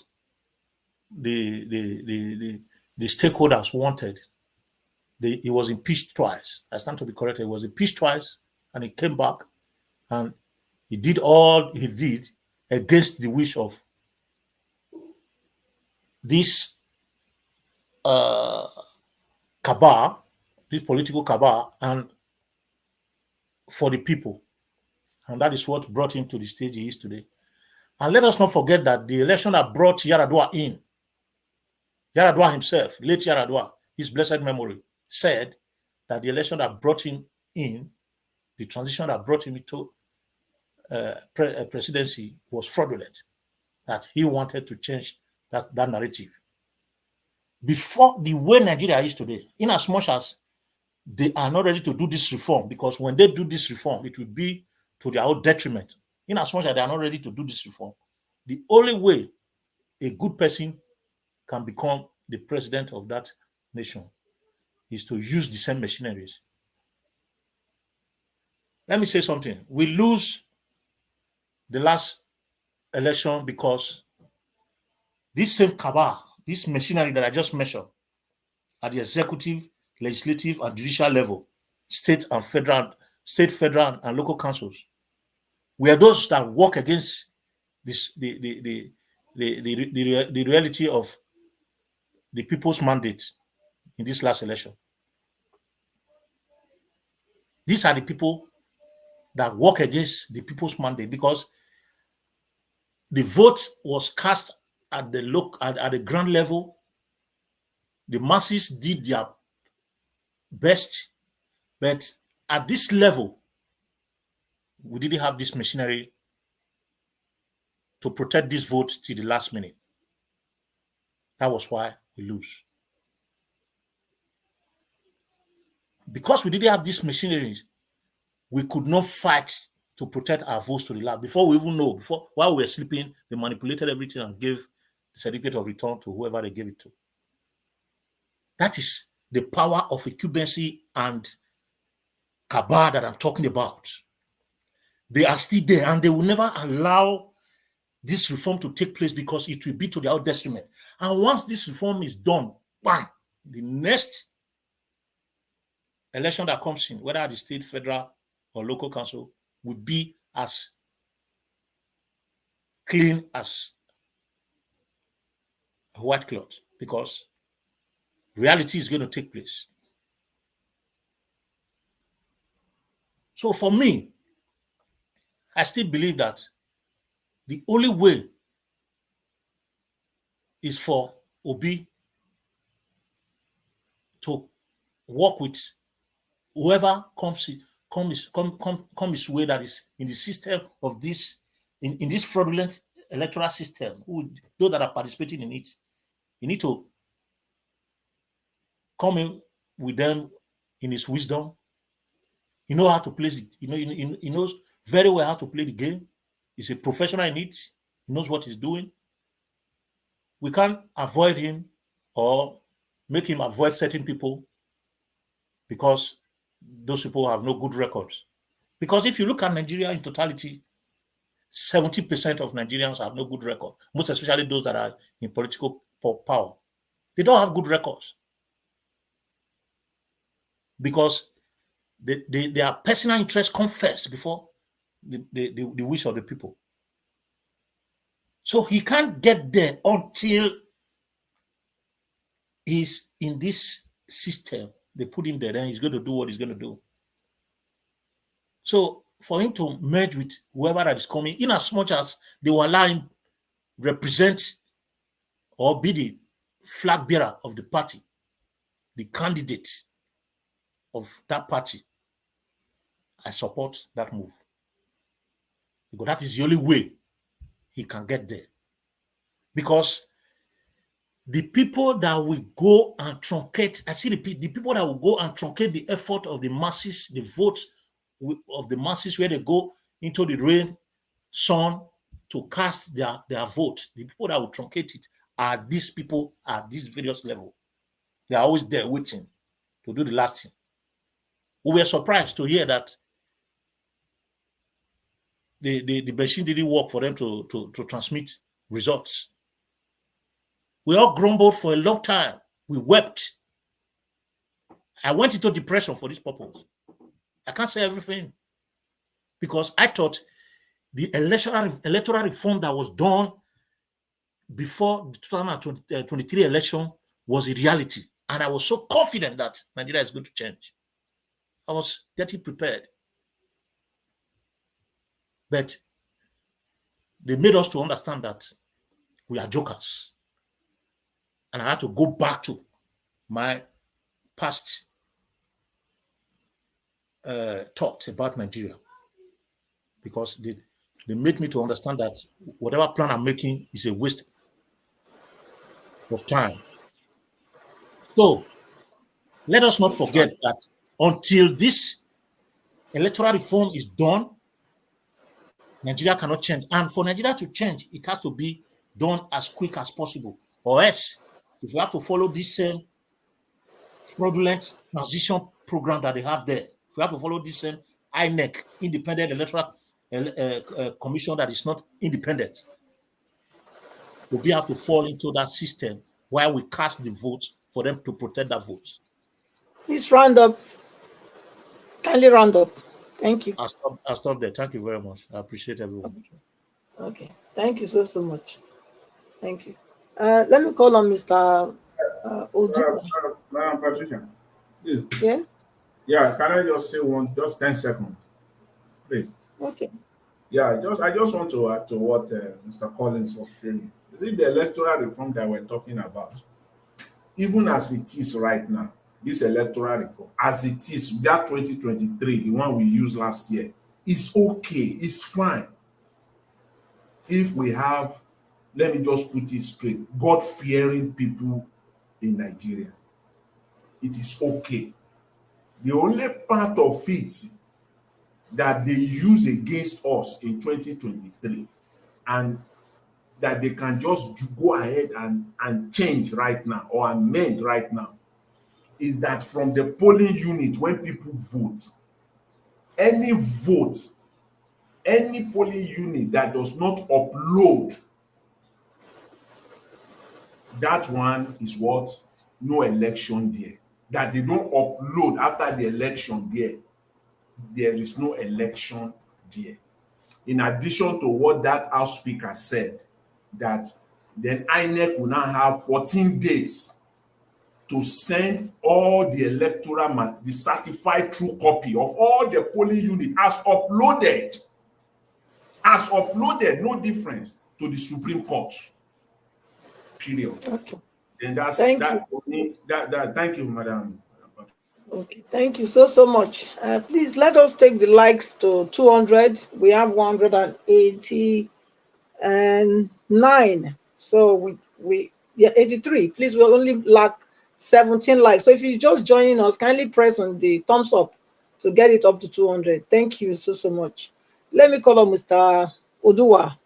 the stakeholders wanted. he was impeached twice. I stand to be corrected. He was impeached twice, and he came back, and he did all he did against the wish of this cabal, this political cabal, and for the people. And that is what brought him to the stage he is today. And let us not forget that the election that brought Yaradua in, Yaradua himself, late Yaradua, his blessed memory, said that the election that brought him in, the transition that brought him into presidency was fraudulent, that he wanted to change that narrative. Before the way Nigeria is today, in as much as they are not ready to do this reform, because when they do this reform, it will be to their own detriment. In as much as they are not ready to do this reform, the only way a good person can become the president of that nation is to use the same machineries. Let me say something. We lose the last election because this same cabal, this machinery that I just mentioned, at the executive, legislative, and judicial level, state, federal, and local councils, were those that work against this, the reality of the people's mandate in this last election. These are the people that work against the people's mandate, because the vote was cast at the at the ground level. The masses did their best, but at this level, we didn't have this machinery to protect this vote till the last minute. That was why we lose. Because we didn't have this machinery, we could not fight to protect our votes to the last. Before we even know, while we were sleeping, they manipulated everything and gave the certificate of return to whoever they gave it to. That is the power of incumbency and cabal that I'm talking about. They are still there, and they will never allow this reform to take place because it will be to their own detriment. And once this reform is done, bam, the next election that comes in, whether at the state, federal, or local council, will be as clean as a white cloth, because reality is going to take place. So for me, I still believe that the only way is for Obi to work with whoever comes his way that is in the system of this, in this fraudulent electoral system, those that are participating in it. You need to come in with them in his wisdom. He knows how to play. He knows very well how to play the game. He's a professional in it. He knows what he's doing. We can't avoid him or make him avoid certain people because those people have no good records. Because if you look at Nigeria in totality, 70% of Nigerians have no good record, most especially those that are in political power. They don't have good records because their personal interests come first before the wish of the people. So he can't get there until he's in this system. They put him there, then he's going to do what he's going to do. So for him to merge with whoever that is coming, in as much as they will allow him represent or be the flag bearer of the party, the candidate of that party, I support that move. Because that is the only way he can get there. Because the people that will go and truncate, the people that will go and truncate the effort of the masses, the votes of the masses, where they go into the rain, sun to cast their vote, the people that will truncate it are these people at this various level. They are always there waiting to do the last thing. We were surprised to hear that the machine didn't work for them to transmit results. We all grumbled for a long time. We wept. I went into depression for this purpose. I can't say everything because I thought the electoral reform that was done before the 2023 election was a reality. And I was so confident that Nigeria is going to change. I was getting prepared. But they made us to understand that we are jokers. And I had to go back to my past thoughts about Nigeria because they made me to understand that whatever plan I'm making is a waste of time. So let us not forget that until this electoral reform is done, Nigeria cannot change. And for Nigeria to change, it has to be done as quick as possible. Or else, if we have to follow this same fraudulent transition program that they have there, if we have to follow this same INEC, Independent Electoral Commission that is not independent, we have to fall into that system where we cast the votes for them to protect that vote. Please round up. Kindly round up. Thank you. I'll stop there. Thank you very much. I appreciate everyone. Okay. Thank you so much. Thank you. Let me call on Mr. Odu. Madam Patricia, please. Yes? Yeah, can I just say just 10 seconds, please? Okay. Yeah, I just want to add to what Mr. Collins was saying. Is it the electoral reform that we're talking about? Even as it is right now, this electoral reform, as it is, that 2023, the one we used last year, is okay, it's fine. If we have, let me just put it straight, God-fearing people in Nigeria, it is okay. The only part of it that they use against us in 2023 and that they can just go ahead and change right now or amend right now is that from the polling unit when people vote, any polling unit that does not upload, that one is what? No election there. That they don't upload after the election there is no election there. In addition to what that House Speaker said, that then INEC will now have 14 days to send all the electoral the certified true copy of all the polling unit as uploaded, no difference, to the Supreme Court. Period. Okay. And that's thank that you. for me. Thank you, Madam. Okay, thank you so much. Please let us take the likes to 200. We have 189. So we 83. Please, we only lack 17 likes. So if you're just joining us, kindly press on the thumbs up to get it up to 200. Thank you so much. Let me call on Mr. Odua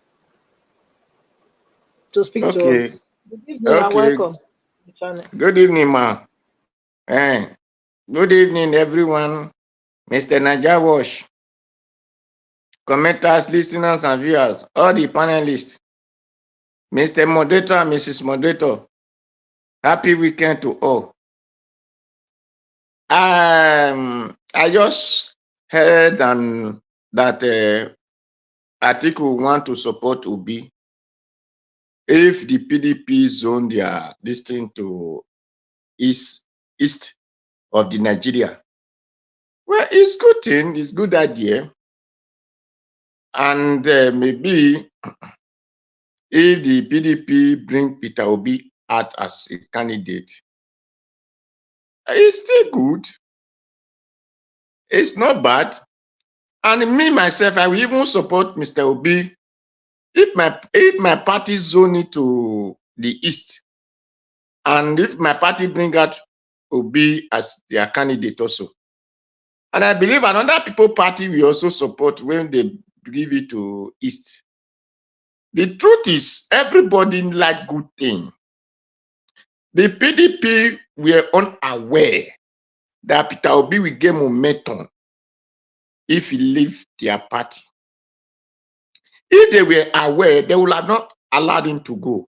to speak to us. Good evening and welcome to the channel. Good evening, ma. Good evening, everyone. Mr. Najawash, commenters, listeners, and viewers, all the panelists, Mr. Moderator and Mrs. Moderator, happy weekend to all. I just heard that Atiku want to support Obi if the PDP zone their distance to east of the Nigeria. Well, it's good thing, it's good idea. And maybe if the PDP bring Peter Obi out as a candidate, it's still good. It's not bad. And me, myself, I will even support Mr. Obi if my party zone it to the east. And if my party bring out Obi as their candidate also. And I believe another people party will also support when they give it to east. The truth is, everybody like good thing. The PDP were unaware that Peter Obi will get momentum if he leave their party. If they were aware, they would have not allowed him to go.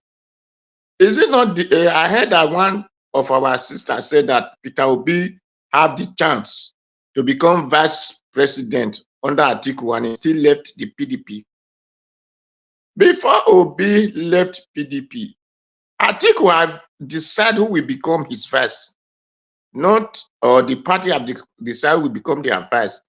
Is it not? I heard that one of our sisters said that Peter Obi have the chance to become vice president under Atiku, and he still left the PDP. Before Obi left PDP, Atiku have decided who will become his vice, not or the party have decided will become their vice.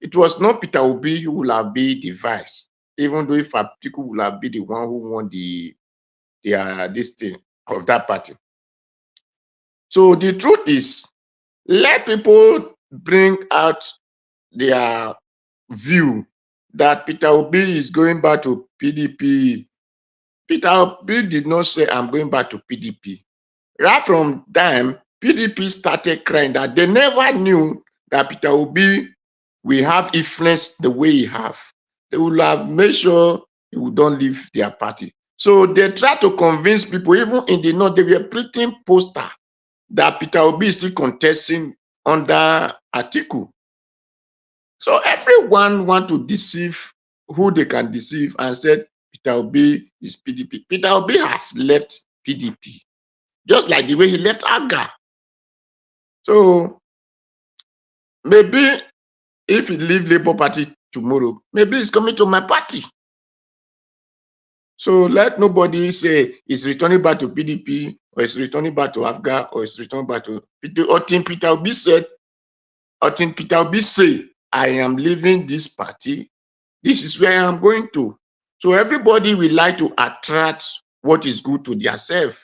It was not Peter Obi who will have been the vice, even though if Atiku will have been the one who won this thing of that party. So the truth is, let people bring out their view that Peter Obi is going back to PDP. Peter Obi did not say, I'm going back to PDP. Right from time, PDP started crying that they never knew that Peter Obi will have influence the way he have. They will have made sure he would not leave their party. So they try to convince people, even in the north, they were printing poster that Peter Obi is still contesting under Atiku. So everyone want to deceive who they can deceive and said Peter Obi is PDP. Peter Obi has left PDP, just like the way he left AGA. So maybe if he leave Labour Party tomorrow, maybe he's coming to my party. So let nobody say he's returning back to PDP or he's returning back to AGA or he's returning back to Peter Obi said, Peter Obi say, I am leaving this party. This is where I am going to. So everybody will like to attract what is good to themselves.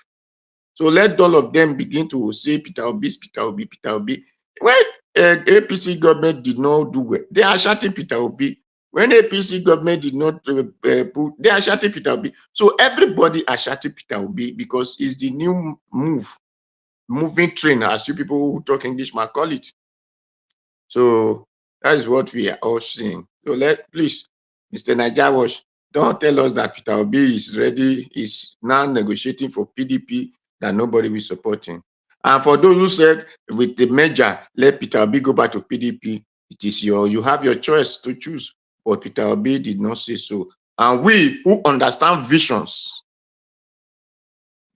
So let all of them begin to say Peter Obi, Peter Obi, Peter Obi. When APC government did not do well, they are shouting Peter Obi. When APC government did not they are shouting Peter Obi. So everybody are shouting Peter Obi because it's the new moving train, as you people who talk English might call it. So that is what we are all seeing. So please, Mr. Najawash, don't tell us that Peter Obi is ready, is now negotiating for PDP that nobody will support him. And for those who said with the merger, let Peter Obi go back to PDP, it is you have your choice to choose. But Peter Obi did not say so. And we who understand visions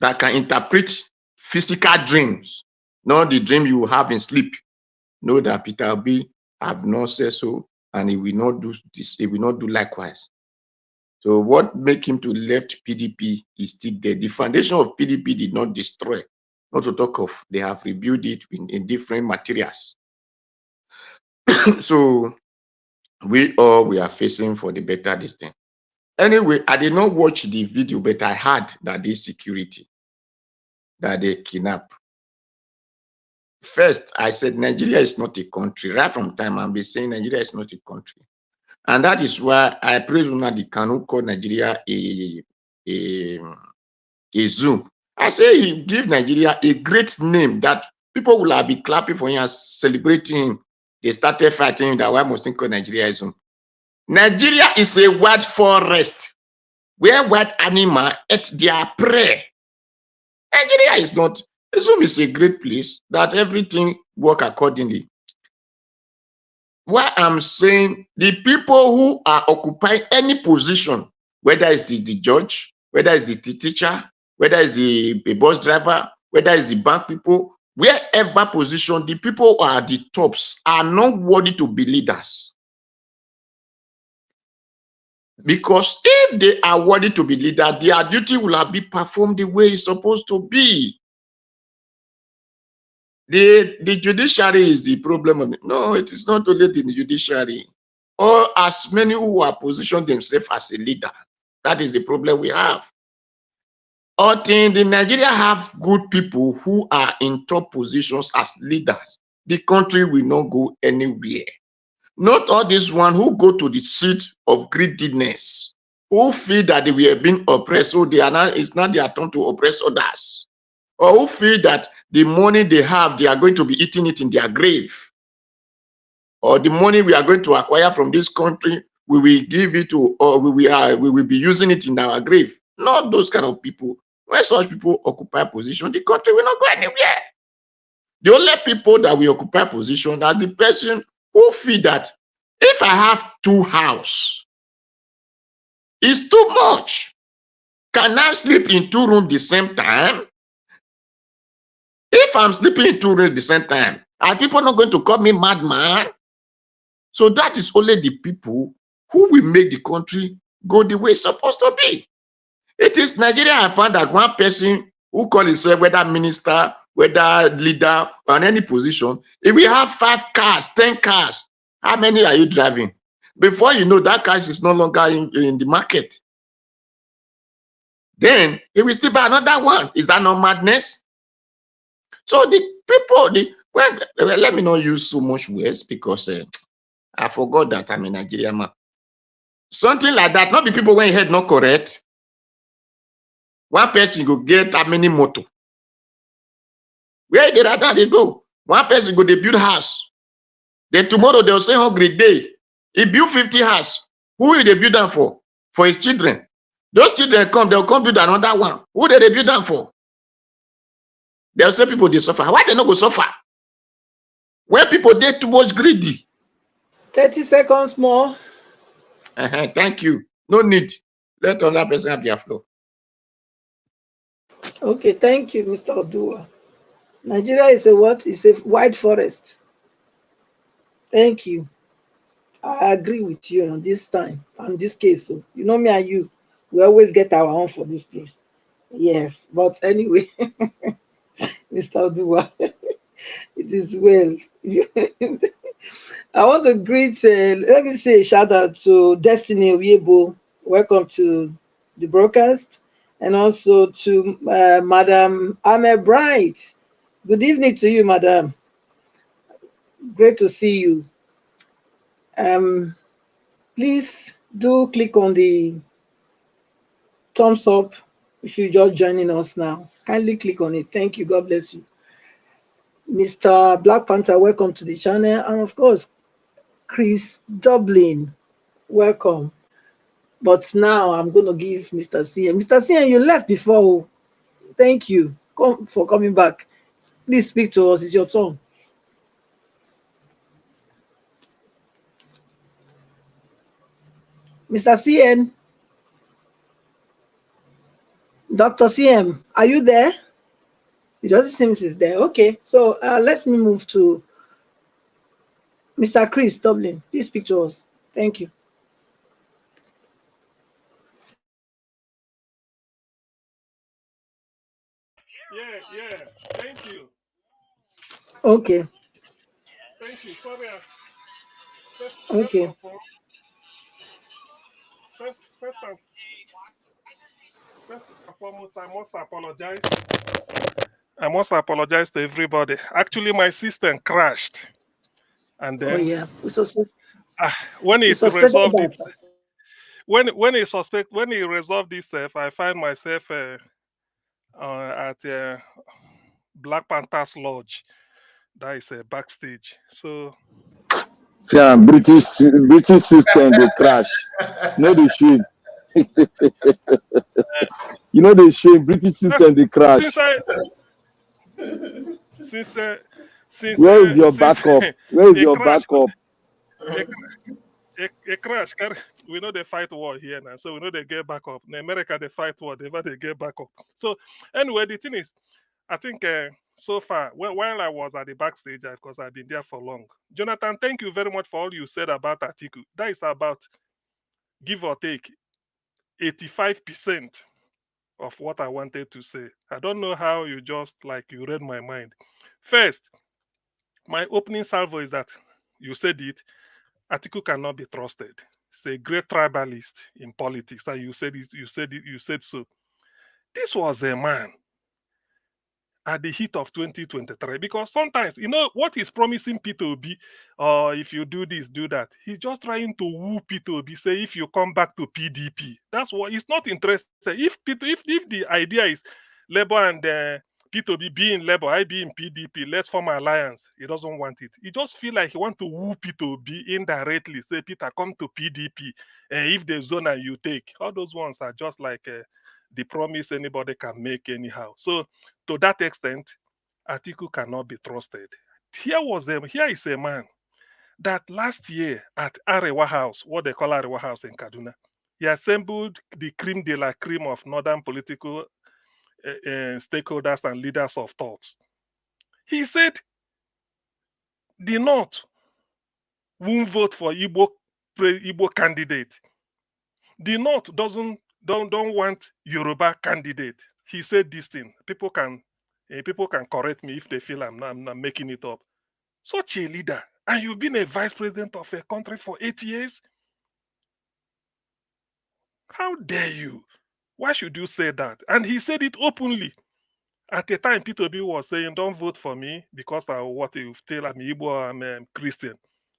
that can interpret physical dreams, not the dream you have in sleep, know that Peter Obi have not said so, and he will not do this, he will not do likewise. So what make him to left PDP is still there. The foundation of PDP did not destroy, not to talk of they have rebuilt it in different materials. So we are facing for the better this thing. Anyway, I did not watch the video, but I heard that this security, that they kidnap. First, I said Nigeria is not a country. Right from time, I've been saying Nigeria is not a country. And that is why I praise Nnamdi Kanu call Nigeria a zoo. I say he give Nigeria a great name that people will be clapping for him and celebrating him. They started fighting that why must he call Nigeria a zoo. Nigeria is a wild forest where wild animals eat their prey. Nigeria is not. A zoo is a great place that everything work accordingly. Why I'm saying the people who are occupying any position, whether it's the judge, whether it's the teacher, whether it's the bus driver, whether it's the bank people, wherever position, the people who are the tops are not worthy to be leaders. Because if they are worthy to be leaders, their duty will have been performed the way it's supposed to be. The judiciary is the problem. No, it is not only the judiciary. Or as many who are positioned themselves as a leader. That is the problem we have. Or in Nigeria have good people who are in top positions as leaders. The country will not go anywhere. Not all these one who go to the seat of greediness, who feel that they were being oppressed, so they are not, it's not their turn to oppress others. Or who feel that the money they have, they are going to be eating it in their grave. Or the money we are going to acquire from this country, we will give it to, or we will be using it in our grave. Not those kind of people. When such people occupy position, the country will not go anywhere. The only people that will occupy position are the person who feel that if I have 2 houses, it's too much. Can I sleep in 2 rooms the same time? If I'm sleeping in 2 rooms at the same time, Are people not going to call me madman? So that is only the people who will make the country go the way it's supposed to be. It is Nigeria. I found that one person who call himself whether minister, whether leader, or in any position, if we have 5 cars, 10 cars, how many are you driving? Before you know, that car is no longer in the market. Then he will still buy another one. Is that not madness? So the people, let me not use so much words because I forgot that I'm a Nigerian man. Something like that, not the people when head not correct. One person go get how many motor. Where they go? One person go they build house. Then tomorrow they'll say hungry day. He build 50 house. Who will they build them for? For his children. Those children come, they'll come build another one. Who did they build them for? They'll say people they suffer. Why they not go suffer? When people they too much greedy. 30 seconds more. Thank you. No need. Let another person have their floor. Okay, thank you, Mr. Odua. Nigeria is a what? It's a white forest. Thank you. I agree with you on this time, on this case. So, you know me and you, we always get our own for this place. Yes, but anyway, Mr. Odua, it is well. I want to greet, let me say a shout out to Destiny Oyebo. Welcome to the broadcast. And also to Madam Ame Bright. Good evening to you, Madam. Great to see you. Please do click on the thumbs up if you're just joining us now. Kindly click on it. Thank you. God bless you. Mr. Black Panther, welcome to the channel. And of course, Chris Dublin, welcome. But now I'm going to give Mr. CM. Mr. CM, you left before. Thank you for coming back. Please speak to us. It's your turn. Mr. CN, Dr. CM, are you there? It doesn't seem he's there. Okay, so let me move to Mr. Chris Dublin. Please speak to us. Thank you. Yeah, thank you. Okay. Thank you. Sorry. Okay. First and foremost, I must apologize to everybody. Actually, my system crashed, and then yeah, when it resolved it, when he resolved this stuff, I find myself at Black Panther's lodge. That is backstage. So yeah, British system they crash. No, they shame. You know they shame. British system they crash. Where is your backup? Where is your backup? A crash. We know they fight war here now, so we know they get back up. In America, they fight war, they get back up. So anyway, the thing is, I think so far, while I was at the backstage, because I've been there for long. Jonathan, thank you very much for all you said about Atiku. That is about, give or take, 85% of what I wanted to say. I don't know how you read my mind. First, my opening salvo is that you said it. Atiku cannot be trusted. He's a great tribalist in politics, and you said it. You said so. This was a man at the heat of 2023, because sometimes what he's promising P2B, or if you do this, do that. He's just trying to woo P2B. Say if you come back to PDP, that's what he's not interested. If the idea is Labour and P2B be in Labour, I be in PDP, let's form an alliance. He doesn't want it. He just feel like he want to woo P2B indirectly. Say, Peter, come to PDP. If the zone and you take, all those ones are just like the promise anybody can make anyhow. So to that extent, Atiku cannot be trusted. Here is a man that last year at Arewa House, what they call Arewa House in Kaduna, he assembled the cream de la cream of northern political stakeholders and leaders of thoughts. He said The North won't vote for Igbo candidate. The North don't want Yoruba candidate. He said this thing. People can correct me if they feel I'm not making it up. Such a leader, and you've been a vice president of a country for 8 years. How dare you? Why should you say that? And he said it openly. At the time, Peter B was saying, "Don't vote for me because I what you still I'm Igbo, I'm Christian.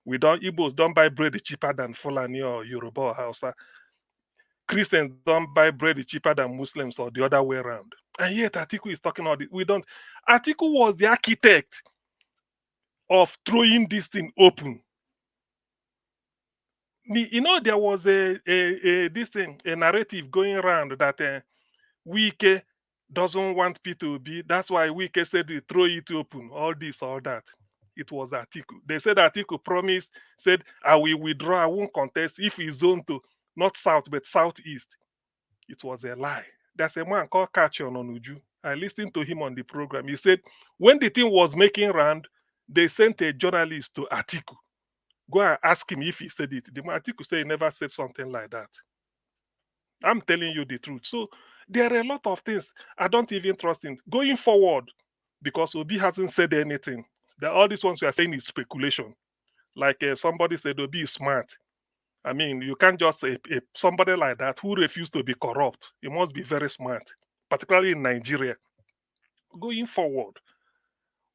Igbos don't buy bread cheaper than Fulani or Yoruba or Hausa. Christians don't buy bread cheaper than Muslims or the other way around." And yet Atiku is talking about it. We don't. Atiku was the architect of throwing this thing open. There was a narrative going around that Wike doesn't want P2B. That's why Wike said they throw it open, all this, all that. It was Atiku. They said Atiku promised, said, I will withdraw, I won't contest if he's zoned to not south, but southeast. It was a lie. There's a man called Kachion Onuju. I listened to him on the program. He said, when the thing was making round, they sent a journalist to Atiku. Go and ask him if he said it. The man Atiku said he never said something like that. I'm telling you the truth. So there are a lot of things I don't even trust in going forward because Obi hasn't said anything. All these ones we are saying is speculation. Like somebody said, Obi is smart. I mean, you can't just say somebody like that who refused to be corrupt. He must be very smart, particularly in Nigeria. Going forward,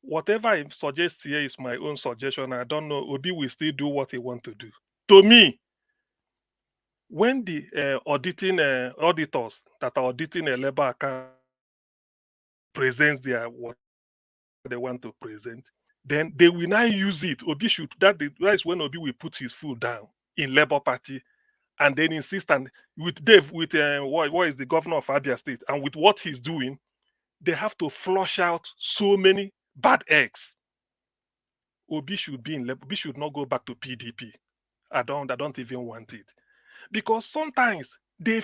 whatever I suggest here is my own suggestion. I don't know. Obi will still do what he wants to do. To me, when the auditing auditors that are auditing a labor account presents their what they want to present, then they will now use it. Obi should that is when Obi will put his foot down in Labour Party and then insist, and with Dave, with what is the governor of Abia State, and with what he's doing, they have to flush out so many bad eggs. Obi should be in Labour. Obi should not go back to PDP. I don't even want it. Because sometimes the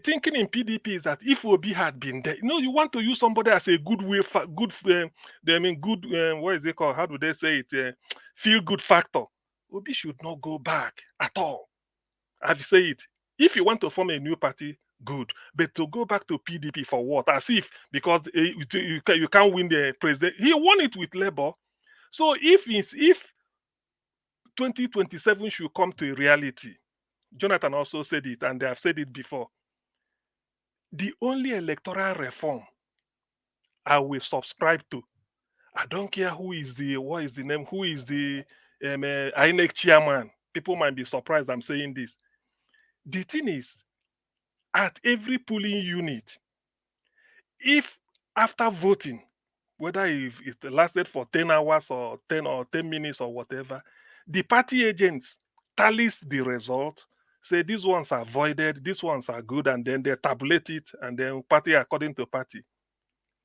thinking in PDP is that if Obi had been there, you want to use somebody as a good way, what is it called? How do they say it? Feel good factor. Obi should not go back at all. I've said it. If you want to form a new party, good. But to go back to PDP for what? As if because you can't win the president. He won it with Labour. So if 2027 should come to a reality, Jonathan also said it, and they have said it before. The only electoral reform I will subscribe to, I don't care who is the INEC chairman. People might be surprised I'm saying this. The thing is, at every polling unit, if after voting, whether if it lasted for 10 hours or 10 minutes or whatever, the party agents tallies the result, say these ones are voided, these ones are good, and then they tabulate it, and then party according to party,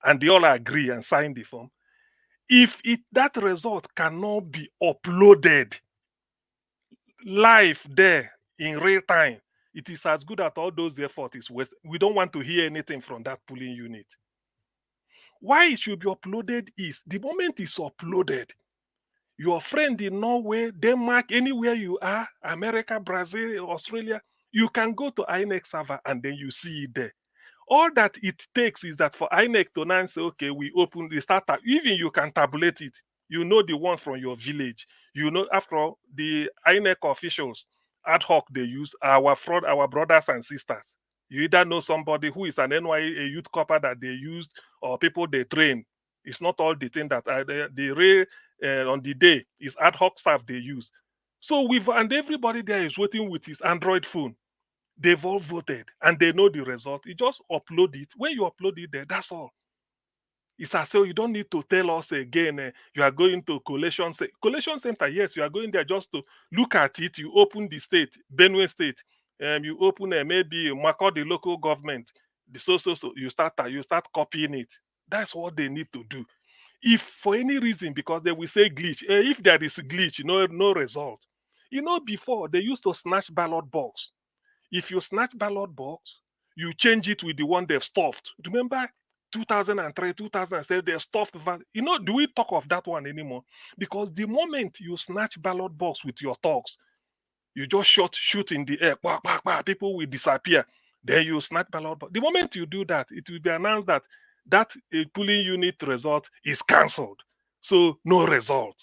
and they all agree and sign the form. If that result cannot be uploaded live there in real time, it is as good as all those efforts is wasted. We don't want to hear anything from that polling unit. Why it should be uploaded is the moment it's uploaded, your friend in Norway, Denmark, anywhere you are, America, Brazil, Australia, you can go to INEC server and then you see it there. All that it takes is that for INEC to now say, okay, we open the starter, even you can tabulate it. You know the one from your village. You know, after all, the INEC officials ad hoc they use our brothers and sisters. You either know somebody who is an NYA, a youth corps that they used, or people they train. It's not all the thing that on the day is ad hoc staff they use. So and everybody there is waiting with his Android phone. They've all voted and they know the result. You just upload it. When you upload it there, that's all. It's as so you don't need to tell us again, you are going to collation center. Yes, you are going there just to look at it. You open the state, Benue State. You open maybe Makurdi local government. So you start copying it. That's what they need to do. If for any reason, because they will say glitch, if there is a glitch, no result. Before they used to snatch ballot box. If you snatch ballot box, you change it with the one they've stuffed. Remember, 2003, 2007, they stuffed you know, do we talk of that one anymore? Because the moment you snatch ballot box with your thugs, you just shoot in the air, bah, bah, bah, people will disappear. Then you snatch ballot box. The moment you do that, it will be announced that polling unit result is cancelled. So no result.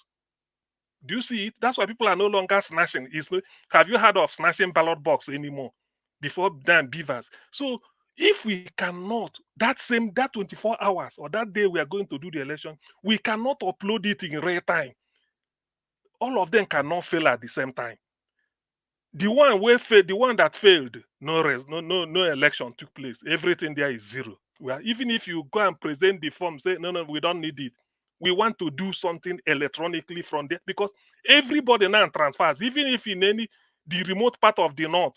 Do you see it? That's why people are no longer snatching. Have you heard of snatching ballot box anymore? Before then, beavers. So if we cannot, that 24 hours or that day we are going to do the election, we cannot upload it in real time. All of them cannot fail at the same time. The one that failed, no election took place. Everything there is zero. Well, even if you go and present the form, say no, we don't need it. We want to do something electronically from there because everybody now transfers. Even if in the remote part of the north,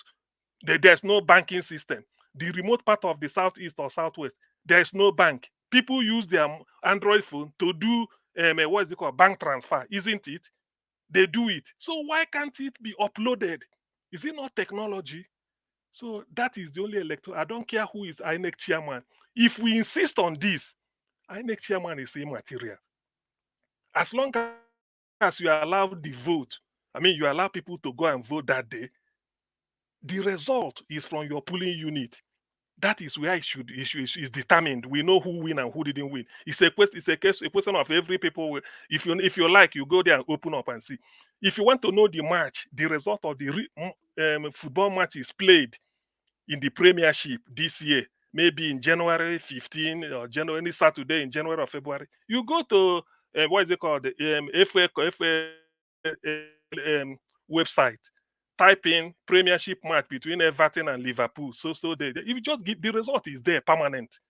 there's no banking system. The remote part of the southeast or southwest, there's no bank. People use their Android phone to do what is it called, bank transfer, isn't it? They do it. So why can't it be uploaded? Is it not technology? So that is the only electoral. I don't care who is INEC chairman. If we insist on this, INEC chairman is immaterial. As long as you allow the vote, you allow people to go and vote that day, the result is from your polling unit. That is where is determined. We know who win and who didn't win. It's a question of every people. If you like, you go there and open up and see. If you want to know the match, the result of the football match is played in the Premiership this year, maybe in January 15 or any Saturday in January or February. You go to what is it called, the FA website. Type in Premiership match between Everton and Liverpool. You just give the result is there, permanent.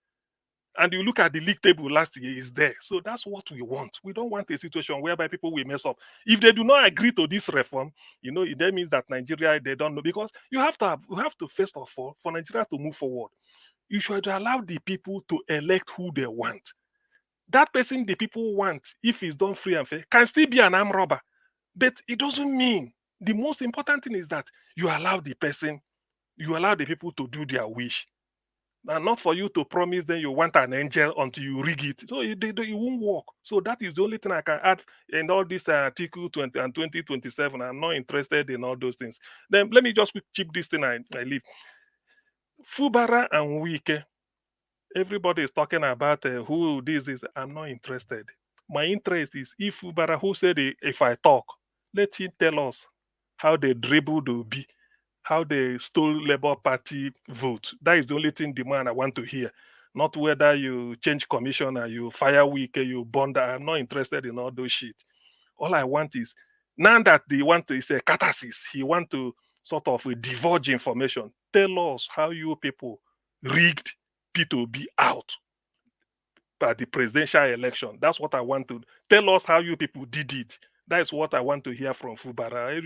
And you look at the league table last year, is there. So that's what we want. We don't want a situation whereby people will mess up. If they do not agree to this reform, that means that Nigeria, they don't know. Because you have to first of all, for Nigeria to move forward, you should allow the people to elect who they want. That person the people want, if it's done free and fair, can still be an armed robber. But it doesn't mean. The most important thing is that you allow the people to do their wish. And not for you to promise them you want an angel until you rig it. So it won't work. So that is the only thing I can add in all this Article 20 and 2027. I'm not interested in all those things. Then let me just chip this thing I leave. Fubara and Wike. Everybody is talking about who this is. I'm not interested. My interest is if Fubara, who said if I talk, let him tell us how they dribbled Obi, how they stole Labour Party vote. That is the only thing demand I want to hear. Not whether you change commissioner, you fire Wike, you bond. I'm not interested in all those shit. All I want is, now that they want to, it's a catharsis. He want to sort of divulge information. Tell us how you people rigged P2B out by the presidential election. That's what I want to tell us how you people did it. That's what I want to hear from Fubara.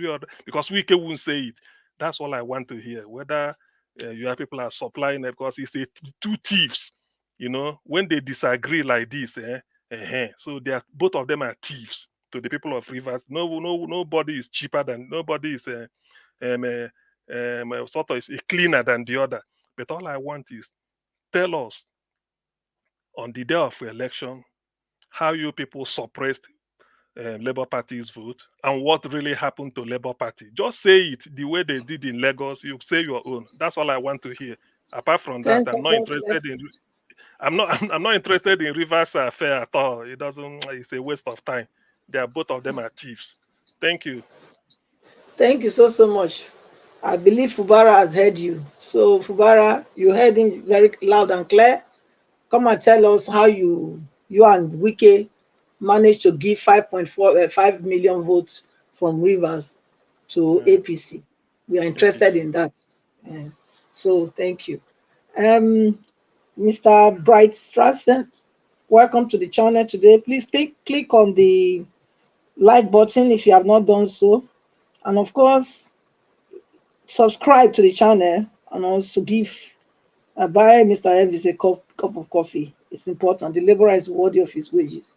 Because Wike won't say it. That's all I want to hear. Whether your people are supplying it, because it's two thieves. When they disagree like this, so they are both of them are thieves to the people of Rivers. Nobody is cheaper than nobody is sort of cleaner than the other. But all I want is tell us on the day of election how you people suppressed Labour Party's vote and what really happened to Labour Party. Just say it the way they did in Lagos. You say your own. That's all I want to hear. Apart from that, 10 I'm not seconds interested left. in. I'm not interested in Rivers affair at all. It doesn't. It's a waste of time. They are both of them are thieves. Thank you. Thank you so much. I believe Fubara has heard you. So Fubara, you heard him very loud and clear. Come and tell us how you and Wike managed to give 5.45 million votes from Rivers to APC. We are interested in that. So thank you. Mr. Bright Strassett, welcome to the channel today. Please click on the like button if you have not done so. And of course, subscribe to the channel and also buy Mr. Elvis a cup of coffee. It's important. The laborer is worthy of his wages.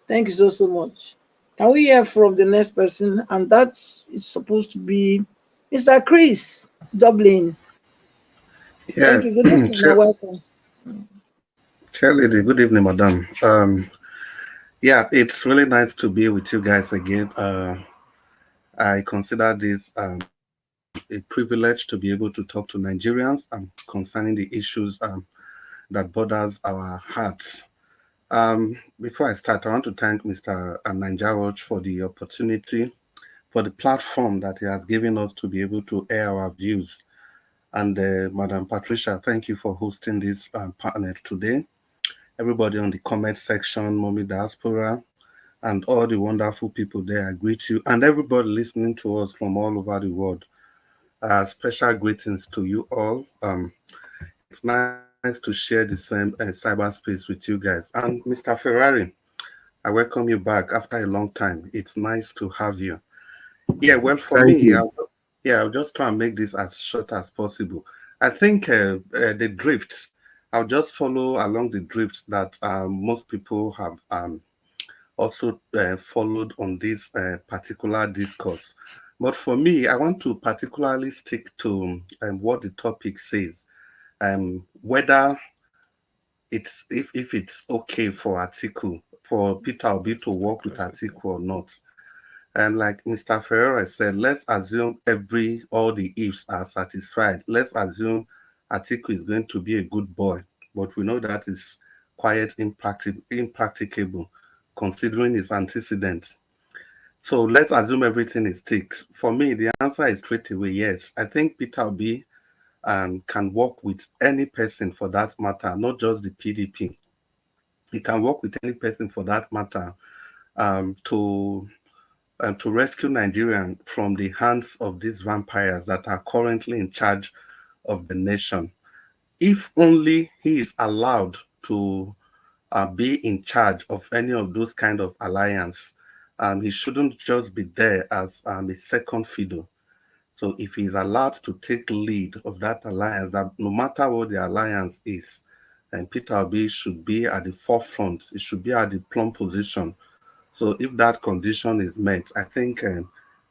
Thank you so much. Can we hear from the next person? And that is supposed to be Mr. Chris Dublin. Yeah, Thank you. Good evening and welcome. Chair Lady, good evening, madam. Yeah, it's really nice to be with you guys again. I consider this a privilege to be able to talk to Nigerians concerning the issues that borders our hearts. Before I start, I want to thank Mr. Nanjaroj for the opportunity, for the platform that he has given us to be able to air our views. And Madam Patricia, thank you for hosting this panel today. Everybody on the comment section, Mommy Diaspora, and all the wonderful people there, I greet you. And everybody listening to us from all over the world. Special greetings to you all. It's nice to share the same cyberspace with you guys. And Mr. Ferrari, I welcome you back after a long time. It's nice to have you. Yeah, well, for Thank me, you. I'll just try and make this as short as possible. I think the drift, I'll just follow along the drift that most people have also followed on this particular discourse. But for me, I want to particularly stick to what the topic says, whether if it's okay for Atiku, for Peter Obi to work with Atiku or not. And like Mr. Ferreira said, let's assume all the ifs are satisfied. Let's assume Atiku is going to be a good boy, but we know that is quite impracticable considering his antecedents. So let's assume everything is ticked. For me, the answer is straight away yes. I think Peter Obi can work with any person for that matter, not just the PDP. He can work with any person for that matter to rescue Nigeria from the hands of these vampires that are currently in charge of the nation. If only he is allowed to be in charge of any of those kind of alliance, he shouldn't just be there as a second fiddle. So if he's allowed to take lead of that alliance, that no matter what the alliance is, and Peter Obi should be at the forefront, it should be at the plumb position. So if that condition is met, I think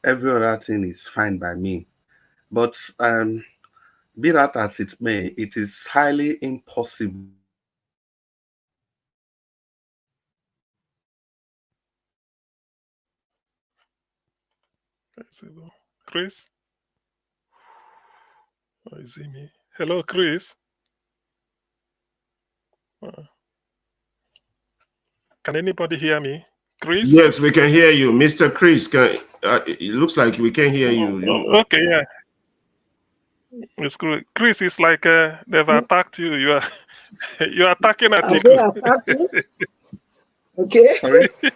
every other thing is fine by me. But be that as it may, it is highly impossible for Atiku to be able to work with Chris? Oh, is it me? Hello, Chris. Uh, can anybody hear me? Chris? Yes, we can hear you, Mr. Chris. It looks like we can hear you. Okay, yeah. It's good. Chris, it's like they've attacked you. You're attacking Have they Atiku. attacked you? Okay. Sorry? I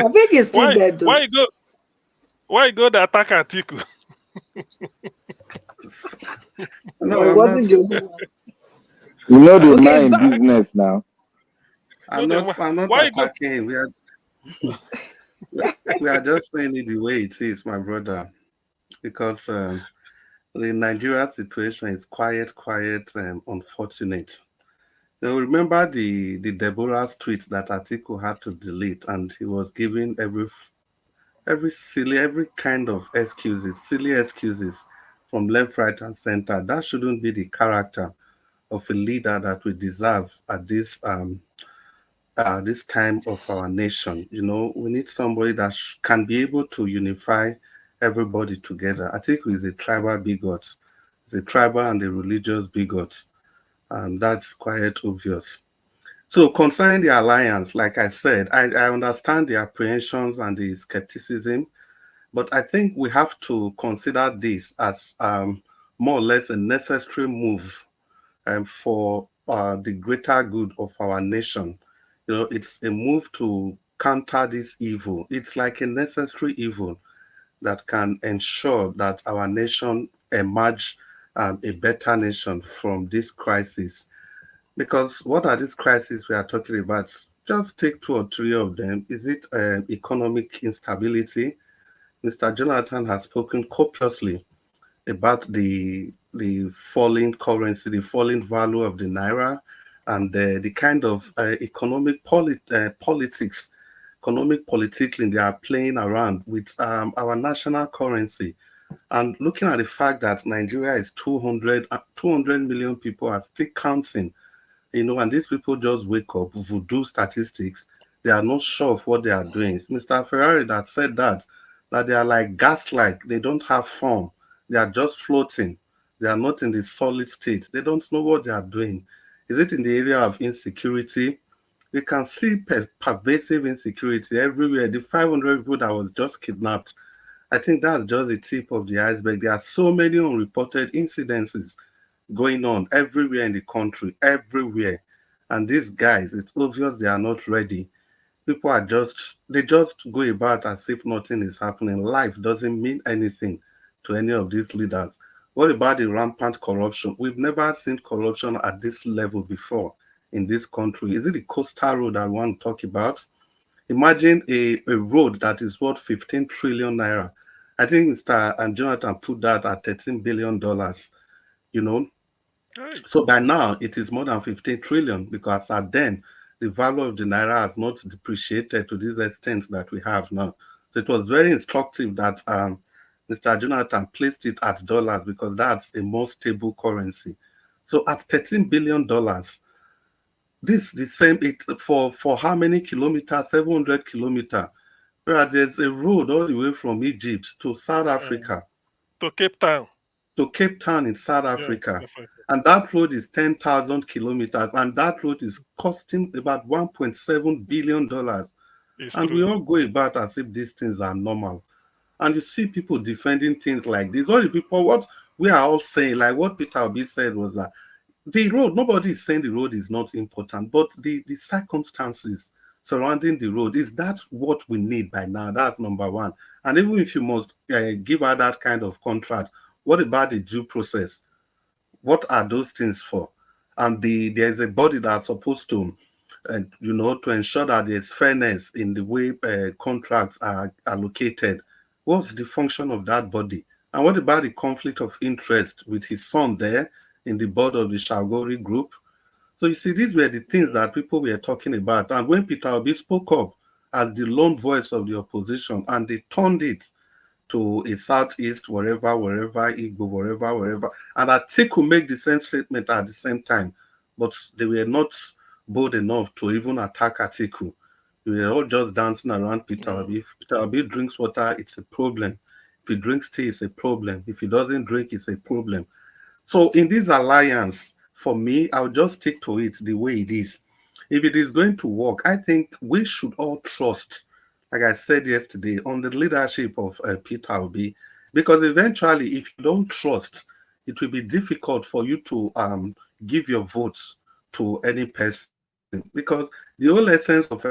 think it's still why there, though. why go to attack Atiku? No, Or it I'm wasn't not. the only one. You know the Okay, mind back. business now. I'm not Why go? attacking him. We are just saying it the way it is, my brother, because the Nigeria situation is quite unfortunate. You remember the Deborah's tweet that Atiku had to delete, and he was giving every kind of excuses, silly excuses from left, right, and center. That shouldn't be the character of a leader that we deserve at this time of our nation. You know, we need somebody that can be able to unify everybody together. Atiku is a tribal bigot. He's a tribal and a religious bigot. And that's quite obvious. So concerning the alliance, like I said, I understand the apprehensions and the skepticism, but I think we have to consider this as more or less a necessary move for the greater good of our nation. You know, it's a move to counter this evil. It's like a necessary evil that can ensure that our nation emerge a better nation from this crisis. Because what are these crises we are talking about? Just take two or three of them. Is it economic instability? Mr. Jonathan has spoken copiously about the falling currency, the falling value of the naira, and the kind of politics, economic politicking they are playing around with our national currency. And looking at the fact that Nigeria is 200 million people are still counting. You know, and these people just wake up, voodoo statistics. They are not sure of what they are doing. It's Mr. Ferrari that said that they are like gaslight. They don't have form. They are just floating. They are not in the solid state. They don't know what they are doing. Is it in the area of insecurity? We can see pervasive insecurity everywhere. The 500 people that was just kidnapped, I think that's just the tip of the iceberg. There are so many unreported incidences going on everywhere in the country, everywhere. And these guys, it's obvious they are not ready. People are they just go about as if nothing is happening. Life doesn't mean anything to any of these leaders. What about the rampant corruption? We've never seen corruption at this level before in this country. Is it the coastal road I want to talk about? Imagine a road that is worth 15 trillion naira. I think Mr. and Jonathan put that at $13 billion, you know. Hey. So by now it is more than 15 trillion because at then the value of the naira has not depreciated to this extent that we have now. So it was very instructive that Mr. Jonathan placed it at dollars because that's a more stable currency. So at $13 billion, this the same it for how many kilometers? 700 kilometers. Whereas there's a road all the way from Egypt to South Africa, To Cape Town. to Cape Town in South Yeah, Africa. definitely. And that road is 10,000 kilometers, and that road is costing about $1.7 billion. It's And true. we all go about as if these things are normal. And you see people defending things like this. All the people, what we are all saying, like what Peter Obi said was that the road, nobody is saying the road is not important, but the circumstances surrounding the road, is that what we need by now? That's number one. And even if you must give her that kind of contract, what about the due process? What are those things for? And there's a body that's supposed to, to ensure that there's fairness in the way contracts are allocated. What's the function of that body? And what about the conflict of interest with his son there in the board of the Shagori group? So you see, these were the things that people were talking about. And when Peter Obi spoke up as the lone voice of the opposition, and they turned it to a southeast, wherever, Igbo, wherever. And Atiku make the same statement at the same time, but they were not bold enough to even attack Atiku. They were all just dancing around Peter Obi. If Peter Obi drinks water, it's a problem. If he drinks tea, it's a problem. If he doesn't drink, it's a problem. So in this alliance, for me, I'll just stick to it the way it is. If it is going to work, I think we should all trust, like I said yesterday, on the leadership of Peter Obi, because eventually, if you don't trust, it will be difficult for you to give your votes to any person. Because the whole essence of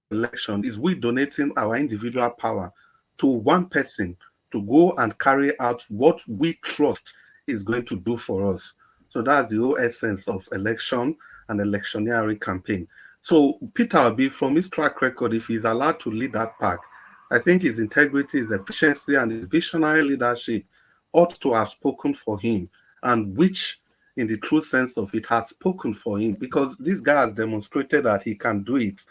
election is we donating our individual power to one person to go and carry out what we trust is going to do for us. So that's the whole essence of election and electioneering campaign. So Peter Obi, from his track record, if he's allowed to lead that pack, I think his integrity, his efficiency, and his visionary leadership ought to have spoken for him, and which, in the true sense of it, has spoken for him, because this guy has demonstrated that he can do it.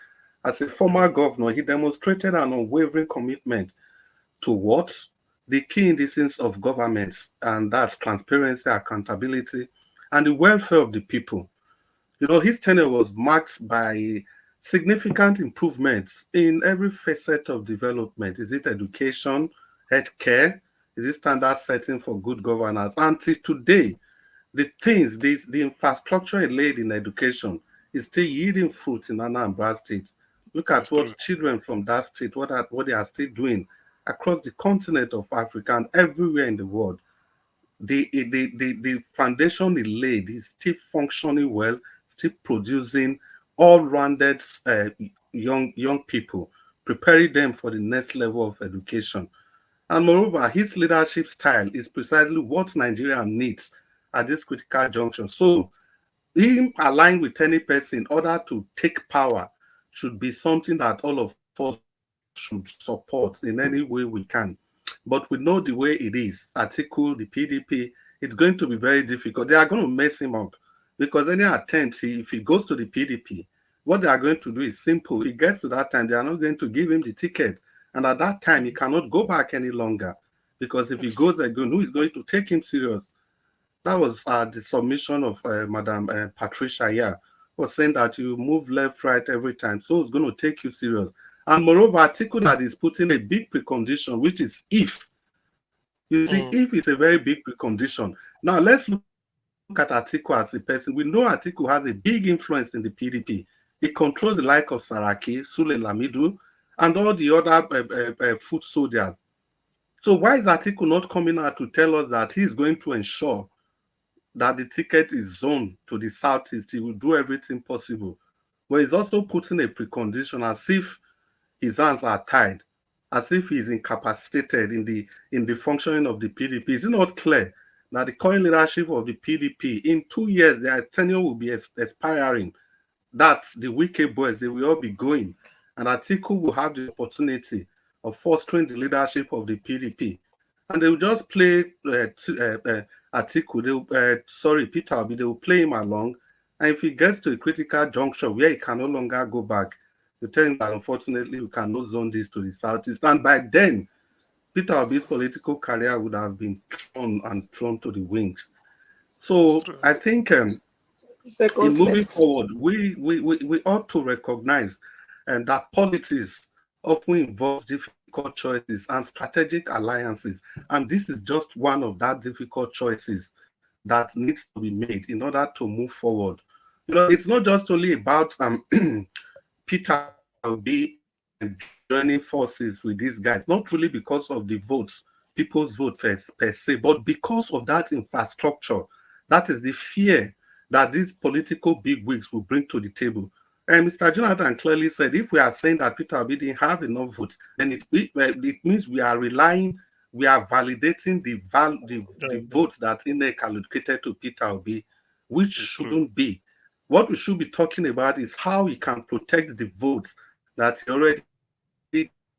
As a former governor, he demonstrated an unwavering commitment to what? The key indices of governments, and that's transparency, accountability, and the welfare of the people. You know, his tenure was marked by significant improvements in every facet of development. Is it education, healthcare? Is it standard setting for good governance? Until today, the infrastructure laid in education is still yielding fruit in Anambra State. Look at what children from that state, what they are still doing across the continent of Africa and everywhere in the world. The foundation it laid is still functioning well, still producing all-rounded young people, preparing them for the next level of education. And moreover, his leadership style is precisely what Nigeria needs at this critical juncture. So him aligned with any person in order to take power should be something that all of us should support in any way we can. But we know the way it is. Atiku, the PDP, it's going to be very difficult. They are going to mess him up because any attempt, if he goes to the PDP, what they are going to do is simple. If he gets to that time, they are not going to give him the ticket. And at that time, he cannot go back any longer because if he goes again, who is going to take him serious? That was the submission of Madam Patricia here, was saying that you move left, right every time. So it's going to take you serious. And moreover, Atiku that is putting a big precondition, which is if. You see, if is a very big precondition. Now let's look at Atiku as a person. We know Atiku has a big influence in the PDP. He controls the like of Saraki, Sule Lamidu, and all the other foot soldiers. So why is Atiku not coming out to tell us that he is going to ensure that the ticket is zoned to the southeast? He will do everything possible. But he's also putting a precondition as if his hands are tied, as if he's incapacitated in the functioning of the PDP. Is it not clear that the current leadership of the PDP, in 2 years, their tenure will be expiring? That the wicked boys, they will all be going. And Atiku will have the opportunity of fostering the leadership of the PDP. And they will just play Atiku, Peter Obi, they will play him along. And if he gets to a critical juncture where he can no longer go back, they tell him that unfortunately we cannot zone this to the southeast. And by then, Peter Obi's political career would have been thrown to the wings. So I think in moving forward, we ought to recognize that politics often involves difficult choices and strategic alliances. And this is just one of that difficult choices that needs to be made in order to move forward. You know, it's not just only about Peter Obi joining forces with these guys, not really because of the votes, people's vote per se, but because of that infrastructure. That is the fear that these political bigwigs will bring to the table. And Mr. Jonathan clearly said, if we are saying that Peter Obi didn't have enough votes, then it means we are validating the votes that INEC allocated to Peter Obi, which shouldn't be. What we should be talking about is how we can protect the votes that he already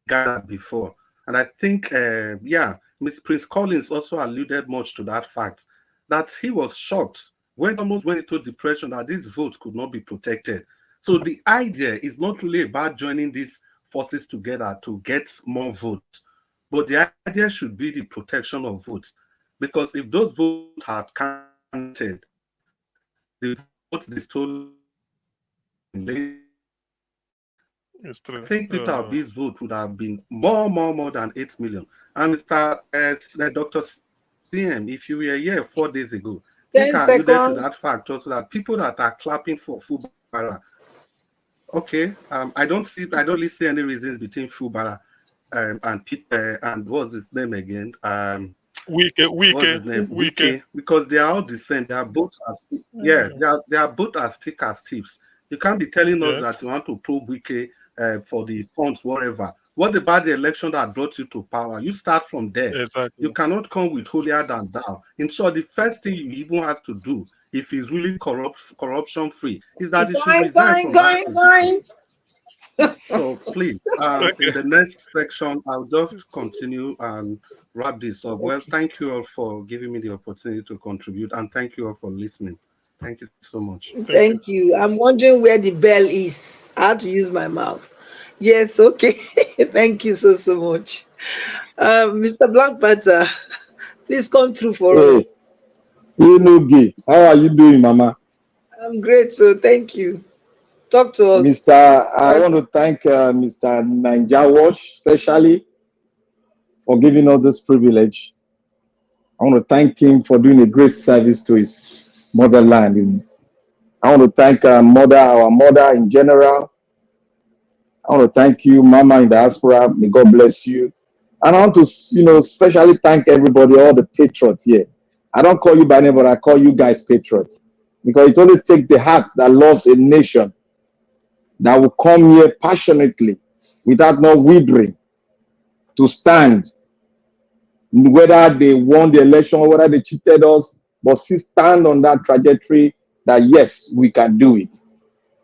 gathered before. And I think, Ms. Prince Collins also alluded much to that fact, that he was shocked when almost went into depression that these votes could not be protected. So the idea is not really about joining these forces together to get more votes, but the idea should be the protection of votes. Because if those votes had counted, the votes they stole, I think Peter Obi's vote would have been more than 8 million. And Mr. Dr. CM, if you were here 4 days ago, I think I alluded to that fact also, that people that are clapping for Fubara, okay, I don't really see any reasons between Fubara and Peter and what's his name again? Wike, because they are all the same. They are both as they are both as thick as thieves. You can't be telling us that you want to probe Wike for the funds, whatever. What about the election that brought you to power? You start from there. Exactly. You cannot come with holier than thou. In short, the first thing you even have to do, if it's really corruption free, is that it should resign from that position. So please, in the next section, I'll just continue and wrap this up. Well, thank you all for giving me the opportunity to contribute, and thank you all for listening. Thank you so much. Thank you. I'm wondering where the bell is. I had to use my mouth. Yes, okay. Thank you so much. Mr. Black Panther, please come through for us. You know, gay. How are you doing, Mama? I'm great, so thank you. Talk to us. I want to thank Mr. Ninja Watch, especially for giving us this privilege. I want to thank him for doing a great service to his motherland. I want to thank our mother in general. I want to thank you, Mama in diaspora. May God bless you. And I want to, especially thank everybody, all the patriots here. I don't call you by name, but I call you guys patriots. Because it always takes the heart that loves a nation that will come here passionately, without no withering, to stand. Whether they won the election or whether they cheated us, but still stand on that trajectory that yes, we can do it.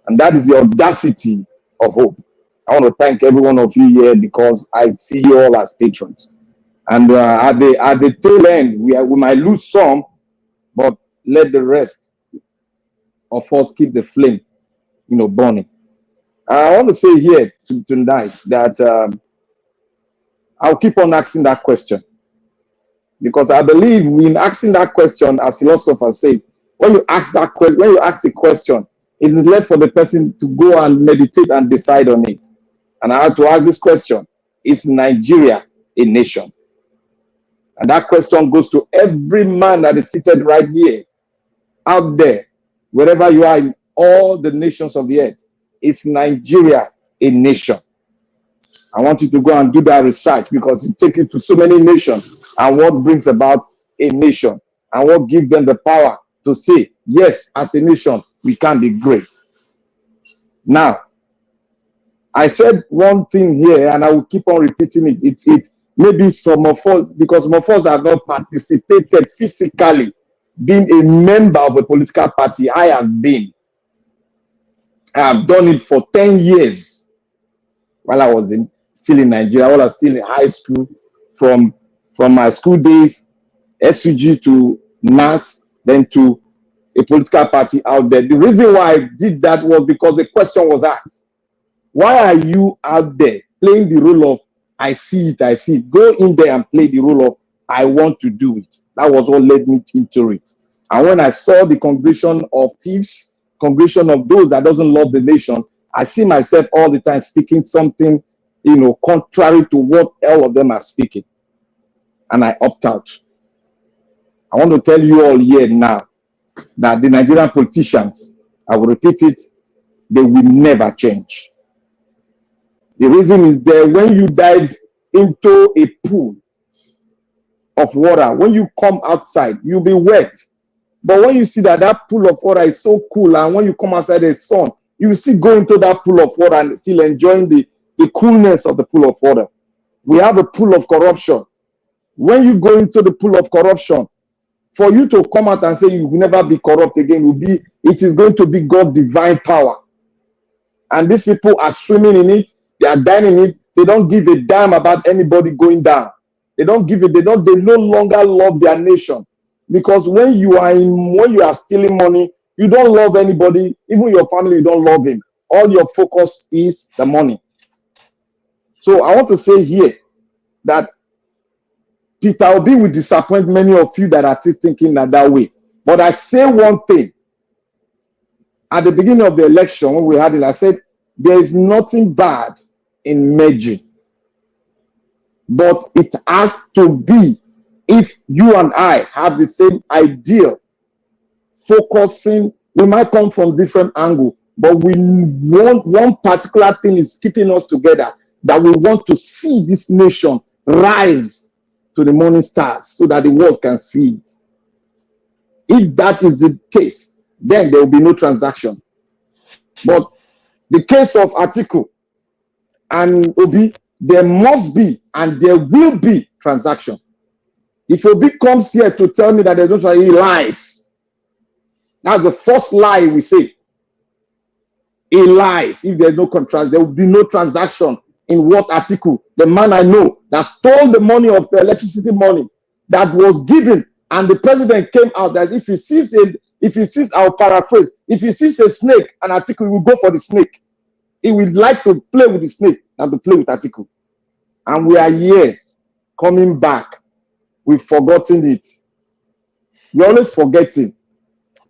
And that is the audacity of hope. I want to thank every one of you here because I see you all as patrons. And at the tail end, we might lose some, but let the rest of us keep the flame, burning. I want to say here tonight that I'll keep on asking that question. Because I believe in asking that question, as philosophers say, when you ask that question, when you ask a question, it is left for the person to go and meditate and decide on it. And I had to ask this question: is Nigeria a nation? And that question goes to every man that is seated right here, out there, wherever you are in all the nations of the earth. Is Nigeria a nation? I want you to go and do that research, because you take it to so many nations and what brings about a nation and what gives them the power to say, yes, as a nation, we can be great. Now, I said one thing here and I will keep on repeating it. It maybe some of us, because some of us have not participated physically, being a member of a political party. I have been. I have done it for 10 years while I was still in Nigeria, while I was still in high school, from my school days, SUG to NAS, then to a political party out there. The reason why I did that was because the question was asked: why are you out there playing the role of I see it, I see it? Go in there and play the role of I want to do it. That was what led me into it. And when I saw the congregation of thieves, congregation of those that doesn't love the nation, I see myself all the time speaking something, contrary to what all of them are speaking. And I opt out. I want to tell you all here now that the Nigerian politicians, I will repeat it, they will never change. The reason is that when you dive into a pool of water, when you come outside, you'll be wet. But when you see that pool of water is so cool, and when you come outside the sun, you will still go into that pool of water and still enjoying the coolness of the pool of water. We have a pool of corruption. When you go into the pool of corruption, for you to come out and say you will never be corrupt again, it is going to be God's divine power. And these people are swimming in it, they are dying in it, they don't give a damn about anybody going down. They don't give it, they no longer love their nation. Because when you are stealing money, you don't love anybody, even your family, you don't love him. All your focus is the money. So I want to say here that Peter Obi will disappoint many of you that are still thinking that way. But I say one thing. At the beginning of the election, when we had it, I said, there is nothing bad in merging. But it has to be if you and I have the same ideal, focusing, we might come from different angles, but we want one particular thing is keeping us together, that we want to see this nation rise to the morning stars so that the world can see it. If that is the case, then there will be no transaction. But the case of Atiku and Obi, there must be and there will be transaction. If Obi comes here to tell me that there's no transaction, he lies. That's the first lie we say. He lies. If there's no contract, there will be no transaction in what Atiku, the man I know that stole the money of the electricity money that was given, and the president came out that if he sees, I'll paraphrase, if he sees a snake and Atiku, he will go for the snake. He would like to play with the snake than to play with Atiku. And we are here coming back. We've forgotten it. We're always forgetting.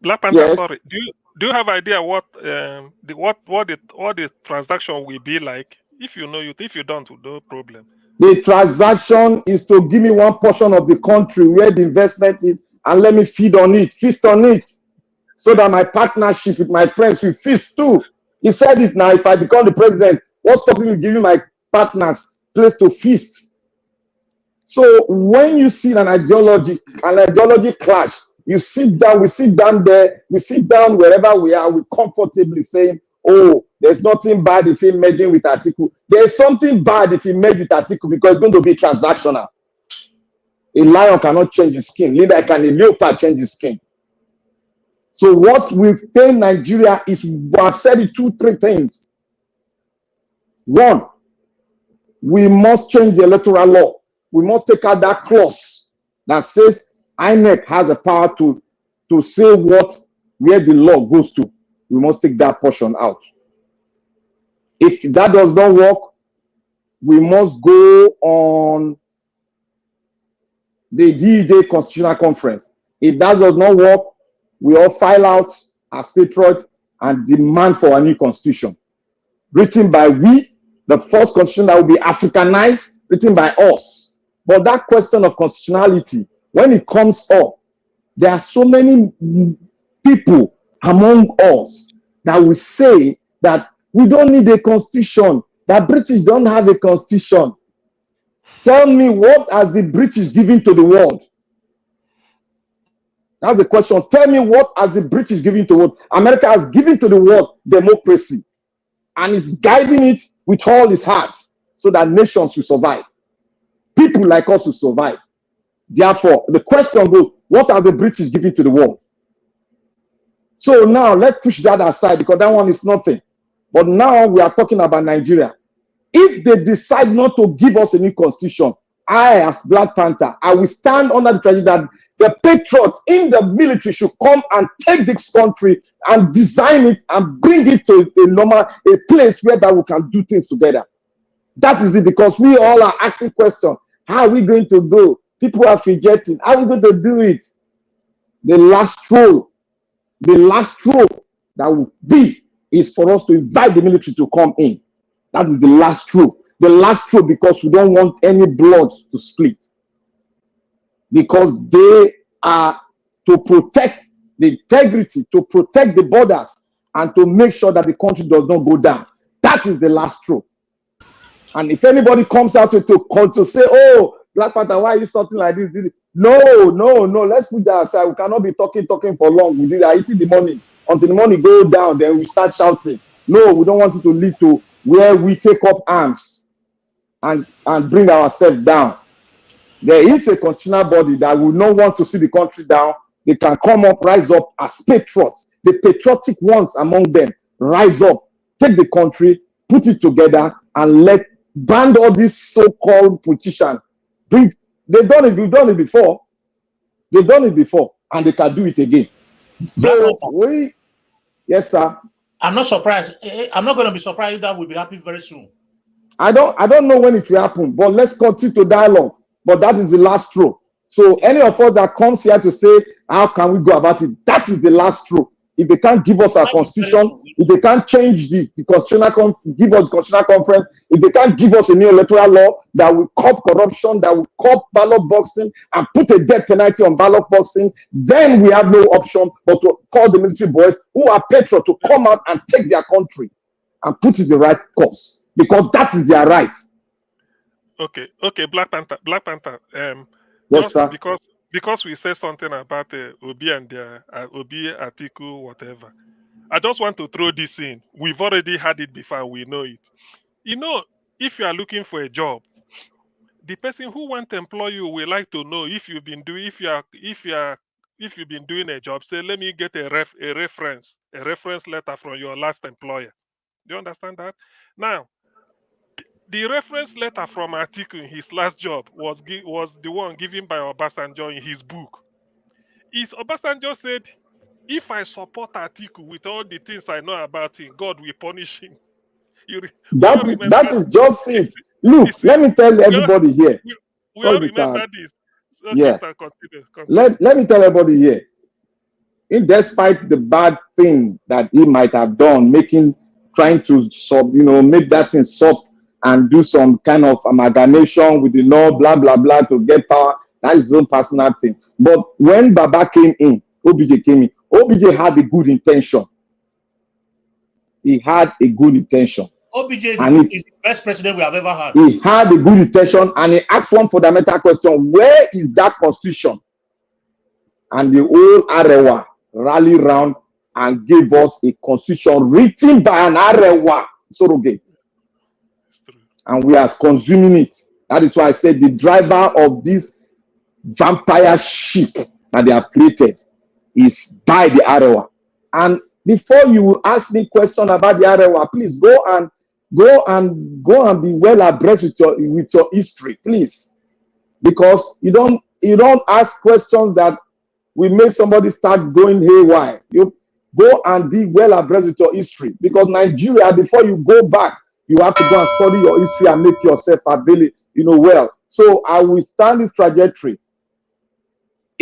Black Panther, Yes. sorry. Do you have idea what the transaction will be like? If you know, if you don't, no problem. The transaction is to give me one portion of the country where the investment is, and let me feast on it, so that my partnership with my friends will feast too. He said it now. If I become the president, what's stopping me giving my partners place to feast? So when you see an ideology clash, you sit down, we sit down there, we sit down wherever we are, we comfortably saying, oh, there's nothing bad if he merging with Atiku. There's something bad if he merge with Atiku, because it's going to be transactional. A lion cannot change his skin, neither can a leopard change his skin. So what we've done in Nigeria is, I've said it 2-3 things. One, we must change the electoral law. We must take out that clause that says INEC has the power to say where the law goes to. We must take that portion out. If that does not work, we must go on the DEJ Constitutional Conference. If that does not work, we all file out as patriots and demand for a new constitution, written by we, the first constitution that will be Africanized, written by us. But that question of constitutionality, when it comes up, there are so many people among us that will say that we don't need a constitution, that British don't have a constitution. Tell me, what has the British given to the world? That's the question. Tell me, what has the British given to the world? America has given to the world democracy and is guiding it with all his heart so that nations will survive. People like us will survive. Therefore, the question goes, what are the British giving to the world? So now let's push that aside because that one is nothing. But now we are talking about Nigeria. If they decide not to give us a new constitution, I, as Black Panther, I will stand under the tragedy that the patriots in the military should come and take this country and design it and bring it to a place where that we can do things together. That is it, because we all are asking questions. How are we going to go? People are rejecting. How are we going to do it? The last straw that will be is for us to invite the military to come in. That is the last straw. The last straw, because we don't want any blood to split. Because they are to protect the integrity, to protect the borders, and to make sure that the country does not go down. That is the last straw. And if anybody comes out to say, oh, Black Panther, why are you something like this? No. Let's put that aside. We cannot be talking for long. We are eating the money. Until the money go down, then we start shouting. No, we don't want it to lead to where we take up arms and bring ourselves down. There is a constitutional body that will not want to see the country down. They can come up, rise up as patriots. The patriotic ones among them rise up, take the country, put it together, and ban all these so-called politicians. They've done it. We've done it before. They've done it before, and they can do it again. So yes, sir. I'm not surprised. I'm not going to be surprised if that will be happening very soon. I don't know when it will happen, but let's continue to dialogue. But that is the last straw. So any of us that comes here to say, how can we go about it? That is the last straw. If they can't give us our constitution, if they can't change the constitutional, give us the constitutional conference, if they can't give us a new electoral law that will curb corruption, that will curb ballot boxing, and put a death penalty on ballot boxing, then we have no option but to call the military boys who are patriots to come out and take their country and put it the right course, because that is their right. Okay, Black Panther. Yes, sir. Because we said something about Obi and Obi, Atiku, whatever. I just want to throw this in. We've already had it before. We know it. You know, if you are looking for a job, the person who wants to employ you will like to know if you've been doing a job. Say, let me get a reference letter from your last employer. Do you understand that? Now, the reference letter from Atiku in his last job was the one given by Obasanjo in his book. Obasanjo said, if I support Atiku with all the things I know about him, God will punish him. That is just it. Look, let me tell everybody here. We all remember this. Okay, yeah. Continue. Let me tell everybody here. Despite the bad thing that he might have done, trying to make that thing stop and do some kind of amalgamation with the law, blah, blah, blah, to get power. That is his own personal thing. But when Baba came in, OBJ came in, OBJ had a good intention. He had a good intention. OBJ is the best president we have ever had. He had a good intention, and he asked one fundamental question: where is that constitution? And the whole Arewa rallied round and gave us a constitution written by an Arewa surrogate. And we are consuming it. That is why I said the driver of this vampire ship that they have created is by the Arewa. And before you ask me question about the Arewa, please go and be well abreast with your history, please, because you don't ask questions that will make somebody start going haywire. You go and be well abreast with your history, because Nigeria, before you go back, you have to go and study your history and make yourself available, well. So I will stand this trajectory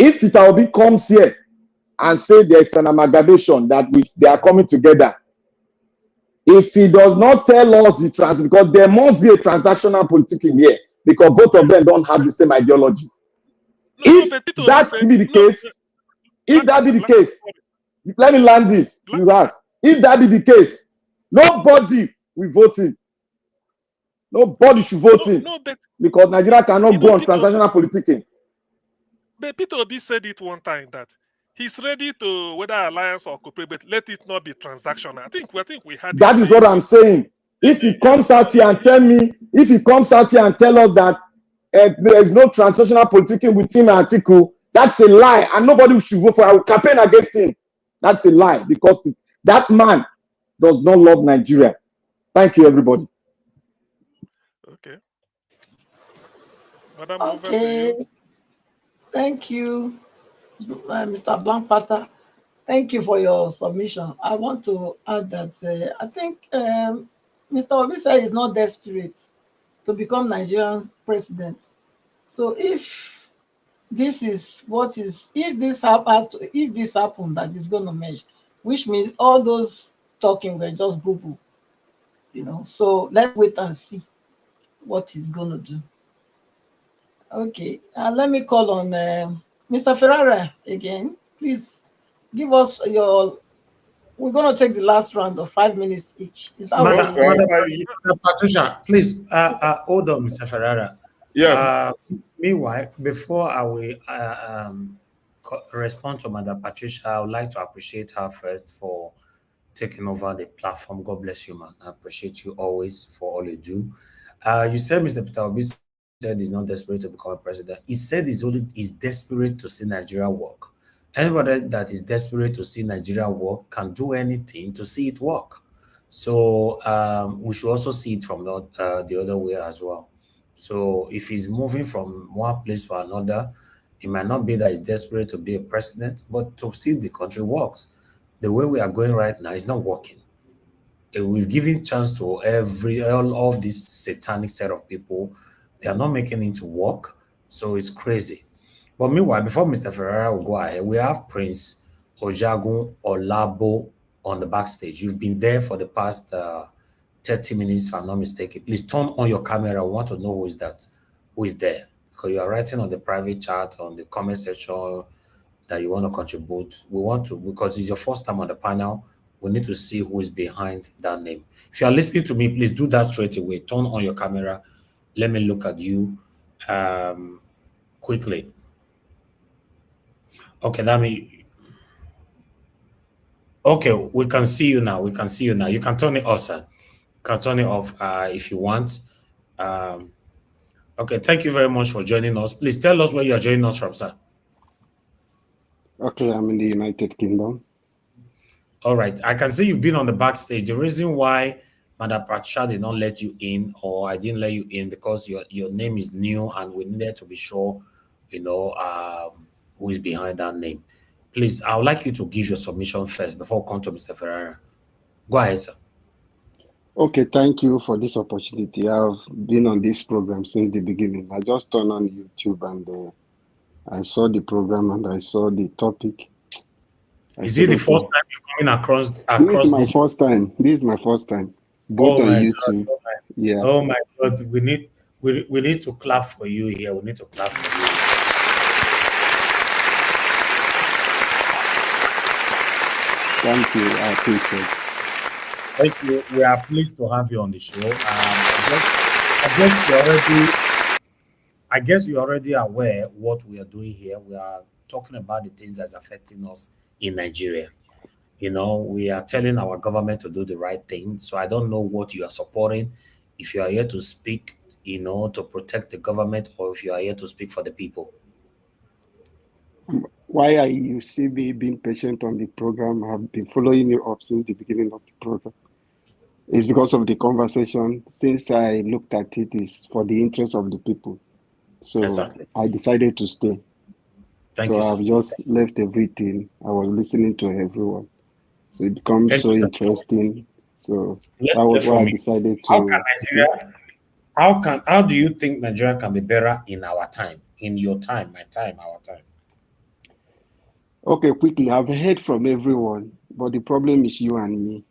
If Peter Obi comes here and say there's an amalgamation that they are coming together, if he does not tell us the because there must be a transactional politics in here, because both of them don't have the same ideology. If that be the case, let me land this. You ask. If that be the case, nobody will vote in. Nobody should vote in, because Nigeria cannot go on transactional politicking. But Peter Obi said it one time that he's ready to whether alliance or cooperate, but let it not be transactional. I think we had that is what I'm saying. If he comes out here and tell me, if he comes out here and tell us that there is no transactional politicking with him and Atiku, that's a lie, and nobody should vote for. I will campaign against him. That's a lie, because that man does not love Nigeria. Thank you, everybody. Okay. Madam, over to you. Thank you, Mr. Blankpata. Thank you for your submission. I want to add that I think Mr. Obi said he's not desperate to become Nigerian's president. So if this is what is, if this happened, that is going to merge, which means all those talking were just boo-boo, you know. So let's wait and see what he's going to do. Okay, let me call on Mr. Ferrara again. Please give us your. We're going to take the last round of 5 minutes each. Is that Madam Patricia, please hold on, Mr. Ferrara. Yeah. Meanwhile, before I will respond to Madam Patricia, I would like to appreciate her first for taking over the platform. God bless you, man. I appreciate you always for all you do. You said Mr. Peter Obi said he's not desperate to become a president. He said he's desperate to see Nigeria work. Anybody that is desperate to see Nigeria work can do anything to see it work. So we should also see it from the other way as well. So if he's moving from one place to another, it might not be that he's desperate to be a president, but to see the country works. The way we are going right now is not working. We've given chance to all of this satanic set of people. They are not making it to work, so it's crazy. But meanwhile, before Mr. Ferrara will go ahead, we have Prince Ojagun Olabo on the backstage. You've been there for the past 30 minutes, if I'm not mistaken. Please turn on your camera. I want to know who is that, who is there. Because you are writing on the private chat, on the comment section that you want to contribute. We want to, because it's your first time on the panel, we need to see who is behind that name. If you are listening to me, please do that straight away. Turn on your camera. Let me look at you quickly. Okay, that means. Okay, we can see you now. We can see you now. You can turn it off, sir. You can turn it off if you want. Okay, thank you very much for joining us. Please tell us where you are joining us from, sir. Okay, I'm in the United Kingdom. All right, I can see you've been on the backstage. The reason why Madam Patricia did not let you in, or I didn't let you in, because your name is new and we needed to be sure, you know, who is behind that name. Please, I would like you to give your submission first before we come to Mr. Ferrara. Go ahead, sir. Okay, thank you for this opportunity. I've been on this program since the beginning. I just turned on YouTube and I saw the program and I saw the topic. Is it the first time you're coming across this? Is my first time. This is my first time. Both on YouTube. God, yeah. Oh my God, we need to clap for you here. We need to clap for you. Thank you. I appreciate it. Thank you. We are pleased to have you on the show. I guess you're already aware what we are doing here. We are talking about the things that's affecting us in Nigeria. You know, we are telling our government to do the right thing. So I don't know what you are supporting. If you are here to speak, you know, to protect the government, or if you are here to speak for the people. Why are you see me being patient on the program? I've been following you up since the beginning of the program. It's because of the conversation. Since I looked at it, is for the interest of the people. So exactly. I decided to stay. Thank you, sir. I've just left everything. I was listening to everyone. So it becomes so interesting. So that was why I decided to stay. How do you think Nigeria can be better in our time? In your time, my time, our time? Okay, quickly. I've heard from everyone, but the problem is you and me.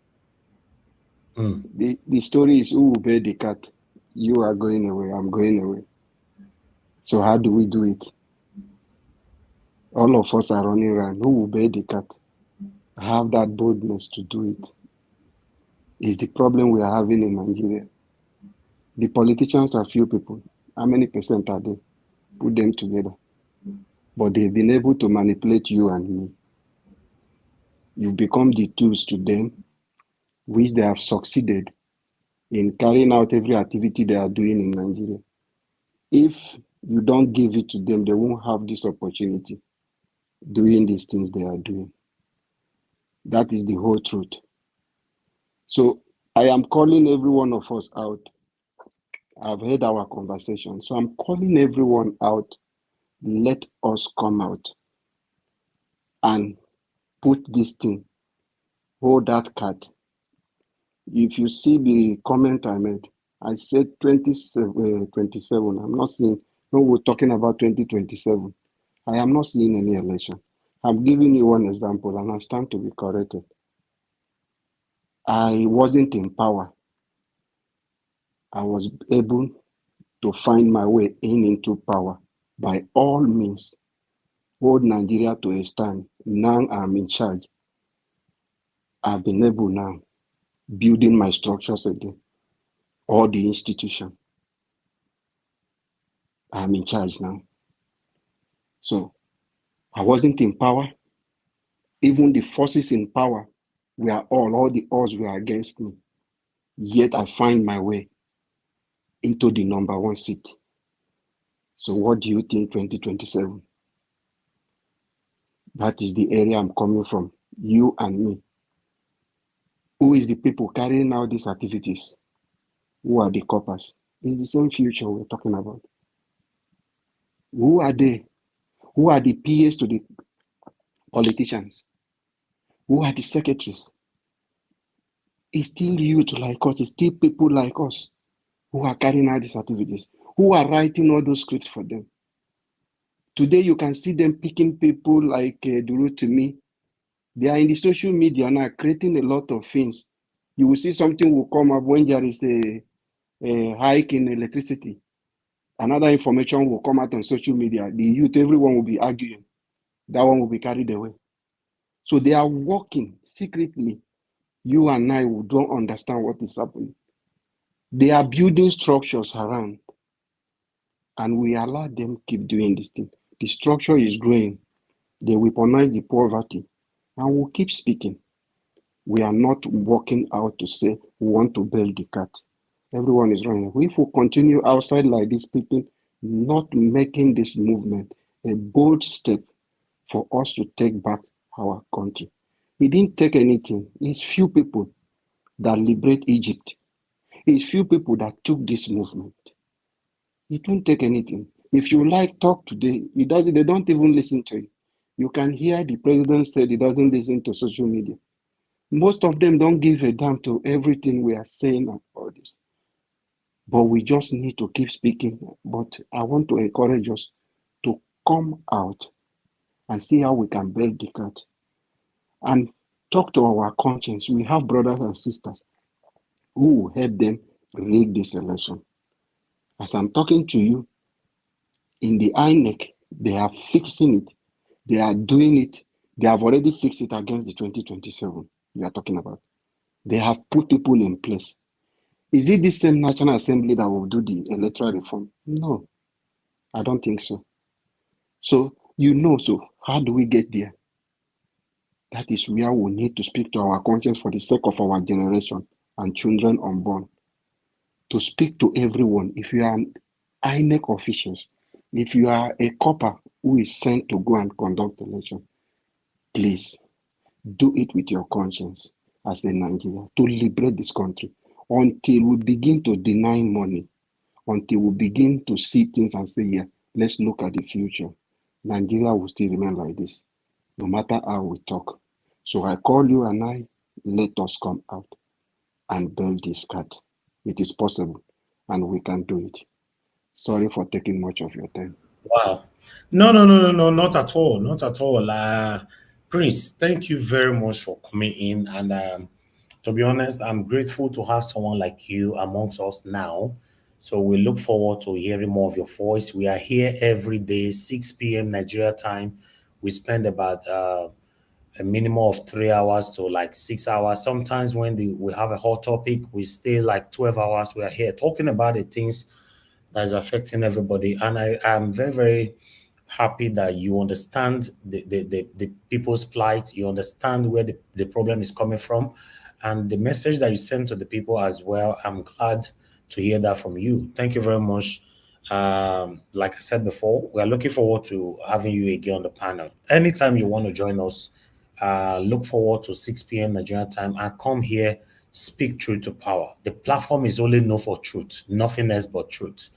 The story is who will bear the cat. You are going away. I'm going away. So how do we do it? All of us are running around. Who will bear the cat? Have that boldness to do it. Is the problem we are having in Nigeria. The politicians are few people. How many percent are they? Put them together. But they've been able to manipulate you and me. You become the tools to them, which they have succeeded in carrying out every activity they are doing in Nigeria. If you don't give it to them, they won't have this opportunity doing these things they are doing. That is the whole truth. So I am calling every one of us out. I've heard our conversation. So I'm calling everyone out. Let us come out and put this thing, hold that cat. If you see the comment I made, I said 27. I'm not saying, no, we're talking about 2027. I am not seeing any election. I'm giving you one example and I stand to be corrected. I wasn't in power. I was able to find my way into power by all means. Hold Nigeria to a stand. Now I'm in charge. I've been able now, building my structures again, all the institution. I'm in charge now. So I wasn't in power. Even the forces in power were all the odds were against me. Yet I find my way into the number one seat. So what do you think 2027? That is the area I'm coming from, you and me. Who is the people carrying out these activities? Who are the coppers? It's the same future we're talking about. Who are they? Who are the PAs to the politicians? Who are the secretaries? It's still youth like us, it's still people like us who are carrying out these activities, who are writing all those scripts for them. Today, you can see them picking people like Duru to me. They are in the social media now creating a lot of things. You will see something will come up when there is a hike in electricity. Another information will come out on social media. The youth, everyone will be arguing. That one will be carried away. So they are working secretly. You and I don't understand what is happening. They are building structures around. And we allow them keep doing this thing. The structure is growing. They weaponize the poverty. And we'll keep speaking. We are not working out to say we want to build the cat. Everyone is running. If we continue outside like this, speaking, not making this movement a bold step for us to take back our country. It didn't take anything. It's few people that liberate Egypt. It's few people that took this movement. It won't take anything. If you like talk today, they don't even listen to you. You can hear the president said he doesn't listen to social media. Most of them don't give a damn to everything we are saying and all this. But we just need to keep speaking. But I want to encourage us to come out and see how we can build the cat. And talk to our conscience. We have brothers and sisters who will help them rig this election. As I'm talking to you, in the INEC, they are fixing it. They are doing it. They have already fixed it against the 2027 we are talking about. They have put people in place. Is it the same National Assembly that will do the electoral reform? No, I don't think so. So how do we get there? That is where we need to speak to our conscience for the sake of our generation and children unborn. To speak to everyone. If you are an INEC officials, if you are a copper who is sent to go and conduct election, please do it with your conscience as a Nigerian to liberate this country. Until we begin to deny money, until we begin to see things and say, yeah, let's look at the future, Nigeria will still remain like this, no matter how we talk. So I call you and I, let us come out and build this cat. It is possible and we can do it. Sorry for taking much of your time. Wow. No, not at all. Not at all. Prince, thank you very much for coming in. And to be honest, I'm grateful to have someone like you amongst us now. So we look forward to hearing more of your voice. We are here every day, 6 p.m. Nigeria time. We spend about a minimum of 3 hours to like 6 hours. Sometimes when we have a hot topic, we stay like 12 hours. We are here talking about the things that is affecting everybody. And I am very, very happy that you understand the people's plight. You understand where the problem is coming from. And the message that you send to the people as well, I'm glad to hear that from you. Thank you very much. Like I said before, we are looking forward to having you again on the panel. Anytime you want to join us, look forward to 6 p.m. Nigerian time and come here, speak truth to power. The platform is only known for truth, nothing else but truth.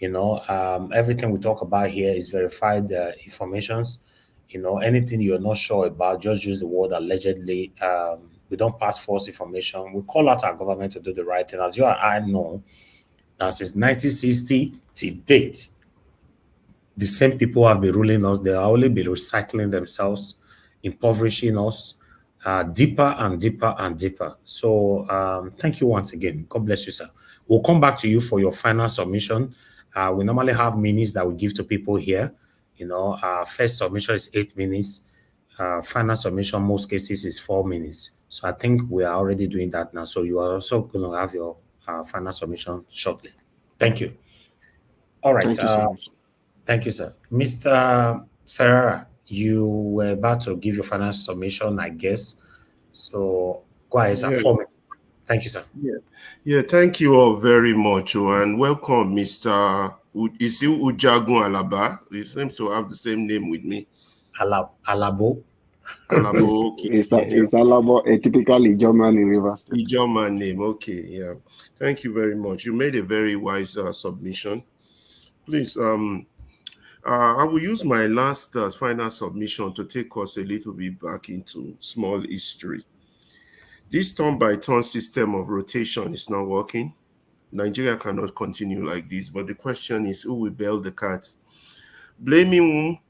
Everything we talk about here is verified informations. Anything you're not sure about, just use the word allegedly. We don't pass false information. We call out our government to do the right thing. As you and I know, now since 1960 to date, the same people have been ruling us. They are only been recycling themselves, impoverishing us deeper and deeper and deeper. So thank you once again. God bless you, sir. We'll come back to you for your final submission. We normally have minutes that we give to people here. First submission is 8 minutes. Final submission, most cases, is 4 minutes. So I think we are already doing that now. So you are also going to have your final submission shortly. Thank you. All right. Thank you so much. Thank you, sir. Mr. Ferrara, you were about to give your final submission, I guess. So go ahead, sir. Yeah. 4 minutes. Thank you, sir. Yeah, thank you all very much, and welcome, Mr. Isi Ujagun Alaba. He seems to have the same name with me. Alabo. Alabo, okay. It's Alabo, a typical Ijoman in Rivers State. Ijoman name, okay, yeah. Thank you very much. You made a very wise submission. Please, I will use my last final submission to take us a little bit back into small history. This turn-by-turn system of rotation is not working. Nigeria cannot continue like this, but the question is, who will bail the cat? Blaming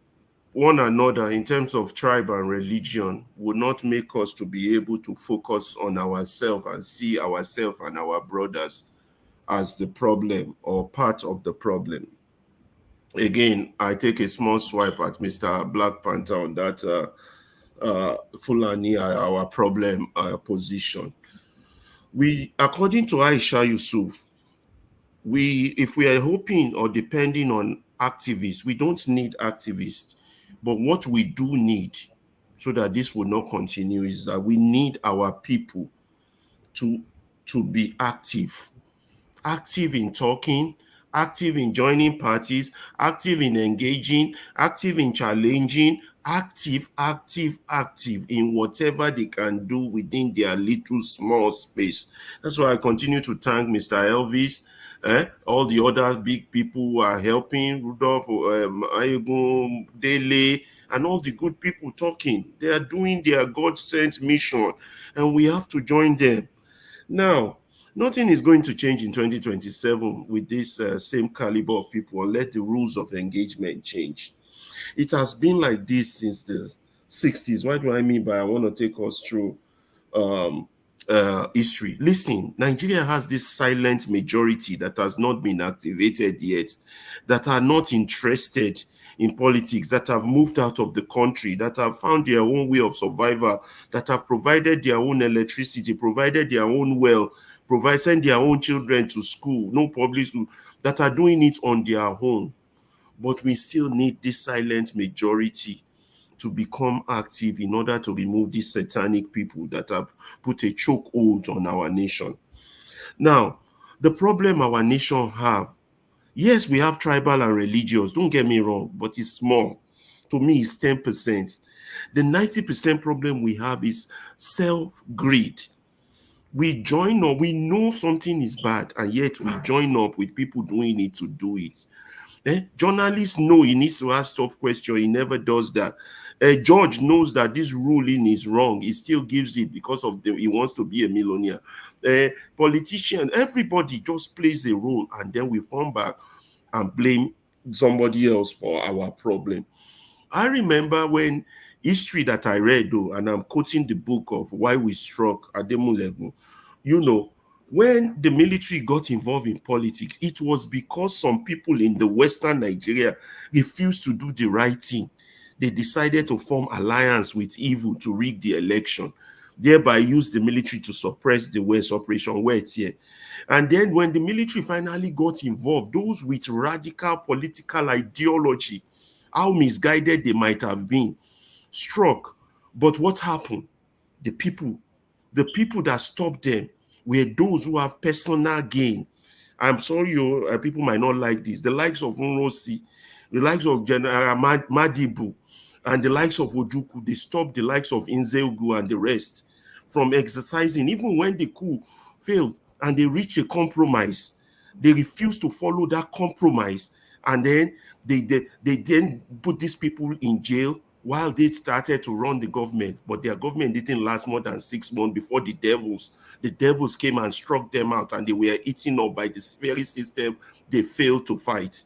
one another in terms of tribe and religion would not make us to be able to focus on ourselves and see ourselves and our brothers as the problem or part of the problem. Again, I take a small swipe at Mr. Black Panther on that Fulani, our problem position. According to Aisha Yusuf, if we are hoping or depending on activists, we don't need activists. But what we do need, so that this will not continue, is that we need our people to be active in talking, active in joining parties, active in engaging, active in challenging, active in whatever they can do within their little small space. That's why I continue to thank Mr. Elvis, all the other big people who are helping, Rudolph, Ayegun, Dele, and all the good people talking. They are doing their God-sent mission, and we have to join them. Now, nothing is going to change in 2027 with this same caliber of people unless the rules of engagement change. It has been like this since the 60s. What do I mean by I want to take us through history? Listen, Nigeria has this silent majority that has not been activated yet, that are not interested in politics, that have moved out of the country, that have found their own way of survival, that have provided their own electricity, provided their own well, send their own children to school, no public school, that are doing it on their own. But we still need this silent majority to become active in order to remove these satanic people that have put a chokehold on our nation. Now, the problem our nation have, yes, we have tribal and religious, don't get me wrong, but it's small. To me, it's 10%. The 90% problem we have is self-greed. We join up, we know something is bad, and yet we join up with people doing it to do it. Journalists know he needs to ask tough questions. He never does that. A judge knows that this ruling is wrong. He still gives it because of he wants to be a millionaire. Politician, everybody just plays a role, and then we fall back and blame somebody else for our problem. I remember when history that I read, though, and I'm quoting the book of Why We Struck Ademulegu, you know, when the military got involved in politics, it was because some people in the Western Nigeria refused to do the right thing. They decided to form alliance with evil to rig the election, thereby use the military to suppress the West, Operation West here. And then when the military finally got involved, those with radical political ideology, how misguided they might have been, struck. But what happened? The people that stopped them were those who have personal gain. I'm sorry, people might not like this. The likes of Nrosi, the likes of General Madibu, and the likes of Ojuku, they stopped the likes of Inzeugu and the rest from exercising, even when the coup failed and they reached a compromise. They refused to follow that compromise, and then they then put these people in jail while they started to run the government. But their government didn't last more than 6 months before the devils came and struck them out, and they were eaten up by this very system they failed to fight.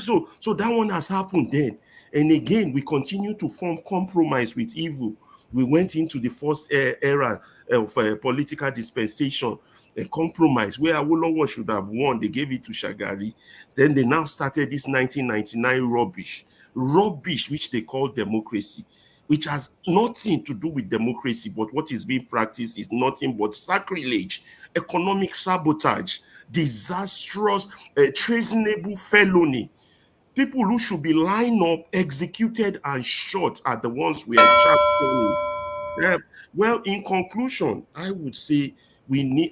So that one has happened then. And again, we continue to form compromise with evil. We went into the first era of political dispensation, a compromise where Awolowo should have won. They gave it to Shagari. Then they now started this 1999 rubbish, which they call democracy, which has nothing to do with democracy, but what is being practiced is nothing but sacrilege, economic sabotage, disastrous, treasonable felony. People who should be lined up, executed, and shot are the ones we are championing. Well, in conclusion, I would say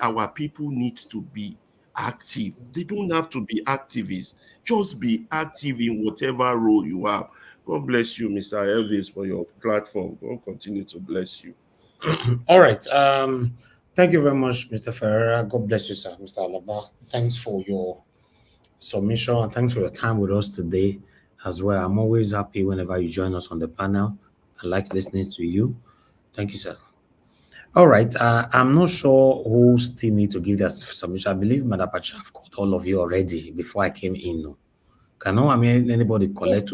our people need to be active. They don't have to be activists. Just be active in whatever role you have. God bless you, Mr. Elvis, for your platform. God continue to bless you. All right. Thank you very much, Mr. Ferreira. God bless you, sir. Mr. Alaba, thanks for your submission and thanks for your time with us today as well. I'm always happy whenever you join us on the panel. I like listening to you. Thank you, sir. All right. I'm not sure who still need to give their submission. I believe Madapacha have called all of you already before I came in. No? Can anybody collect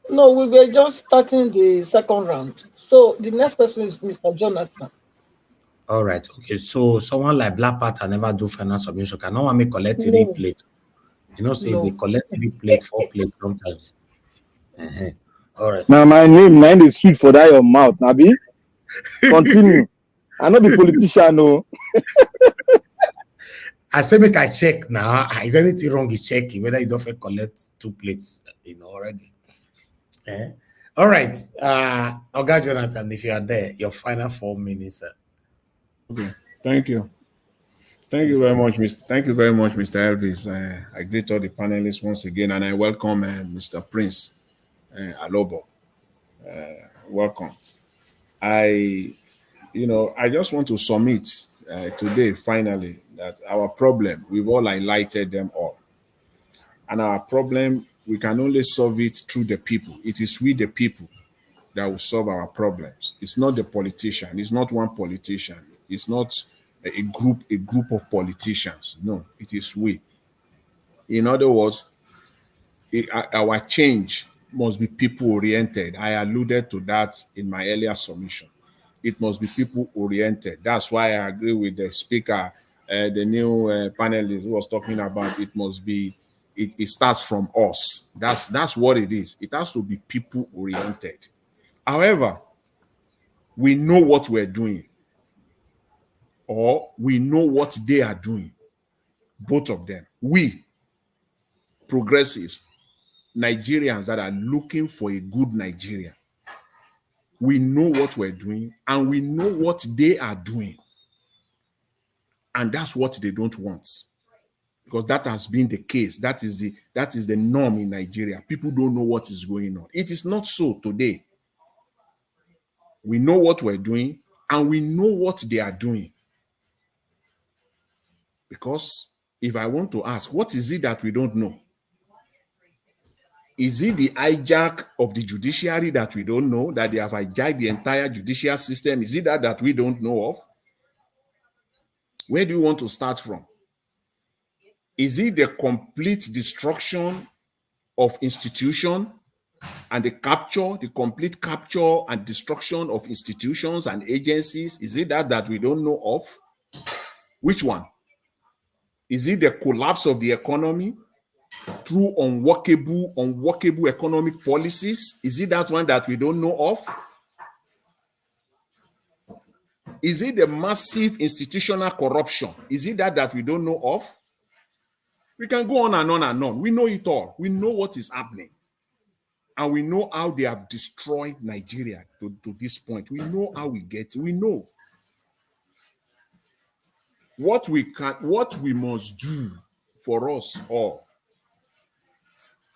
No, we were just starting the second round. So the next person is Mr. Jonathan. All right. Okay. So someone like Black Panther never do final submission. Can no one make collect three plate? You know, say they collect 3 plate, 4 plate sometimes. All right. Now my name, is sweet for that your mouth, Nabi. Continue. I know the politician, no. I say make I check now. Is anything wrong? Is checking whether you don't collect 2 plates, already. All right. Oga Jonathan, if you are there, your final 4 minutes, sir. Okay. Thank you. Thank you very much, Mr. Elvis. I greet all the panelists once again, and I welcome Mr. Prince Alobo. Welcome. I just want to submit today, finally, that our problem, we've all highlighted them all. And our problem, we can only solve it through the people. It is we, the people, that will solve our problems. It's not the politician. It's not one politician. It's not a group of politicians. No, it is we. In other words, our change must be people-oriented. I alluded to that in my earlier submission. It must be people-oriented. That's why I agree with the speaker, the new panelist who was talking about it starts from us. That's what it is. It has to be people-oriented. However, we know what we're doing, or we know what they are doing. Both of them. We, progressives, Nigerians that are looking for a good Nigeria, we know what we're doing and we know what they are doing. And that's what they don't want. Because that has been the case. That is the norm in Nigeria. People don't know what is going on. It is not so today. We know what we're doing and we know what they are doing. Because if I want to ask, what is it that we don't know? Is it the hijack of the judiciary that we don't know, that they have hijacked the entire judicial system? Is it that we don't know of? Where do you want to start from? Is it the complete destruction of institution? and the complete capture and destruction of institutions and agencies? Is it that we don't know of? Which one? Is it the collapse of the economy through unworkable economic policies? Is it that one that we don't know of? Is it the massive institutional corruption? Is it that we don't know of? We can go on and on and on. We know it all. We know what is happening. And we know how they have destroyed Nigeria to this point. We know how we get. We know what we must do for us all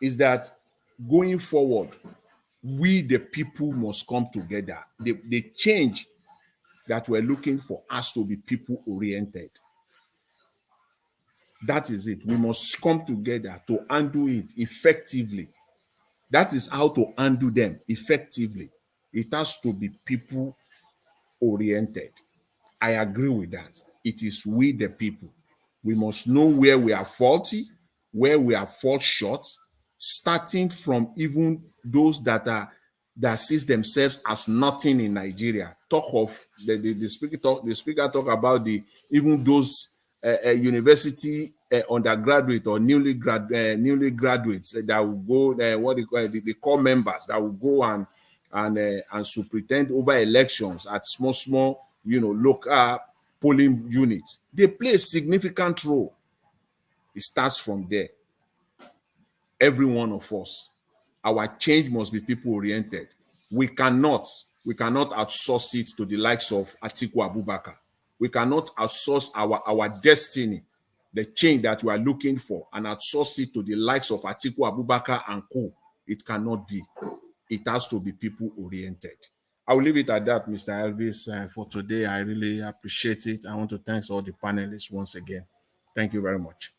is that going forward, we the people must come together. The change that we're looking for has to be people oriented. That is it. We must come together to undo it effectively. That is how to undo them effectively. It has to be people oriented. I agree with that. It is we the people. We must know where we are faulty, where we are fall short, starting from even those that sees themselves as nothing in Nigeria. Talk of the speaker talk about even those university undergraduate or newly graduates that will go what they call members that will go and superintend over elections at small local polling units. They play a significant role. It starts from there. Every one of us, our change must be people oriented. We cannot outsource it to the likes of Atiku Abubakar. We cannot outsource our destiny, the change that we are looking for, and outsource it to the likes of Atiku Abubakar and co. It cannot be. It has to be people oriented. I will leave it at that, Mr. Elvis, for today. I really appreciate it. I want to thank all the panelists once again. Thank you very much.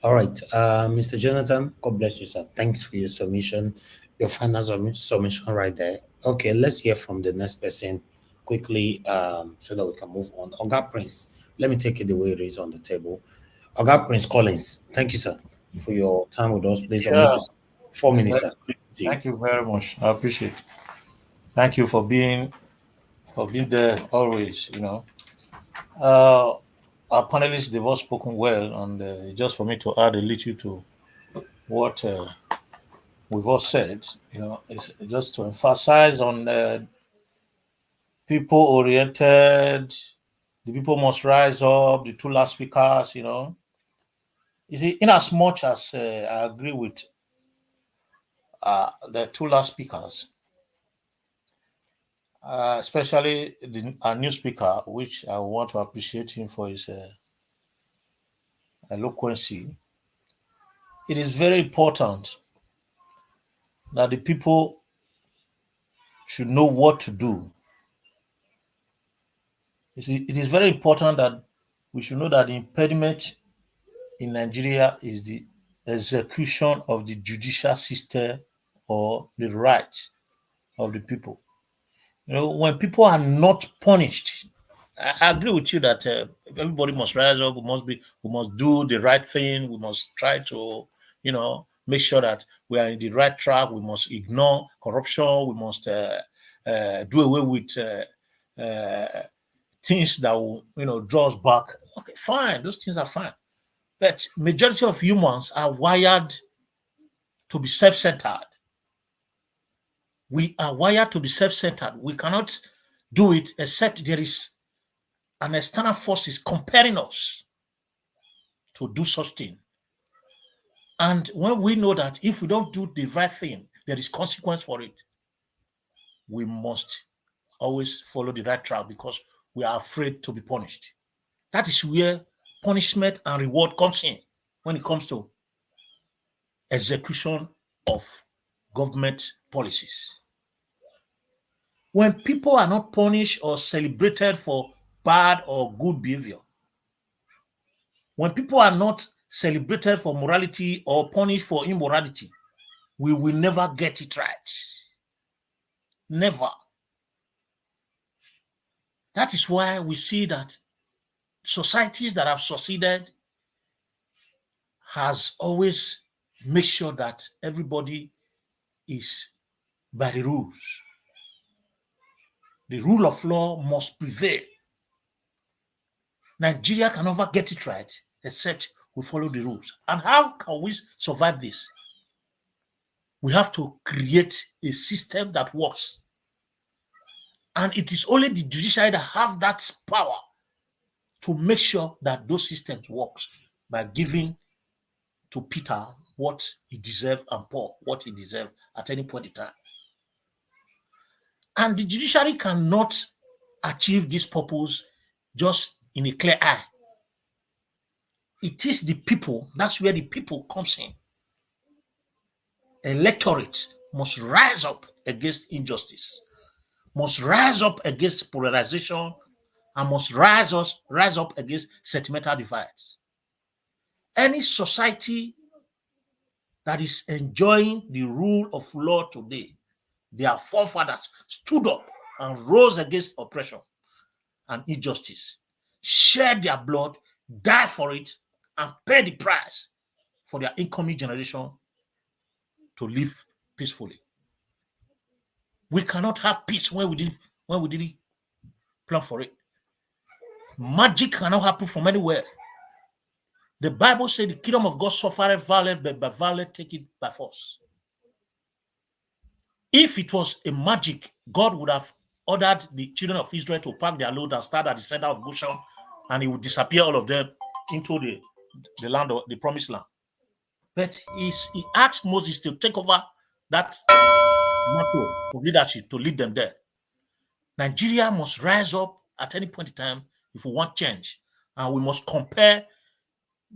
All right, Mr. Jonathan, God bless you, sir. Thanks for your submission, your final submission right there. Okay, let's hear from the next person quickly so that we can move on. Oga Prince, let me take it the way it is on the table. Oga Prince Collins, thank you, sir, for your time with us. Please, Yeah. 4 minutes, sir. Thank you very much. I appreciate it. Thank you for being there always, you know. Our panelists, they've all spoken well, and just for me to add a little to what we've all said, you know, it's just to emphasize on people oriented, the people must rise up, the two last speakers, you know. You see, in as much as I agree with the two last speakers, especially our new speaker, which I want to appreciate him for his eloquency, it is very important that the people should know what to do. You see, it is very important that we should know that the impediment in Nigeria is the execution of the judicial system or the rights of the people. You know, when people are not punished, I agree with you that everybody must rise up. We must do the right thing. We must try to, you know, make sure that we are in the right track. We must ignore corruption. We must do away with things that will, you know, draw us back. Okay, fine. Those things are fine. But majority of humans are wired to be self-centered. We are wired to be self-centered. We cannot do it except there is an external forces compelling us to do such thing. And when we know that if we don't do the right thing, there is consequence for it, we must always follow the right track because we are afraid to be punished. That is where punishment and reward comes in when it comes to execution of government policies. When people are not punished or celebrated for bad or good behavior, when people are not celebrated for morality or punished for immorality, we will never get it right. Never. That is why we see that societies that have succeeded has always make sure that everybody is by the rules. The rule of law must prevail. Nigeria can never get it right except we follow the rules. And how can we survive this? We have to create a system that works. And it is only the judiciary that have that power to make sure that those systems works by giving to Peter what he deserved and Paul what he deserved at any point in time. And the judiciary cannot achieve this purpose just in a clear eye. It is the people, that's where the people comes in. Electorate must rise up against injustice, must rise up against polarization, and must rise up against sentimental divides. Any society that is enjoying the rule of law today, their forefathers stood up and rose against oppression and injustice, shed their blood, died for it, and paid the price for their incoming generation to live peacefully. We cannot have peace when we didn't plan for it. Magic cannot happen from anywhere. The Bible said the kingdom of God suffereth violence, but by violence take it by force. If it was a magic, God would have ordered the children of Israel to pack their load and start at the center of Goshen, and he would disappear all of them into the land of the promised land. But he asked Moses to take over that mantle of leadership to lead them there. Nigeria must rise up at any point in time if we want change, and we must compare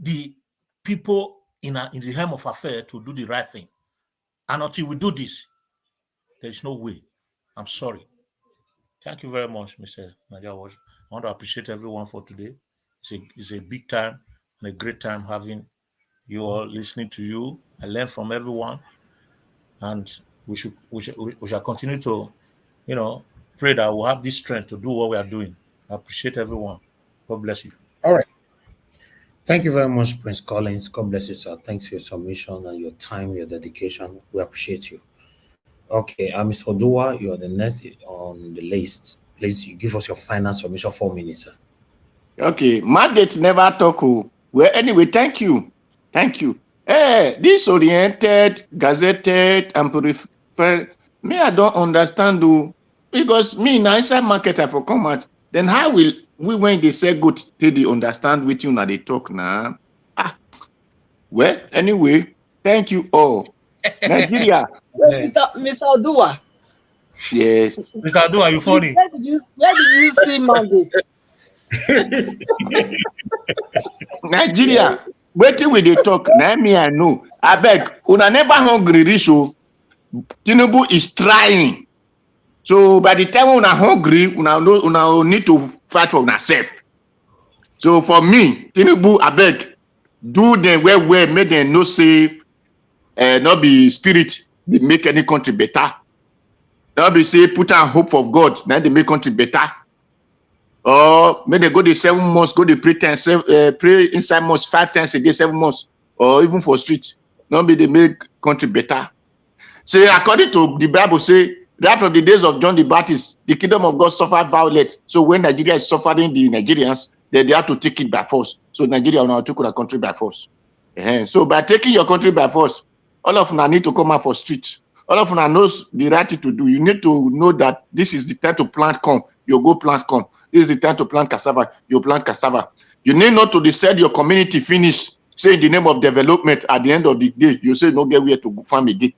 the people in the realm of affairs to do the right thing. And until we do this, there is no way. I'm sorry. Thank you very much, Mr. Najawash. I want to appreciate everyone for today. It's a big time and a great time having you all, listening to you. I learn from everyone, and we shall continue to, pray that we'll have this strength to do what we are doing. I appreciate everyone. God bless you. All right. Thank you very much, Prince Collins. God bless you, sir. Thanks for your submission and your time, your dedication. We appreciate you. Okay, Mr. Odua, you are the next on the list. Please, you give us your final submission, 4 minutes, sir. Okay, mandate never talk. Well, anyway, thank you. Thank you. Disoriented, gazetted, and prefer. Me, I don't understand, because me, in inside market, I for come out. Then how will we, when they say good, they understand with you now they talk now? Well, anyway, thank you all. Nigeria. Mr. Odua. Yes. Mr. Odua, are you funny? Where did you see mandate? Nigeria, waiting with the talk. Now me I know. I beg, una never hungry reach. Tinubu is trying. So by the time una hungry, una need to fight for yourself. So for me, Tinubu, I beg, do them well, make them no say, not be spirit, they make any country better. Not be say put on hope of God, now they make country better. Or may they go the 7 months, go the pray inside months 5 times a day, 7 months, or even for street. Not be they make country better. So according to the Bible, say that from the days of John the Baptist, the kingdom of God suffered violence. So when Nigeria is suffering the Nigerians, then they have to take it by force. So Nigeria will now take the country by force. So by taking your country by force, all of them need to come out for street. All of them knows the right thing to do. You need to know that this is the time to plant corn. You go plant corn. This is the time to plant cassava. You plant cassava. You need not to decide your community finish. Say in the name of development, at the end of the day, you say no get where to go farm again.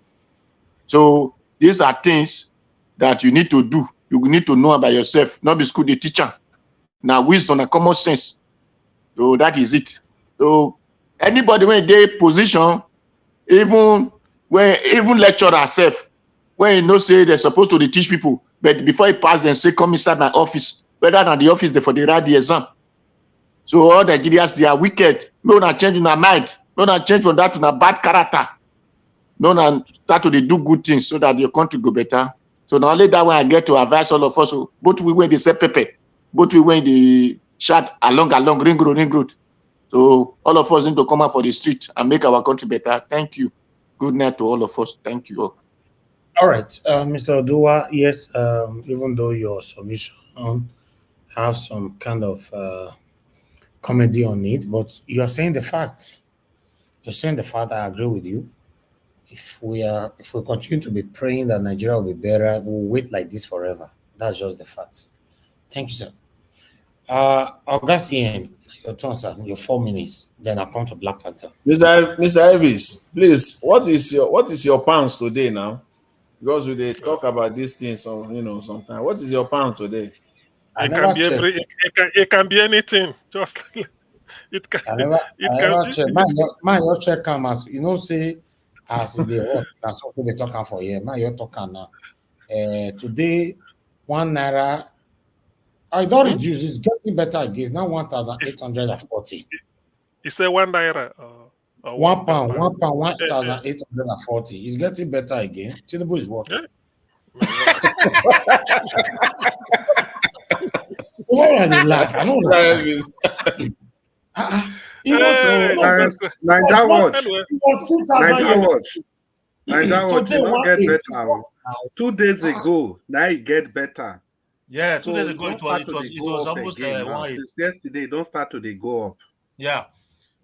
So these are things that you need to do. You need to know about yourself. Not be school the teacher. Now wisdom and common sense. So that is it. So anybody when they position, even lecturer herself, when you know say they're supposed to teach people, but before it pass them say come inside my office, whether than the office they for the write the exam. So all the Nigerians, they are wicked. No not change in their mind. No not change from that to a bad character. No not start to do good things so that your country go better. So now only that way I get to advise all of us. So both we when they say Pepe, both we when they chat along ring road. So all of us need to come out for the street and make our country better. Thank you. Good night to all of us. Thank you all. All right, Mr. Odua, yes, even though your submission has some kind of comedy on it, but you are saying the facts. You're saying the fact. I agree with you. If we continue to be praying that Nigeria will be better, we'll wait like this forever. That's just the fact. Thank you, sir. August Ian, your turn, sir. Your 4 minutes. Then I'll come to Black Panther. Mr. Elvis, please, what is your pounds today now? Because we talk about these things sometimes. What is your pound today? I It can never be check. it can be anything. Just it can I never check. it, My your check come as say as they work. That's what they talking for here. My your talking now. Today 1 naira. I don't reduce. It's getting better again. It's now 1,840. you say 1 naira or £1, dollar. £1, 1,840. It's getting better again. Tinubu is working. Why they laugh? I don't know. It was Niger Watch. It was 2,000 Niger years. Watch. Niger Watch. Today, It not get 180. better. 2 days ago, now it get better. Yeah, 2 days ago don't it start was to go up almost again now. 180. Since yesterday, don't start to go up. Yeah.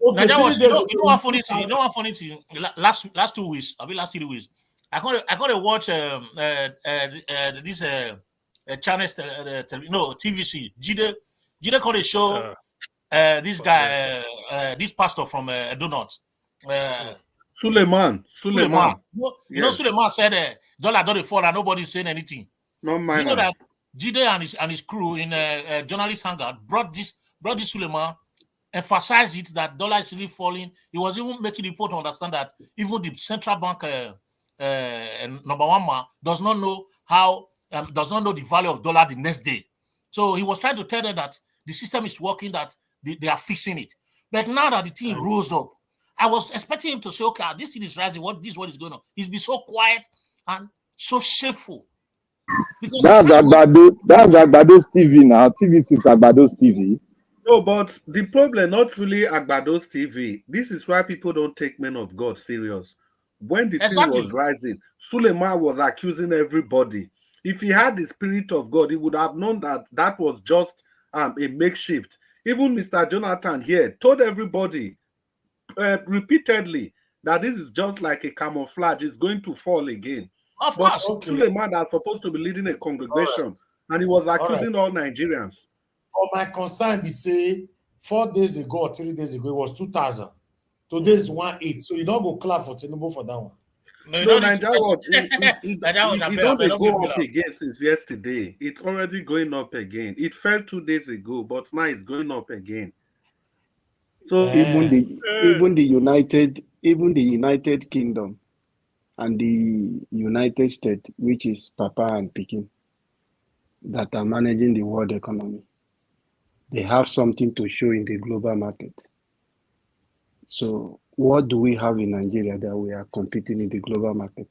Okay, Now that was 3 days you know what funny thing? You know what funny thing? Last 2 weeks, last 3 weeks. I got to watch this channels, TVC. Jide called a show. This guy, this pastor from Donut. Suleiman. You know, Suleiman said dollar don't fall and nobody's saying anything. No mind. You know that Jide and his crew in journalist hangout brought this Suleiman, emphasized it that dollar is really falling. He was even making the report to understand that even the central bank number one man does not know the value of dollar the next day. So he was trying to tell them that the system is working, that they are fixing it. But now that the thing rose up, I was expecting him to say, okay, this thing is rising. What is going on? He's been so quiet and so shameful. That's Agbado's TV now. TVC is Agbado's TV. No, but the problem not really Agbado's TV. This is why people don't take men of God serious. When the thing was rising, Suleiman was accusing everybody. If he had the spirit of God, he would have known that that was just a makeshift. Even Mr. Jonathan here told everybody repeatedly that this is just like a camouflage. It's going to fall again. Of course. Suleiman is supposed to be leading a congregation, and he was accusing all Nigerians. Oh, my concern be say 4 days ago or 3 days ago it was 2,000. Today is 1.8. So you don't go clap for Tinubu for that one. No, Niger Watch. It don't go up again since yesterday. It's already going up again. It fell 2 days ago, but now it's going up again. So even the United Kingdom and the United States, which is Papa and Peking, that are managing the world economy, they have something to show in the global market. So what do we have in Nigeria that we are competing in the global market?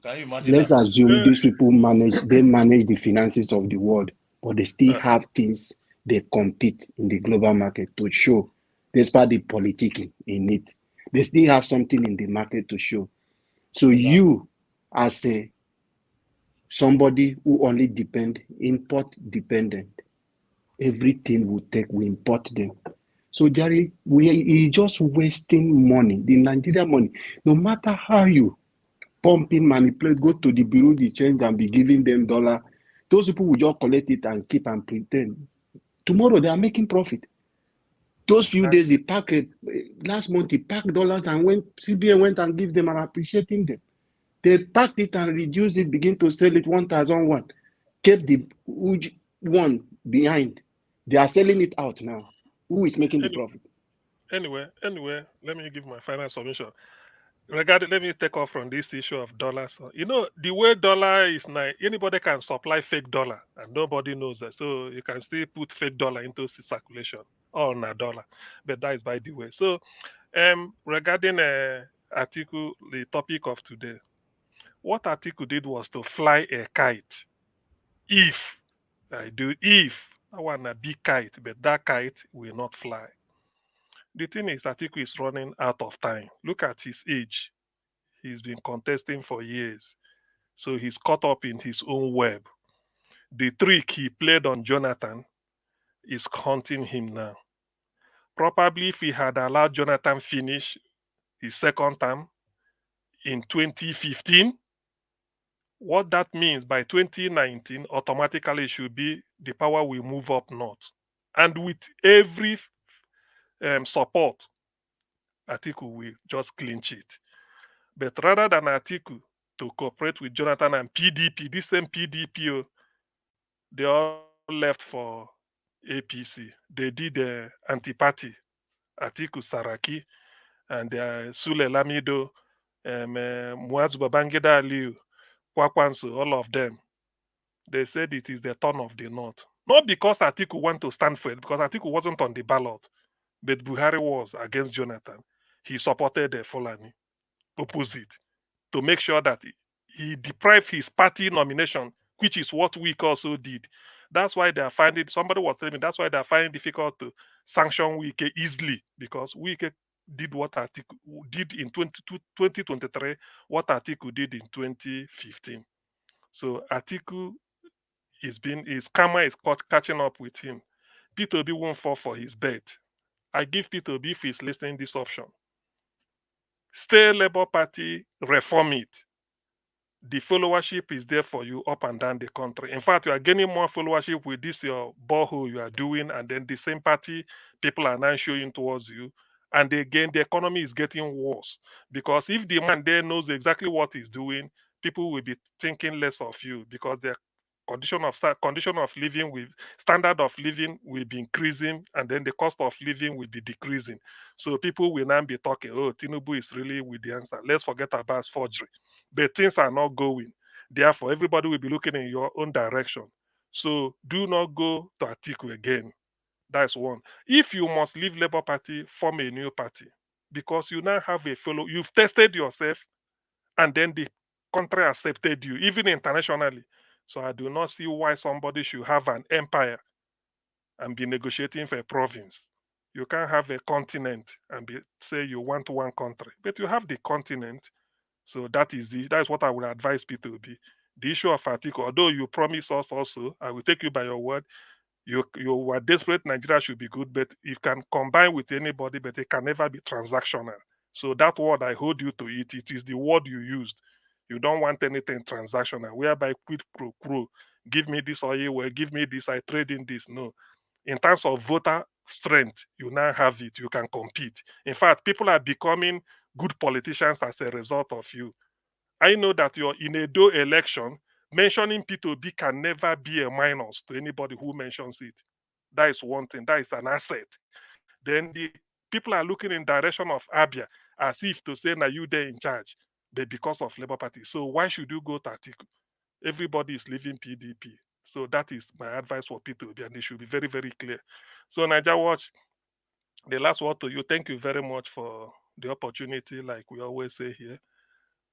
Can you imagine? Let's assume these people manage the finances of the world, but they still have things they compete in the global market to show, despite the politicking in it. They still have something in the market to show. So you, as somebody who only import dependent, everything we import them. So Jerry, we just wasting money, the Nigerian money. No matter how you pump in, manipulate, go to the bureau de change and be giving them dollar, those people will just collect it and keep and pretend. Tomorrow they are making profit. Those few days they pack last month they packed dollars and CBN went and give them and appreciating them. They packed it and reduced it, begin to sell it 1,001, kept the huge one behind. They are selling it out now. Who is making the profit? Anyway, let me give my final submission. Let me take off from this issue of dollars. You know, the way dollar is now, anybody can supply fake dollar and nobody knows that. So you can still put fake dollar into circulation on a dollar. But that is by the way. So regarding Atiku, the topic of today, what Atiku did was to fly a kite. If I want a big kite, but that kite will not fly. The thing is, Atiku is running out of time. Look at his age. He's been contesting for years. So he's caught up in his own web. The trick he played on Jonathan is haunting him now. Probably if he had allowed Jonathan finish his second term in 2015, what that means by 2019 automatically should be the power will move up north. And with every support, Atiku will just clinch it. But rather than Atiku to cooperate with Jonathan and PDP, this same PDP, they all left for APC. They did the anti-party, Atiku Saraki, and Sule Lamido, Muazu Babangida Aliu, Kwakwanso, all of them. They said it is the turn of the North. Not because Atiku want to stand for it, because Atiku wasn't on the ballot, but Buhari was against Jonathan. He supported the Fulani opposite to make sure that he deprived his party nomination, which is what we also did. That's why they are finding, somebody was telling me, that's why they are finding it difficult to sanction Wike easily, because Wike did what Atiku did in 2023, what Atiku did in 2015. So Atiku his karma is catching up with him. Peter Obi won't fall for his bet. I give Peter Obi, if he's listening, this option. Stay Labour Party, reform it. The followership is there for you up and down the country. In fact, you are gaining more followership with this your borehole you are doing, and then the same party people are now showing towards you. And again, the economy is getting worse, because if the man there knows exactly what he's doing, people will be thinking less of you, because the condition of living with standard of living will be increasing, and then the cost of living will be decreasing. So people will now be talking, oh, Tinubu is really with the answer. Let's forget about forgery. But things are not going. Therefore, everybody will be looking in your own direction. So do not go to Atiku again. That's one. If you must leave Labour Party, form a new party, because you now have a fellow. You've tested yourself, and then the country accepted you, even internationally. So I do not see why somebody should have an empire and be negotiating for a province. You can't have a continent and say you want one country, but you have the continent. So that is what I would advise people to be. The issue of Atiku, although you promise us also, I will take you by your word. You were desperate Nigeria should be good, but you can combine with anybody, but it can never be transactional. So that word, I hold you to it. It is the word you used. You don't want anything transactional, whereby quid pro quo, give me this oil, well, give me this, I trade in this. No. In terms of voter strength, you now have it. You can compete. In fact, people are becoming good politicians as a result of you. I know that you're in a EDO election, mentioning P2B can never be a minus to anybody who mentions it. That is one thing. That is an asset. Then the people are looking in direction of Abia as if to say, now you there in charge, but because of Labour Party. So why should you go to Atiku? Everybody is leaving PDP. So that is my advice for P2B, and they should be very, very clear. So Niger Watch, the last word to you. Thank you very much for the opportunity, like we always say here.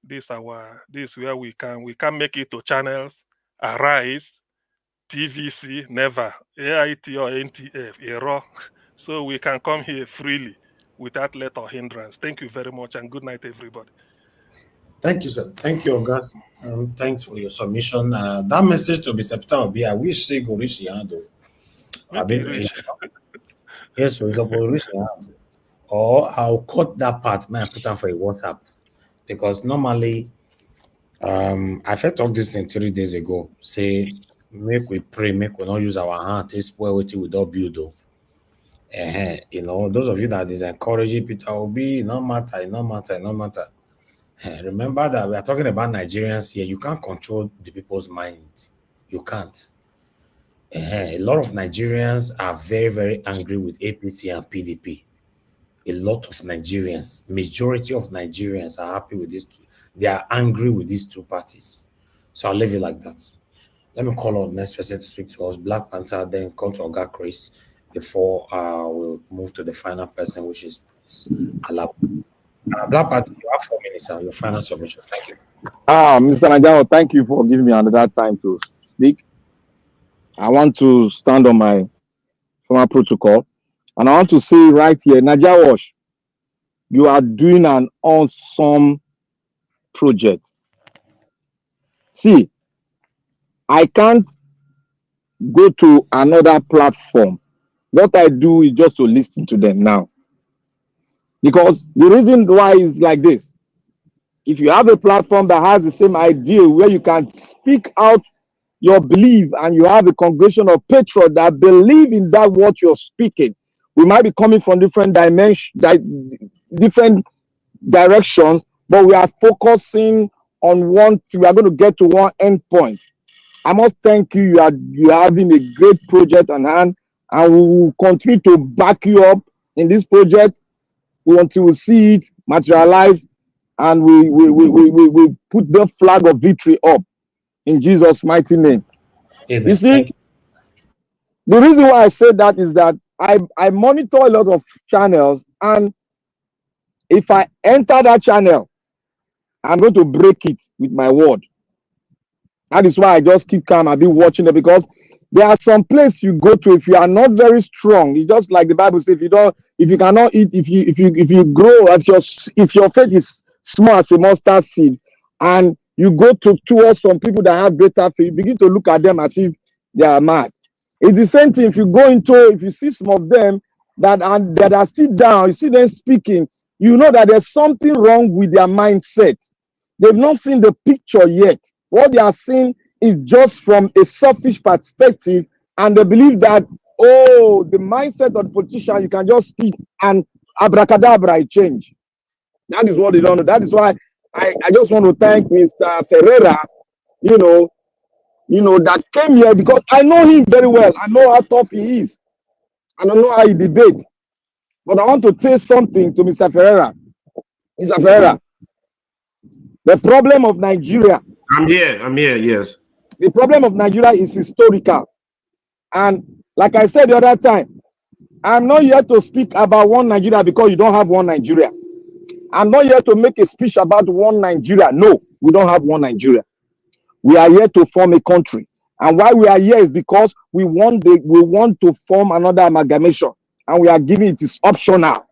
This where we can make it to channels, Arise, TVC, never, AIT or NTF, error. So we can come here freely without let or hindrance. Thank you very much, and good night, everybody. Thank you, sir. Thank you, August. Thanks for your submission. That message to Mr. Peter Obi, I wish he go reach the hand. I Maybe mean, reach. yes, so it's supposed to reach the hand. Or I'll cut that part, man, put on for a WhatsApp. Because normally, I first talked this thing 3 days ago. Say, make we pray, make we not use our hand to spoil what we don't build. You know, those of you that is encouraging Peter Obi, no matter, no matter, no matter. Remember that we are talking about Nigerians here. You can't control the people's mind. You can't. A lot of Nigerians are very, very angry with APC and PDP. A lot of Nigerians, majority of Nigerians are happy with these two. They are angry with these two parties. So I'll leave it like that. Let me call on next person to speak to us, Black Panther, then come to Oga Chris before we'll move to the final person, which is Alab. Black Panther, you have 4 minutes, your final submission. Thank you. Mr. Najao, thank you for giving me another time to speak. I want to stand on my former protocol. And I want to say right here, Naija Wash, you are doing an awesome project. See, I can't go to another platform. What I do is just to listen to them now. Because the reason why is like this. If you have a platform that has the same idea where you can speak out your belief and you have a congregation of patriots that believe in that what you're speaking, we might be coming from different dimensions, different directions, but we are focusing on one. We are going to get to one end point. I must thank you. You are having a great project on hand, and we will continue to back you up in this project until we see it materialize, and we put the flag of victory up in Jesus' mighty name. Amen. You see, the reason why I say that is that I monitor a lot of channels, and if I enter that channel, I'm going to break it with my word. That is why I just keep calm. I've been watching it, because there are some places you go to if you are not very strong. It's just like the Bible says, if you cannot eat, if you grow at if your faith is small as a mustard seed, and you go towards some people that have greater faith, you begin to look at them as if they are mad. It's the same thing if you see some of them that are still down, you see them speaking, you know that there's something wrong with their mindset. They've not seen the picture yet. What they are seeing is just from a selfish perspective, and they believe that, oh, the mindset of the politician, you can just speak and abracadabra, it change. That is what they don't know. That is why I just want to thank Mr. Ferreira, that came here, because I know him very well. I know how tough he is, and I know how he debates. But I want to say something to Mr. Ferreira. Mr. Ferreira, the problem of Nigeria. I'm here, yes. The problem of Nigeria is historical. And like I said the other time, I'm not here to speak about one Nigeria because you don't have one Nigeria. I'm not here to make a speech about one Nigeria. No, we don't have one Nigeria. We are here to form a country. And why we are here is because we want to form another amalgamation. And we are giving it is optional.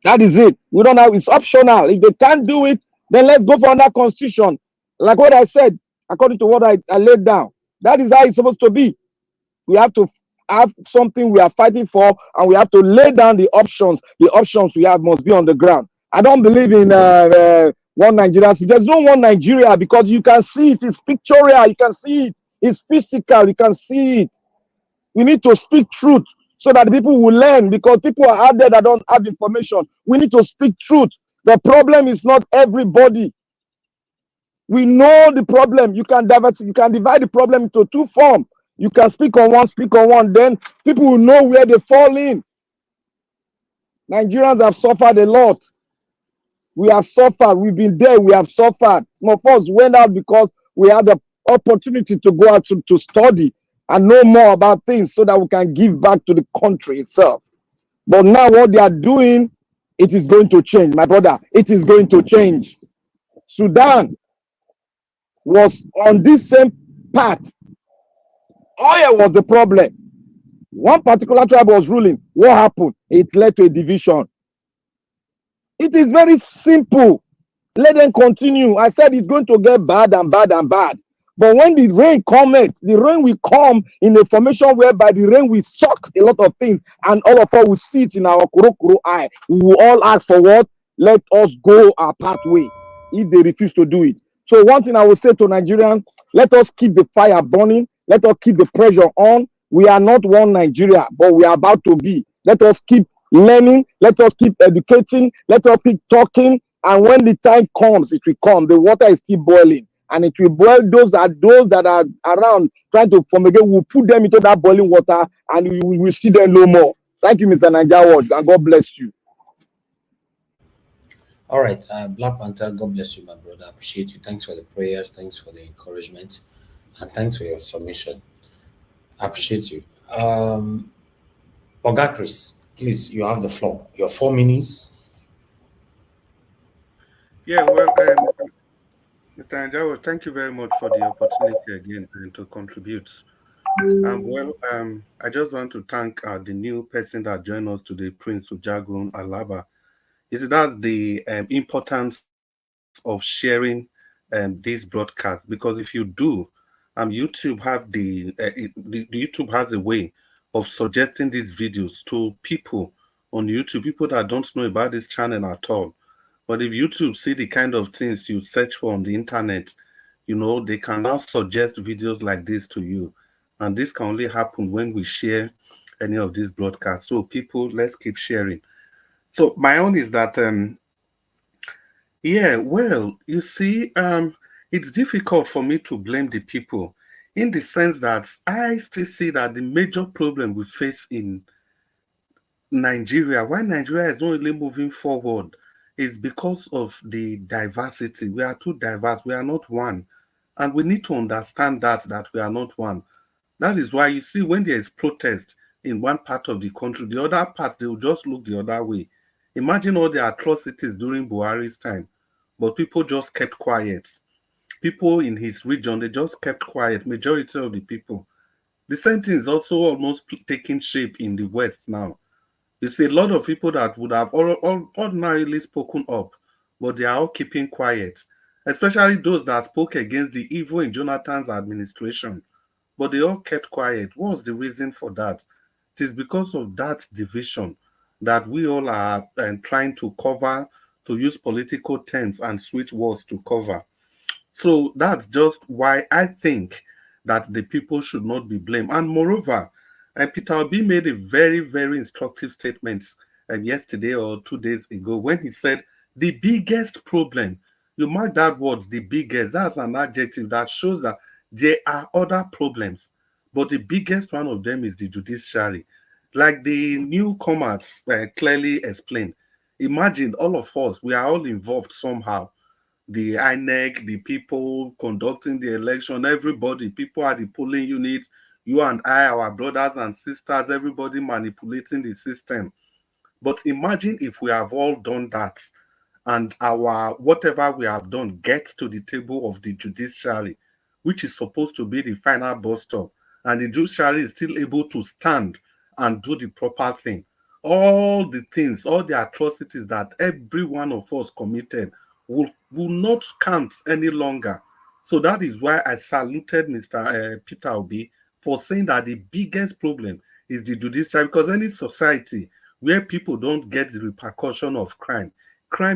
That is it. We don't have, it's optional. If they can't do it, then let's go for another constitution. Like what I said, according to what I laid down. That is how it's supposed to be. We have to have something we are fighting for, and we have to lay down the options. The options we have must be on the ground. I don't believe in one Nigeria. There's no one Nigeria, because you can see it. It's pictorial. You can see it. It's physical. You can see it. We need to speak truth so that people will learn, because people are out there that don't have information. We need to speak truth. The problem is not everybody. We know the problem. You can divide the problem into two forms. You can speak on one, then people will know where they fall in. Nigerians have suffered a lot. We have suffered. We've been there. We have suffered. Some of us went out because we had the opportunity to go out to study and know more about things so that we can give back to the country itself. But now what they are doing, it is going to change, my brother. It is going to change. Sudan was on this same path. Oil was the problem. One particular tribe was ruling. What happened? It led to a division. It is very simple. Let them continue. I said it's going to get bad and bad and bad. But when the rain comes, the rain will come in a formation whereby the rain will suck a lot of things, and all of us will see it in our kuro eye. We will all ask for what? Let us go our pathway if they refuse to do it. So one thing I will say to Nigerians, let us keep the fire burning. Let us keep the pressure on. We are not one Nigeria, but we are about to be. Let us keep learning. Let us keep educating. Let us keep talking. And when the time comes, it will come. The water is still boiling. And it will boil those that are around trying to fumigate. We'll put them into that boiling water, and we will see them no more. Thank you, Mr. Naija, and God bless you. All right, Black Panther, God bless you, my brother. I appreciate you. Thanks for the prayers. Thanks for the encouragement. And thanks for your submission. I appreciate you. Oga Chris, please, you have the floor. Your 4 minutes. Yeah, well, Mr. Anjawo, thank you very much for the opportunity again and to contribute. I just want to thank the new person that joined us today, Prince Ujagun Alaba. You see, that's the importance of sharing this broadcast, because if you do, YouTube have the YouTube has a way of suggesting these videos to people on YouTube, people that don't know about this channel at all. But if YouTube see the kind of things you search for on the internet, they can now suggest videos like this to you. And this can only happen when we share any of these broadcasts. So people, let's keep sharing. So my own is that yeah, well, you see, it's difficult for me to blame the people in the sense that I still see that the major problem we face in Nigeria, why Nigeria is not really moving forward, is because of the diversity. We are too diverse. We are not one. And we need to understand that we are not one. That is why you see when there is protest in one part of the country, the other part, they will just look the other way. Imagine all the atrocities during Buhari's time, but people just kept quiet. People in his region, they just kept quiet, majority of the people. The same thing is also almost taking shape in the West now. You see a lot of people that would have ordinarily spoken up, but they are all keeping quiet, especially those that spoke against the evil in Jonathan's administration. But they all kept quiet. What's the reason for that? It is because of that division that we all are trying to cover, to use political terms and sweet words to cover. So that's just why I think that the people should not be blamed. And moreover, Peter Obi made a very, very instructive statement yesterday or 2 days ago when he said the biggest problem, you mark that word, the biggest, that's an adjective that shows that there are other problems, but the biggest one of them is the judiciary. Like the newcomers clearly explained, imagine all of us, we are all involved somehow, the INEC, the people conducting the election, everybody, people at the polling units, you and I, our brothers and sisters, everybody manipulating the system. But imagine if we have all done that and our whatever we have done gets to the table of the judiciary, which is supposed to be the final bus stop, and the judiciary is still able to stand and do the proper thing. All the things, all the atrocities that every one of us committed will not count any longer. So that is why I saluted Mr. Peter Obi for saying that the biggest problem is the judiciary, because any society where people don't get the repercussion of crime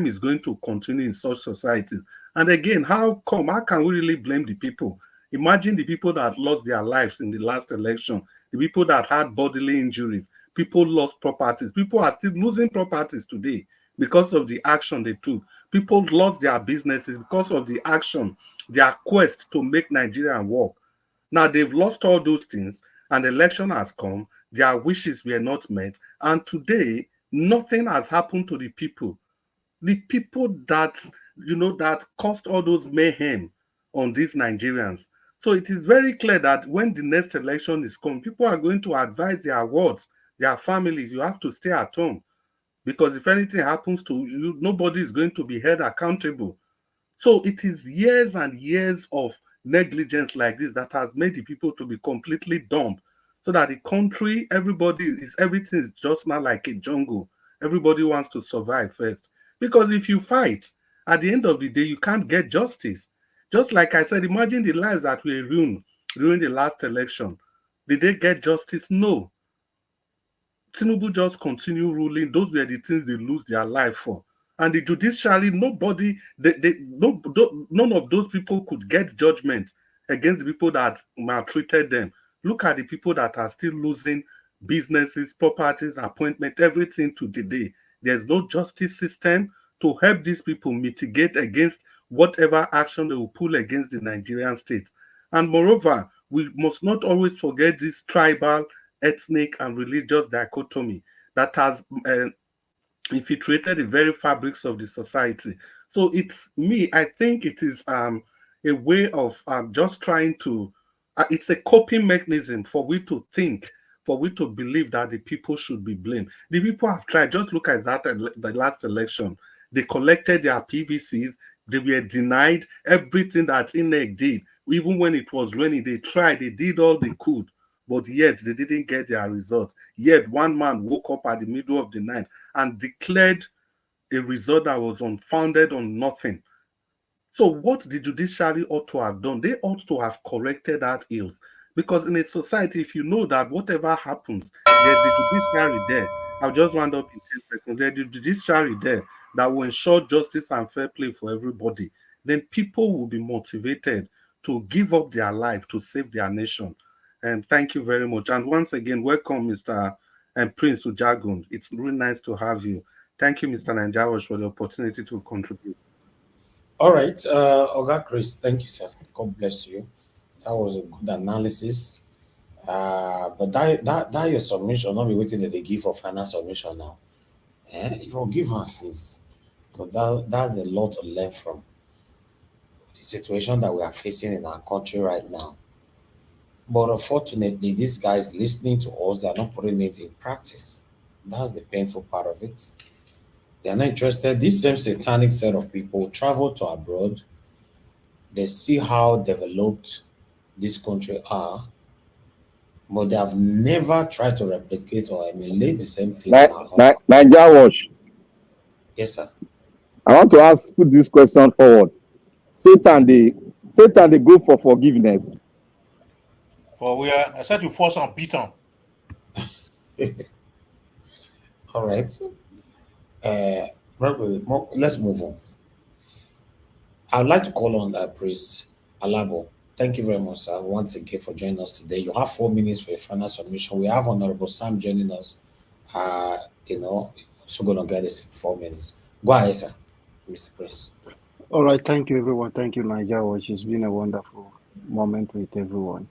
is going to continue in such societies. And again, how can we really blame the people? Imagine the people that lost their lives in the last election, the people that had bodily injuries, people lost properties. People are still losing properties today because of the action they took. People lost their businesses because of the action, their quest to make Nigeria work. Now they've lost all those things, and the election has come. Their wishes were not met, and today nothing has happened to the people. The people that that caused all those mayhem on these Nigerians. So it is very clear that when the next election is coming, people are going to advise their wards, their families, you have to stay at home, because if anything happens to you, nobody is going to be held accountable. So it is years and years of negligence like this that has made the people to be completely dumb. So that the country, everything is just now like a jungle. Everybody wants to survive first. Because if you fight, at the end of the day, you can't get justice. Just like I said, imagine the lives that were ruined during the last election. Did they get justice? No. Tinubu just continue ruling. Those were the things they lose their life for. And the judiciary, nobody, none of those people could get judgment against the people that maltreated them. Look at the people that are still losing businesses, properties, appointment, everything to the day. There's no justice system to help these people mitigate against whatever action they will pull against the Nigerian state. And moreover, we must not always forget this tribal, ethnic, and religious dichotomy that has infiltrated the very fabrics of the society. So it's me, I think it is a way of just trying to, it's a coping mechanism for we to think, for we to believe that the people should be blamed. The people have tried, just look at that, the last election. They collected their PVCs, they were denied everything that INEC did. Even when it was raining, they tried, they did all they could. but yet they didn't get their result. Yet one man woke up at the middle of the night and declared a result that was unfounded on nothing. So what the judiciary ought to have done, they ought to have corrected that ills. Because in a society, if you know that whatever happens, there's the judiciary there. I'll just round up in 10 seconds. There's the judiciary there that will ensure justice and fair play for everybody. Then people will be motivated to give up their life to save their nation. And thank you very much. And once again, welcome, Mr. and Prince Ujagun. It's really nice to have you. Thank you, Mr. Nanjawash, for the opportunity to contribute. All right, Oga Chris, thank you, sir. God bless you. That was a good analysis. But that your submission, not be waiting that they give for final submission now. If you give us is, because that's a lot to learn from the situation that we are facing in our country right now. But unfortunately, these guys listening to us, they're not putting it in practice. That's the painful part of it. They're not interested. This same satanic set of people travel to abroad. They see how developed this country are, but they have never tried to replicate or emulate the same thing in our home. Nanjawash, Yes, sir. I want to put this question forward. Satan, they go for forgiveness. For where I said you force and beat on. All right. Let's move on. I'd like to call on Priest Alabo. Thank you very much, sir, once again for joining us today. You have 4 minutes for a final submission. We have Honorable Sam joining us. So going to get this in 4 minutes. Go ahead, sir, Mr. Priest. All right, thank you, everyone. Thank you, Nanjawash. It's been a wonderful moment with everyone.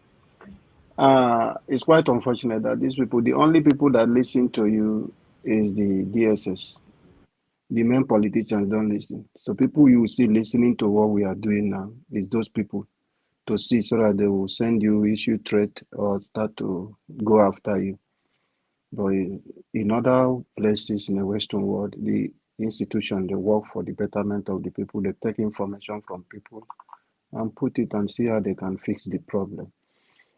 It's quite unfortunate that these people, the only people that listen to you is the DSS. The main politicians don't listen. So people you will see listening to what we are doing now is those people to see so that they will send you issue threat or start to go after you. But in other places in the Western world, the institution, they work for the betterment of the people. They take information from people and put it and see how they can fix the problem.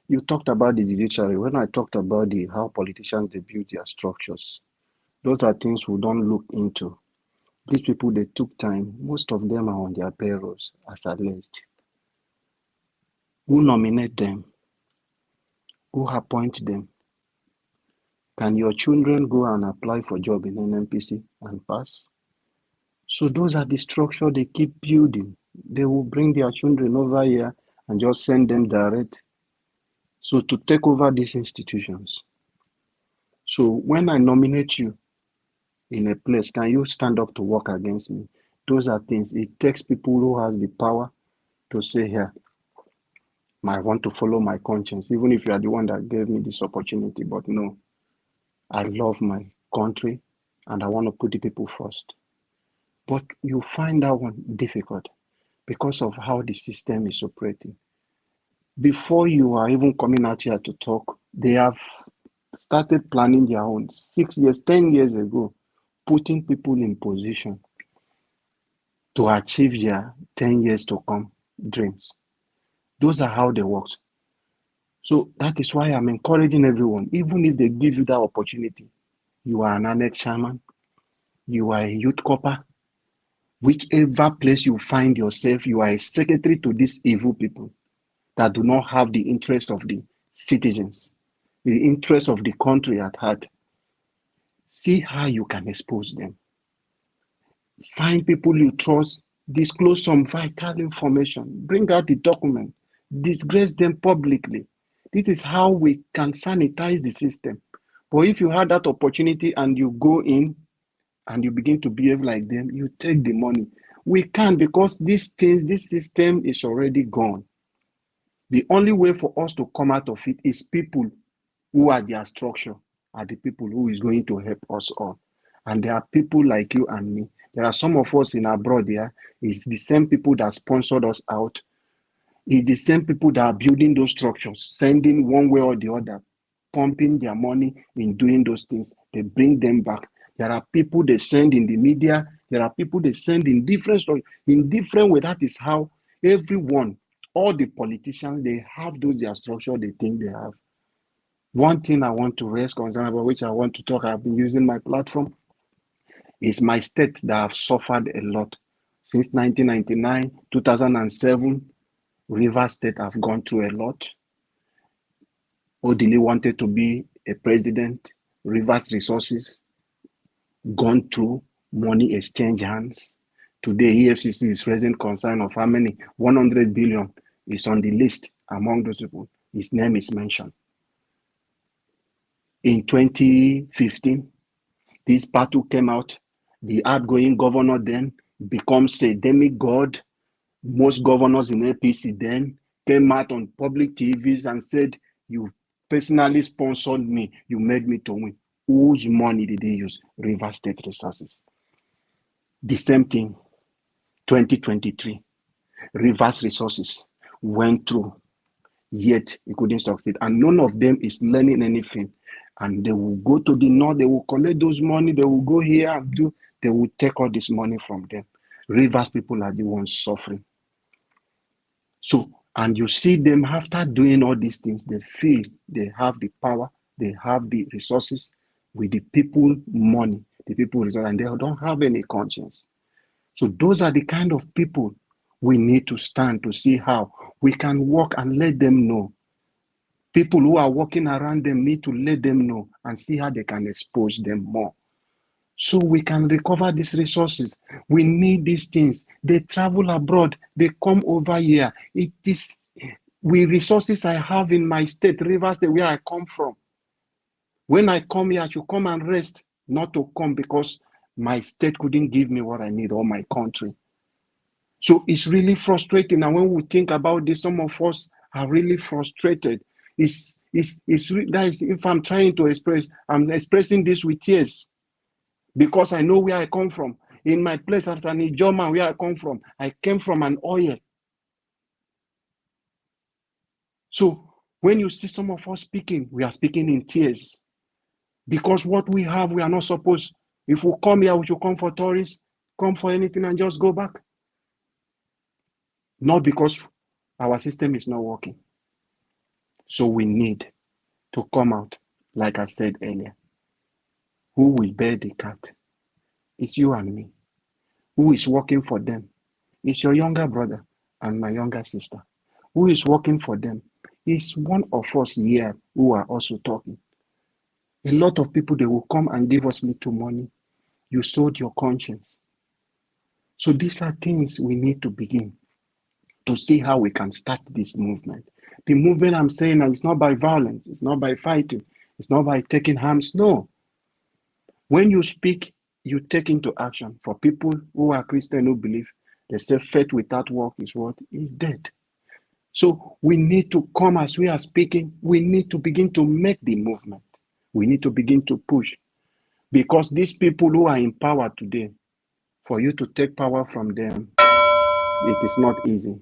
You talked about the judiciary. When I talked about how politicians they build their structures, those are things we don't look into. These people, they took time. Most of them are on their payrolls, as alleged. Who nominate them? Who appoint them? Can your children go and apply for job in NNPC and pass? So those are the structure they keep building. They will bring their children over here and just send them direct. So to take over these institutions. So when I nominate you in a place, can you stand up to work against me? Those are things. It takes people who have the power to say, here, I want to follow my conscience, even if you are the one that gave me this opportunity. But no, I love my country and I want to put the people first. But you find that one difficult because of how the system is operating. Before you are even coming out here to talk, they have started planning their own 6 years, 10 years ago, putting people in position to achieve their 10 years to come dreams. Those are how they work. So that is why I'm encouraging everyone, even if they give you that opportunity, you are an annex chairman, you are a youth corper, whichever place you find yourself, you are a secretary to these evil people that do not have the interest of the citizens, the interest of the country at heart. See how you can expose them. Find people you trust, disclose some vital information, bring out the document, disgrace them publicly. This is how we can sanitize the system. But if you had that opportunity and you go in and you begin to behave like them, you take the money. We can't, because this system is already gone. The only way for us to come out of it is people who are their structure, are the people who is going to help us all. And there are people like you and me. There are some of us in abroad here. It's the same people that sponsored us out. It's the same people that are building those structures, sending one way or the other, pumping their money in doing those things. They bring them back. There are people they send in the media. There are people they send in different ways. That is how everyone, all the politicians, they have their structure they think they have. One thing I want to raise concern about, which I want to talk, I've been using my platform, is my state that have suffered a lot. Since 1999, 2007, Rivers State have gone through a lot. Odili wanted to be a president. Rivers Resources gone through, money exchange hands. Today, EFCC is raising concern of how many 100 billion is on the list among those people. His name is mentioned. In 2015, this battle came out. The outgoing governor then becomes a demigod. Most governors in APC then came out on public TVs and said, you personally sponsored me. You made me to win. Whose money did they use? Rivers State Resources. The same thing, 2023. Rivers Resources went through, yet it couldn't succeed. And none of them is learning anything. And they will go to the north, they will collect those money, they will go here and do, they will take all this money from them. Rivers people are the ones suffering. So, and you see them after doing all these things, they feel they have the power, they have the resources with the people money, the people resources, and they don't have any conscience. So those are the kind of people we need to stand to see how we can work and let them know. People who are walking around them need to let them know and see how they can expose them more. So we can recover these resources. We need these things. They travel abroad. They come over here. It is with resources I have in my state, Rivers State, where I come from. When I come here, I should come and rest, not to come because my state couldn't give me what I need or my country. So it's really frustrating. And when we think about this, some of us are really frustrated. That is, if I'm trying to express, I'm expressing this with tears because I know where I come from. In my place at an Ijoma, where I come from, I came from an oil. So when you see some of us speaking, we are speaking in tears because what we have, we are not supposed. If we come here, we should come for tourists, come for anything and just go back. Not because our system is not working. So we need to come out, like I said earlier. Who will bear the cat? It's you and me. Who is working for them? It's your younger brother and my younger sister. Who is working for them? It's one of us here who are also talking. A lot of people, they will come and give us little money. You sold your conscience. So these are things we need to begin to see how we can start this movement. The movement I'm saying now is not by violence. It's not by fighting. It's not by taking arms. No. When you speak, you take into action. For people who are Christian who believe, they say faith without work is what? Is dead. So we need to come as we are speaking. We need to begin to make the movement. We need to begin to push. Because these people who are in power today, for you to take power from them, it is not easy.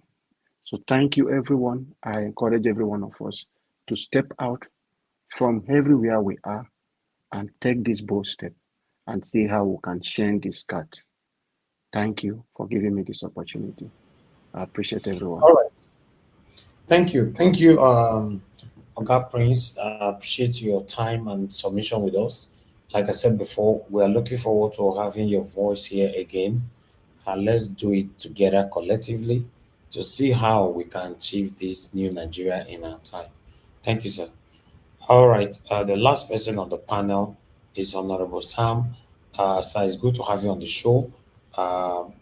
So thank you, everyone. I encourage every one of us to step out from everywhere we are and take this bold step and see how we can change these cards. Thank you for giving me this opportunity. I appreciate everyone. All right. Thank you. Thank you, Oga Prince. I appreciate your time and submission with us. Like I said before, we are looking forward to having your voice here again. And let's do it together collectively to see how we can achieve this new Nigeria in our time. Thank you, sir. All right. The last person on the panel is Honorable Sam. Sir, it's good to have you on the show.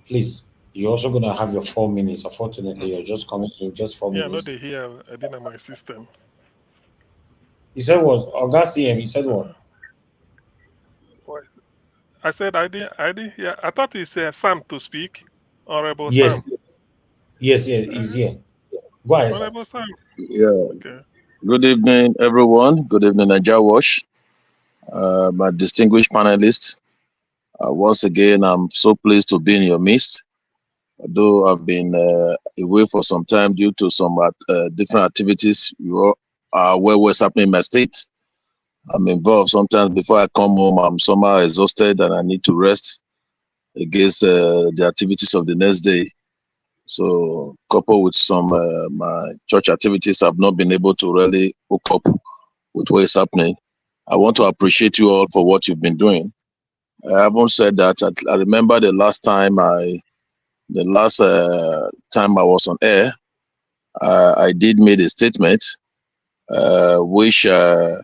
Please, you're also going to have your 4 minutes. Unfortunately, you're just coming in just 4 Yeah, minutes. no, they hear. I didn't have my system. You said was August CM. You said what? What? I said I didn't hear. I thought it's Sam to speak. Honorable Yes, Sam. yes, he's here. Go ahead, sir. Honorable Sam. Yeah. Okay. Good evening, everyone. Good evening, Nigeria Wash. My distinguished panelists. Once again, I'm so pleased to be in your midst. Although I've been away for some time due to some different activities, you are aware what's happening in my state. I'm involved. Sometimes before I come home, I'm somehow exhausted and I need to rest against the activities of the next day. So, coupled with some my church activities, I've not been able to really hook up with what is happening. I want to appreciate you all for what you've been doing. I haven't said that. I remember the last time I was on air, I did make a statement, which I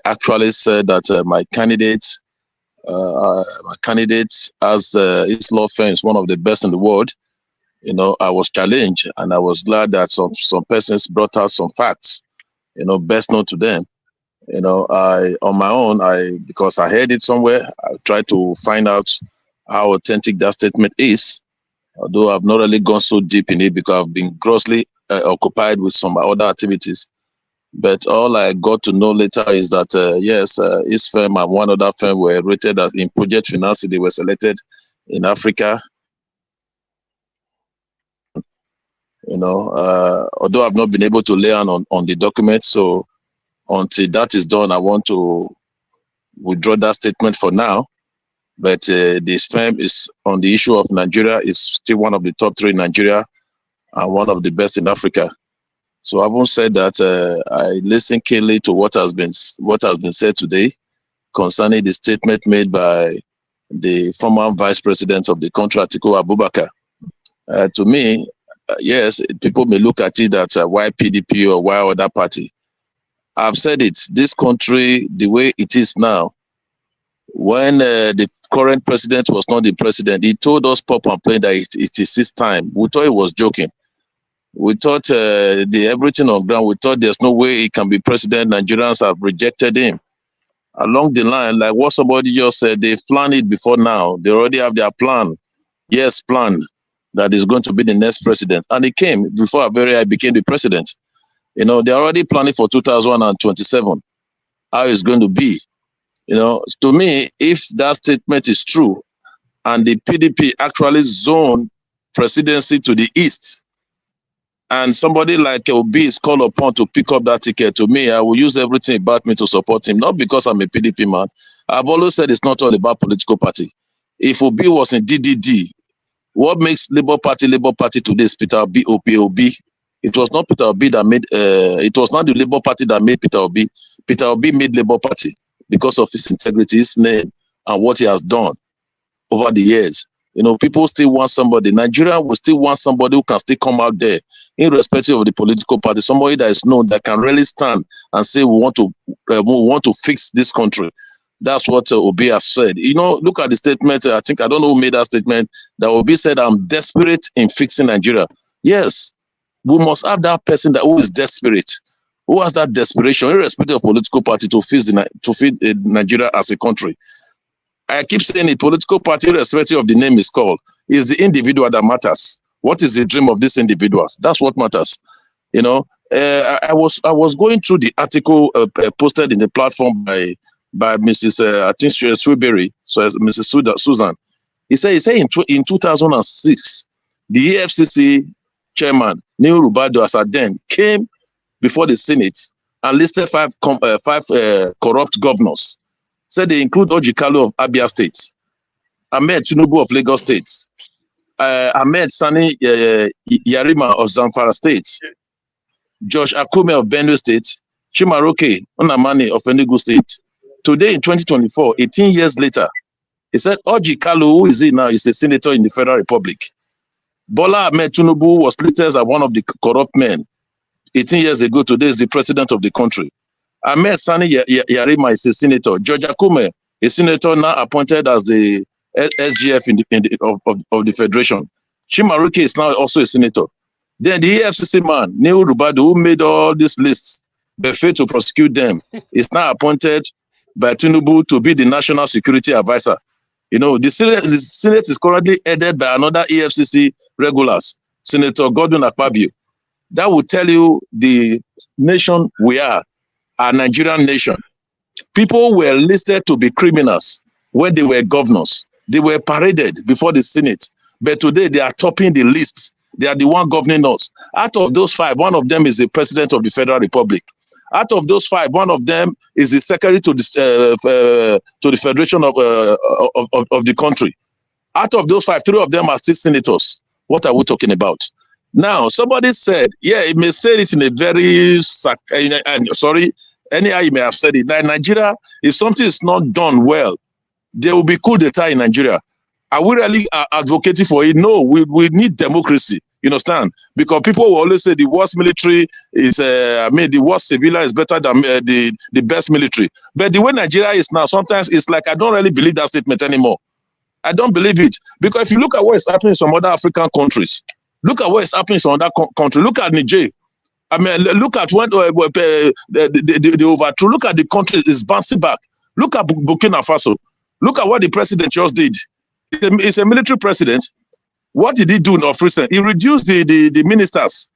actually said that my candidate as his law firm is one of the best in the world. You know, I was challenged, and I was glad that some persons brought out some facts, you know, best known to them. You know, on my own, because I heard it somewhere, I tried to find out how authentic that statement is. Although I've not really gone so deep in it because I've been grossly occupied with some other activities. But all I got to know later is that yes, his firm and one other firm were rated as in project finance. They were selected in Africa. You know, although I've not been able to lay on the document, so until that is done, I want to withdraw that statement for now. But this firm is on the issue of Nigeria is still one of the top 3 in Nigeria and one of the best in Africa. So I won't say that I listen keenly to what has been said today concerning the statement made by the former vice president of the country, Atiku Abubakar. To me, yes, people may look at it that why PDP or why other party. I've said it. This country, the way it is now, when the current president was not the president, he told us pop and plain that it is his time. We thought he was joking. We thought everything on ground, we thought there's no way he can be president. Nigerians have rejected him. Along the line, like what somebody just said, they've planned it before now. They already have their plan. Yes, planned that is going to be the next president. And he came before I became the president. You know, they're already planning for 2027, how it's going to be. You know, to me, if that statement is true and the PDP actually zone presidency to the east, and somebody like Obi is called upon to pick up that ticket, to me, I will use everything about me to support him, not because I'm a PDP man. I've always said it's not all about political party. If Obi was in DDD, what makes Labour Party today is Peter Obi, Obi. It was not Peter Obi that made, it was not the Labour Party that made Peter Obi. Peter Obi made Labour Party because of his integrity, his name, and what he has done over the years. You know, people still want somebody. Nigeria will still want somebody who can still come out there, irrespective of the political party, somebody that is known, that can really stand and say we want to fix this country. That's what Obi has said. You know, look at the statement. I don't know who made that statement. That Obi said, "I'm desperate in fixing Nigeria." Yes, we must have that person who is desperate, who has that desperation, irrespective of political party, to fix Nigeria as a country. I keep saying it, political party, irrespective of the name is called, is the individual that matters. What is the dream of these individuals? That's what matters. You know, I was going through the article posted in the platform by Mrs. I think Sweberry, so Mrs. Susan. He said in 2006, the EFCC chairman Neil Rubado as at then came before the Senate and listed five corrupt governors. Said they include Orji Kalu of Abia State, Ahmed Tinubu of Lagos State, Ahmed Sani Yarima of Zamfara State, Josh Akume of Benue State, Chimaroke Onamani of Enugu State. Today in 2024, 18 years later, he said Orji Kalu, who is he now, is a senator in the Federal Republic. Bola Ahmed Tinubu was listed as one of the corrupt men 18 years ago. Today is the president of the country. Ahmed Sani Yarima is a senator. George Akume, a senator now appointed as the SGF of the Federation. Chimaruke is now also a senator. Then the EFCC man, Neil Rubado, who made all these lists, but failed to prosecute them, is now appointed by Tinubu to be the National Security Advisor. You know, the Senate is currently headed by another EFCC regulars, Senator Godwin Akpabio. That will tell you the nation we are. A Nigerian nation. People were listed to be criminals when they were governors. They were paraded before the Senate. But today they are topping the list. They are the one governing us. Out of those 5, one of them is the president of the Federal Republic. Out of those 5, one of them is the secretary to the Federation of the country. Out of those 5, 3 of them are still senators. What are we talking about? Now, somebody said, yeah, it may say it in a very, Anyhow, you may have said it. That Nigeria, if something is not done well, there will be coup d'etat in Nigeria. Are we really advocating for it? No, we need democracy. You understand? Because people will always say the worst military is, the worst civilian is better than the best military. But the way Nigeria is now, sometimes it's like I don't really believe that statement anymore. I don't believe it. Because if you look at what is happening in some other African countries, look at what is happening in some other countries. Look at Niger. I mean, look at when the overthrow. Look at the country is bouncing back. Look at Burkina Faso. Look at what the president just did. It's a military president. What did he do of recent? He reduced the ministers,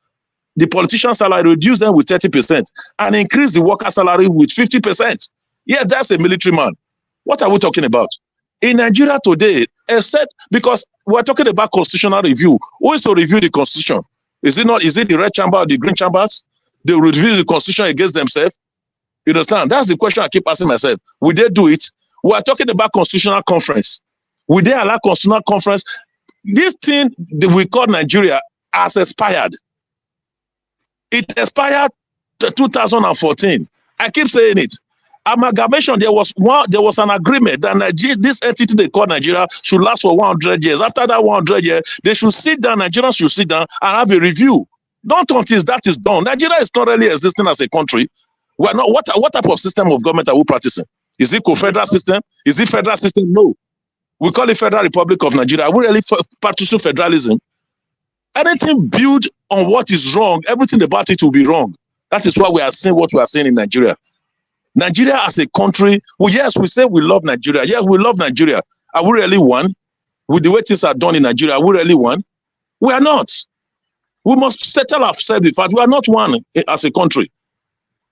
the politician salary, reduced them with 30% and increased the worker salary with 50%. Yeah, that's a military man. What are we talking about? In Nigeria today, except because we're talking about constitutional review. Who is to review the constitution? Is it the red chamber or the green chambers? They will review the constitution against themselves. You understand? That's the question I keep asking myself. Will they do it? We are talking about constitutional conference. Will they allow constitutional conference? This thing that we call Nigeria has expired. It expired 2014. I keep saying it. Amalgamation, there was an agreement that this entity they call Nigeria should last for 100 years. After that 100 years, they should sit down, Nigerians should sit down and have a review. Not until that is done. Nigeria is not really existing as a country. We're not, what type of system of government are we practicing? Is it co-federal system? Is it federal system? No. We call it Federal Republic of Nigeria. Are we really practicing federalism? Anything built on what is wrong, everything about it will be wrong. That is why we are seeing what we are seeing in Nigeria. Nigeria as a country, well, yes, we say we love Nigeria. Yes, we love Nigeria. Are we really one? With the way things are done in Nigeria, are we really one? We are not. We must settle ourselves with that. We are not one as a country.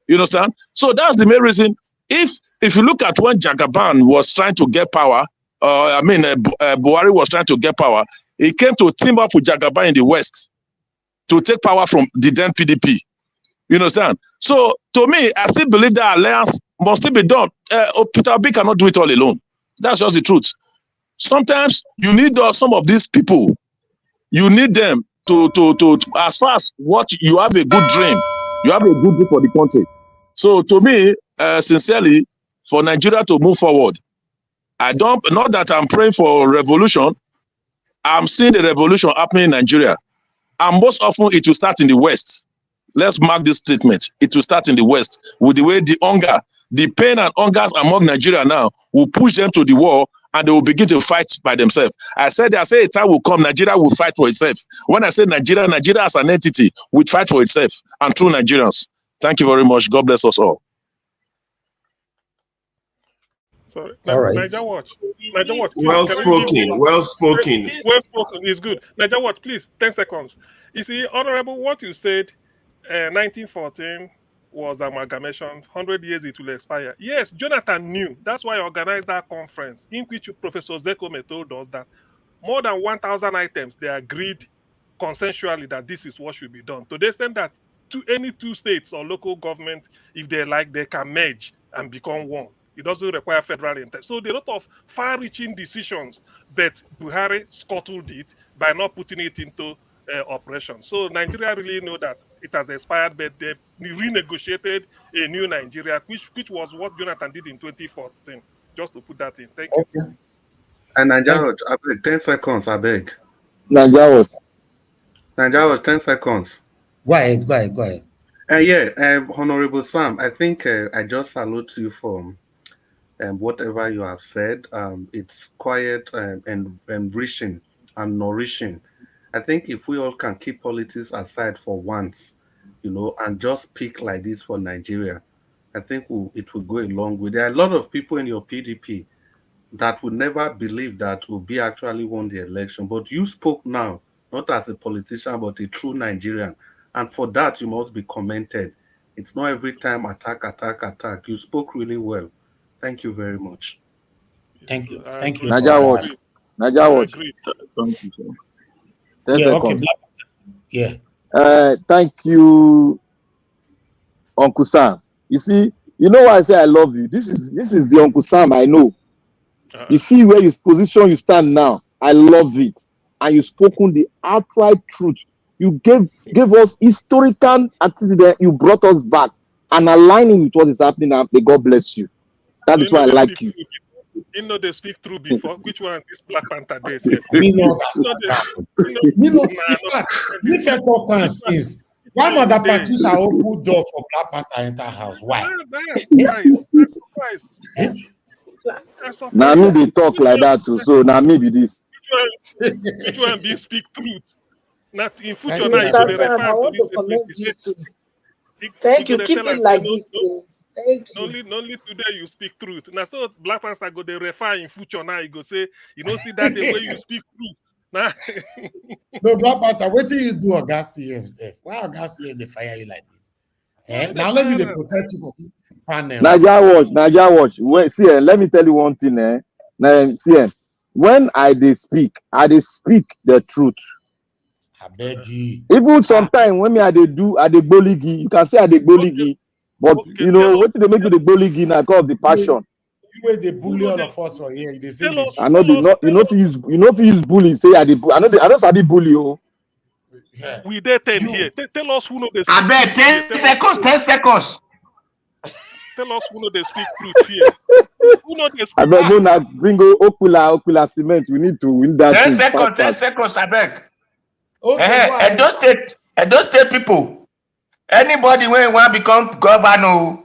You understand? So that's the main reason. If you look at when Jagaban was trying to get power, Buhari was trying to get power, he came to team up with Jagaban in the West to take power from the then PDP. You understand? So, to me, I still believe that alliance must still be done. Peter Obi cannot do it all alone. That's just the truth. Sometimes you need some of these people. You need them to as far as what you have a good dream, you have a good dream for the country. So, to me, sincerely, for Nigeria to move forward, not that I'm praying for revolution. I'm seeing the revolution happening in Nigeria. And most often it will start in the West. Let's mark this statement. It will start in the West with the way the hunger, the pain and hungers among Nigeria now will push them to the wall and they will begin to fight by themselves. I say a time will come, Nigeria will fight for itself. When I say Nigeria as an entity will fight for itself and through Nigerians. Thank you very much. God bless us all. Sorry. All right. Niger Watch. Niger Watch. Well spoken. Well spoken. Well spoken is good. Niger Watch, please, 10 seconds. You see, Honorable, what you said, 1914 was amalgamation. 100 years it will expire. Yes, Jonathan knew. That's why I organized that conference in which Professor Zekome told us that more than 1,000 items, they agreed consensually that this is what should be done. To the extent that any two states or local government, if they like, they can merge and become one. It doesn't require federal intent. So there are a lot of far-reaching decisions, but Buhari scuttled it by not putting it into operation. So Nigeria really know that it has expired, but they renegotiated a new Nigeria, which was what Jonathan did in 2014. Just to put that in. Thank you. Okay. And Nigeria, I beg 10 seconds, I beg. Nigeria, 10 seconds. Go ahead. Honorable Sam, I think I just salute you for whatever you have said. It's quiet and enriching and nourishing. I think if we all can keep politics aside for once, and just speak like this for Nigeria, I think it will go a long way. There are a lot of people in your PDP that would never believe that Obi actually won the election, but you spoke now, not as a politician, but a true Nigerian. And for that, you must be commented. It's not every time attack. You spoke really well. Thank you very much. Thank you. Thank you. Nigeria Watch. Thank you, sir. Thank you, Uncle Sam. You see, you know why I say I love you. This is the Uncle Sam I know. You see where you position you stand now. I love it, and you spoken the outright truth. You gave us historical antecedent. You brought us back and aligning with what is happening now, may God bless you. That So is why I like you. You know they speak through before. Which one? This Black Panther they say. Me know me felt talk since. Why mother Patricia open door for Black Panther enter house? Why? That's surprised. Now me they talk like that too. So now me be this. Which one be speak truth? Not in future Mr. now you go to Sam, I refer to want to this. commend you too. Thank you. Keep it like this. Thank you. Only today you speak truth. Now so Black Panther go they refer in future now you go say you don't see that the way you speak truth. Nah. No, Black Panther, what do you do Oga CM? Why Oga CM they fire you like this? Now let me they protect you for this panel. Naija watch. When, see, let me tell you one thing. Now, see, when I speak the truth. I beg you. Even sometimes when me I dey boligi, you can say I dey boligi, but you know what they make me the boligi now because of the passion. You way they bully all of us for here. They say the I know you know if you use bully, say I dey I don't sabi bully. Oh. Yeah. We dey 10 here. Tell us who know they speak. I bet 10 seconds, 10 seconds. Tell us who know they speak truth here. Who know they speak I beg no na bring Okula cement. We need to win that 10 thing seconds, fast. 10 seconds, I beg. Okay, Edo State people. Anybody when want become governor,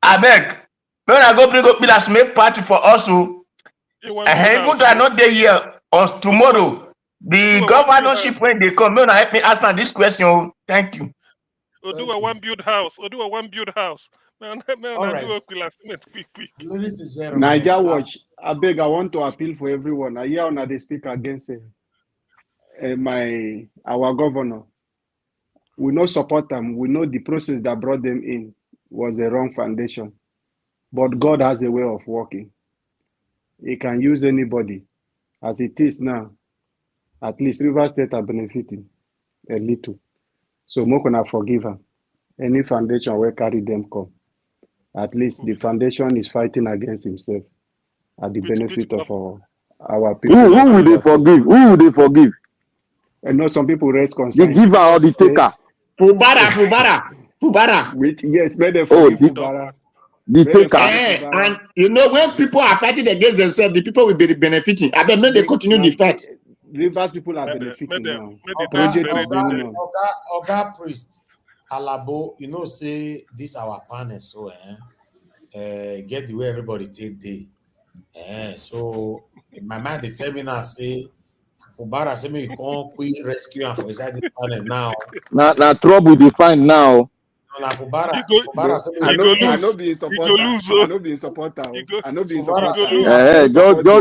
I beg. When I go bring Okula to make party for us, even though I not there here or tomorrow, the governorship when they come, when I help me answer this question. Thank you. Oduwa one build house. Man, all right. Quick. Ladies and gentlemen, Naija watch. I beg. I want to appeal for everyone. I hear when they speak against our governor. We no support them. We know the process that brought them in was the wrong foundation. But God has a way of working. He can use anybody. As it is now, at least Rivers State are benefiting a little. So more can I forgive her. Any foundation will carry them come. At least the foundation is fighting against himself at the benefit of our people. Who will they forgive? Who will they forgive? I know some people raise concern. The giver or the taker? Fubara. Yes, may they forgive Fubara. The taker. And you know when people are fighting against themselves, the people will be benefiting. I bet they continue the fight. Rivers people are benefiting now. Oga Priest, Alabo, you know, say this our panel, so get the way everybody take day. So in my mind, they tell me now, say, Fubara say me come quick rescue and for inside the panel now. Now trouble they find now. Now Fubara say me I know being supporter.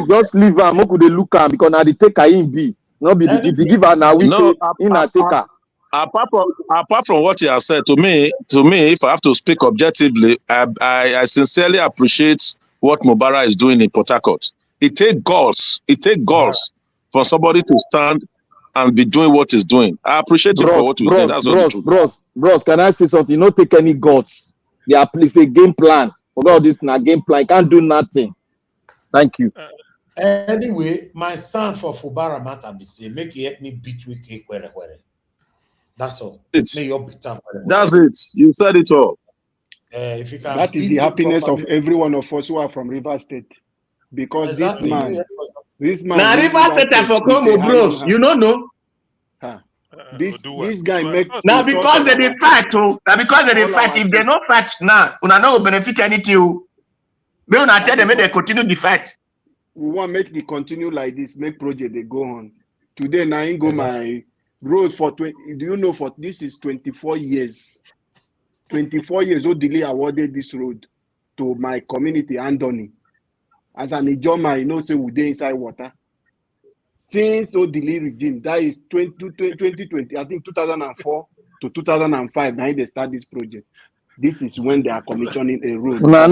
Just leave him. How could they look him? Because now the taker in be. Not be the giver now we in a taker. Apart from what you have said, to me, if I have to speak objectively, I sincerely appreciate what Mubarak is doing in Port Harcourt. It takes goals for somebody to stand and be doing what he's doing. I appreciate him for what he's doing. That's not the truth. Bros, can I say something? Not take any gods. They are please a game plan. Forget all this now game plan. You can't do nothing. Thank you. Anyway, my stand for Fubara matter be say make it help me beat Wiki where. That's all. That's it. You said it all. If you can, that is the happiness of every one of us who are from Rivers State, because this man. Now Rivers State are for Como, bros. You don't know. This guy make now because they dey fight. Now because they dey fight. If they not fight now, una no will benefit anything. May una tell them they continue the fight. We want to make the continue like this. Make project they go on. Today now I go my road for 20. Do you know for this is 24 years. 24 years old delay awarded this road to my community Andoni. As an Ijoma, you know, say we dey inside water. Since Odili regime, that is 2020, I think 2004 to 2005, now they start this project. This is when they are commissioning a road. No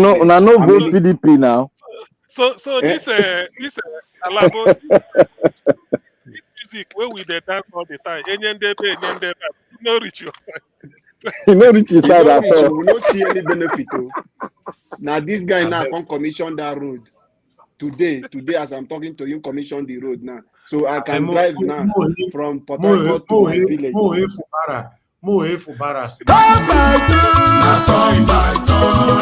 vote PDP now. So this Alabo, this music where we dey dance all the time. No reach you. You know reach your side at all. We don't see any benefit. Now this guy now can commission that road. Today, as I'm talking to you, commission the road now. So I can drive now from Port Harcourt to my village. Mo Fubara speak. Turn by turn.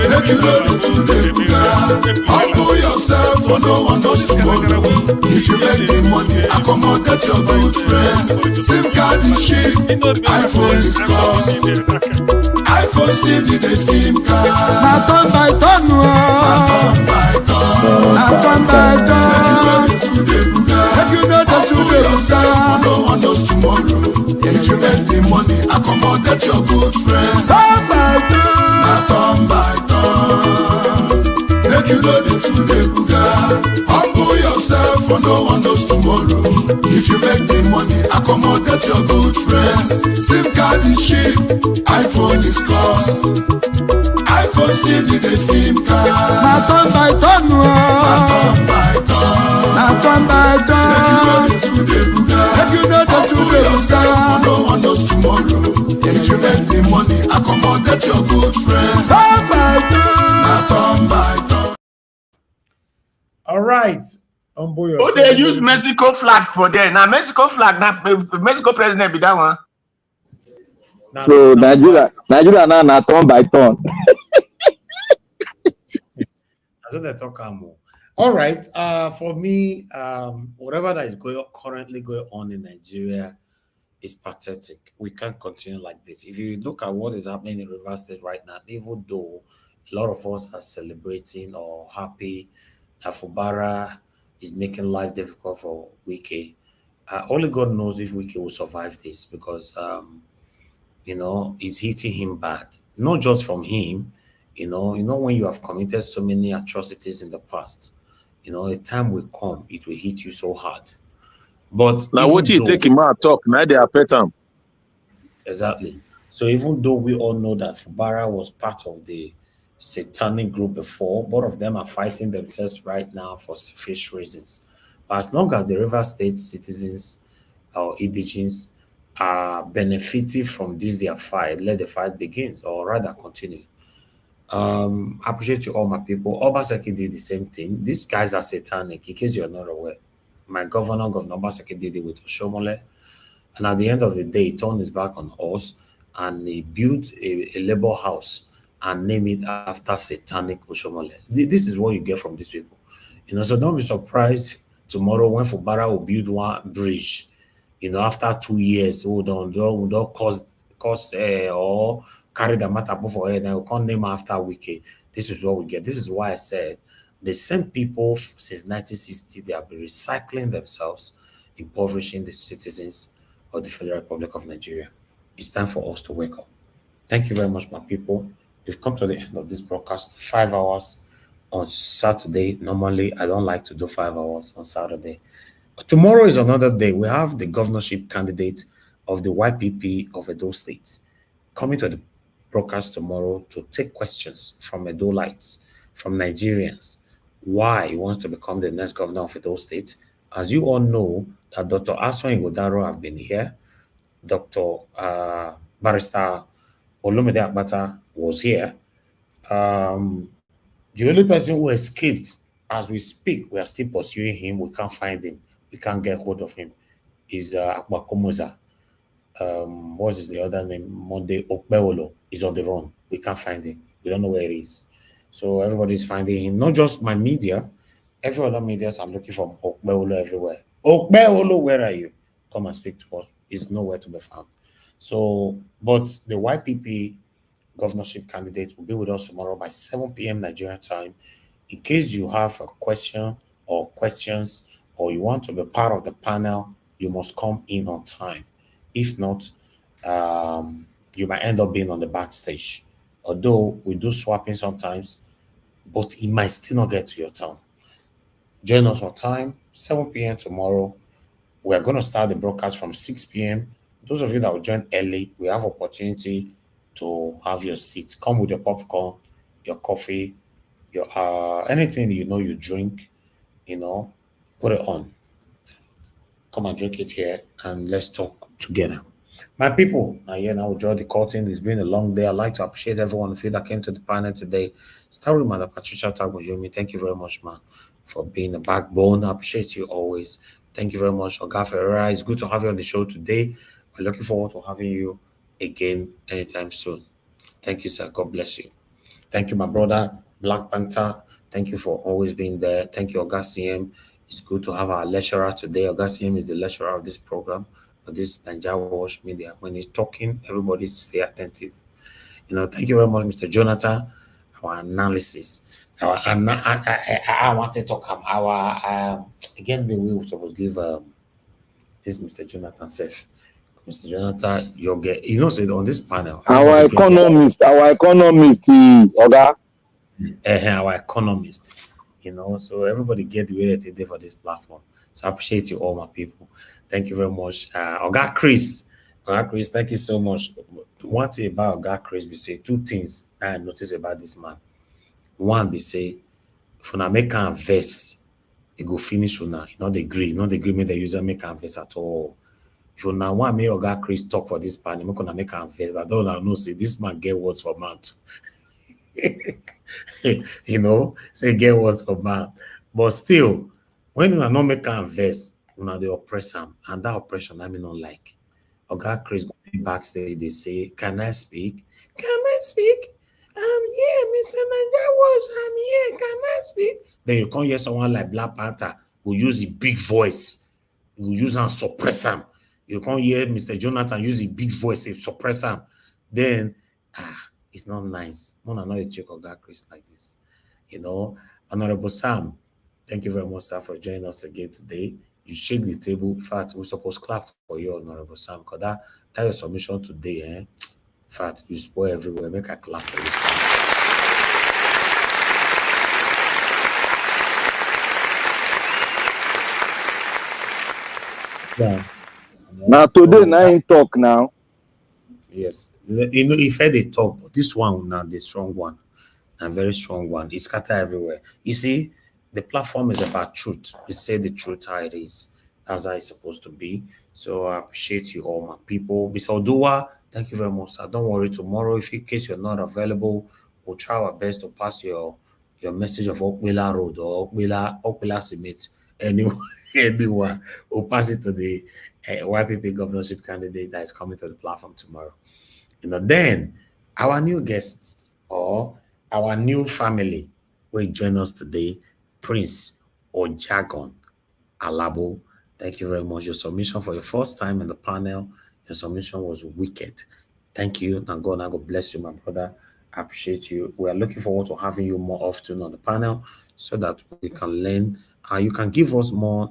Make you know the two day buga. Humble yourself for no one knows tomorrow. If you make the money, accommodate your good friends. SIM card is cheap, iPhone is cost. iPhone still need a SIM card. Na turn by turn, na turn by turn. Make you know the two day buga. No one knows tomorrow. If you make the money, accommodate your good friends. Turn by turn, na turn by turn. Make you know the two day buga. Humble yourself for no one knows tomorrow. If you make the money, accommodate your good friends. SIM card is cheap, iPhone is cost. iPhone still need a SIM card. Na turn by turn, na turn by turn, na turn by turn. Make you know the two day buga. No one knows tomorrow. If you make the money, accommodate your good friends. Turn by turn, na turn by turn. All right. Oh, they use Mexico flag for there. Now Mexico flag, now Mexico president be that one. So Nigeria now na turn by turn. That's what they talk about. All right. For me, whatever that is currently going on in Nigeria is pathetic. We can't continue like this. If you look at what is happening in Rivers State right now, even though a lot of us are celebrating or happy that Fubara is making life difficult for Wike, only God knows if Wike will survive this because, it's hitting him bad. Not just from him, when you have committed so many atrocities in the past, a time will come, it will hit you so hard. But now what you take him out talk, now they affect him. Exactly. So even though we all know that Fubara was part of the satanic group before, both of them are fighting themselves right now for selfish reasons. But as long as the River State citizens or indigenes are benefiting from this their fight, let the fight begins, or rather continue. I appreciate you all, my people. Obaseki did the same thing. These guys are satanic, in case you're not aware. My Governor Obaseki did it with Oshomole. And at the end of the day, he turned his back on us and he built a labor house and named it after satanic Oshomole. This is what you get from these people. So don't be surprised tomorrow when Fubara will build one bridge, after 2 years, who don't cause or carry the matter for head, and we can't name after Wike. This is what we get. This is why I said the same people since 1960, they have been recycling themselves, impoverishing the citizens of the Federal Republic of Nigeria. It's time for us to wake up. Thank you very much, my people. We've come to the end of this broadcast. 5 hours on Saturday. Normally, I don't like to do 5 hours on Saturday. Tomorrow is another day. We have the governorship candidate of the YPP of Edo State coming to the broadcast tomorrow to take questions from Edolites, from Nigerians, why he wants to become the next governor of Edo State. As you all know, that Dr. Aswan Igodaro have been here. Dr. Barrister Olumide Akbata was here. The only person who escaped, as we speak, we are still pursuing him. We can't find him. We can't get hold of him. Is Akbakomoza. What is the other name? Monday Okbeolo is on the run. We can't find him. We don't know where he is. So everybody's finding him. Not just my media. Every other media, I'm looking for Okbeolo everywhere. Okbeolo, where are you? Come and speak to us. He's nowhere to be found. So, but the YPP governorship candidate will be with us tomorrow by 7 p.m. Nigerian time. In case you have a question or questions, or you want to be part of the panel, you must come in on time. If not, you might end up being on the backstage. Although we do swapping sometimes, but it might still not get to your turn. Join us on time, 7 p.m. tomorrow. We're going to start the broadcast from 6 p.m. Those of you that will join early, we have opportunity to have your seat. Come with your popcorn, your coffee, your anything you drink, put it on. Come and drink it here and let's talk together. My people, now we'll draw the curtain. It's been a long day. I'd like to appreciate everyone of you that came to the panel today. Start with Mother Patricia Tagbojumi. Thank you very much, man, for being a backbone. I appreciate you always. Thank you very much, Oga Ferreira. It's good to have you on the show today. We're looking forward to having you again anytime soon. Thank you, sir. God bless you. Thank you, my brother, Black Panther. Thank you for always being there. Thank you, Augustine. It's good to have our lecturer today. Augustine is the lecturer of this program, of this Nigeria Wash Media. When he's talking, everybody stay attentive. Thank you very much, Mr. Jonathan. Our analysis. I want to talk again the way we supposed to give this Mr. Jonathan safe. Mr. Jonathan, you'll get say on this panel. Our economist, Oga. Our economist, so everybody get the way today for this platform. So I appreciate you all, my people. Thank you very much. Oga Chris, thank you so much. One thing about Oga Chris, we say two things I noticed about this man. One, we say, if you make an verse, it go finish una. Not the agree, make the user make an verse at all. If you now want me Oga Chris talk for this panel, I'm gonna make an verse. I don't know, say this man get words for mouth. Say get words for mouth. But still, when you are not make an verse, they oppress him, and that oppression I mean not like. Oga Chris go backstage, they say, "Can I speak? Can I speak? I'm here, Mr. Nigeria Wash. I'm here. Can I speak?" Then you can't hear someone like Black Panther who use a big voice, who use and suppress him. You can't hear Mr. Jonathan use a big voice, suppress him. Then it's not nice. I not a check of that Chris like this. Honorable Sam, thank you very much, sir, for joining us again today. You shake the table. In fact, we're supposed to clap for you, Honorable Sam, because that your submission today, In fact, you spoil everywhere. Make a clap for you. Yeah. Now today, now in talk now. Yes, if they talk, but this one now the strong one, a very strong one. It's scattered everywhere. You see, the platform is about truth. We say the truth how it is. That's how it's supposed to be. So I appreciate you all, my people. Mr. Odua, thank you very much, sir. Don't worry. Tomorrow, if in case you're not available, we'll try our best to pass your message of Okwila Road or Okwila Summit anyone. We'll pass it to the YPP governorship candidate that is coming to the platform tomorrow. Then our new guests or our new family will join us today, Prince Ojagon Alabo. Thank you very much. Your submission for your first time in the panel, your submission was wicked. Thank you. And God bless you, my brother. I appreciate you. We are looking forward to having you more often on the panel so that we can learn. You can give us more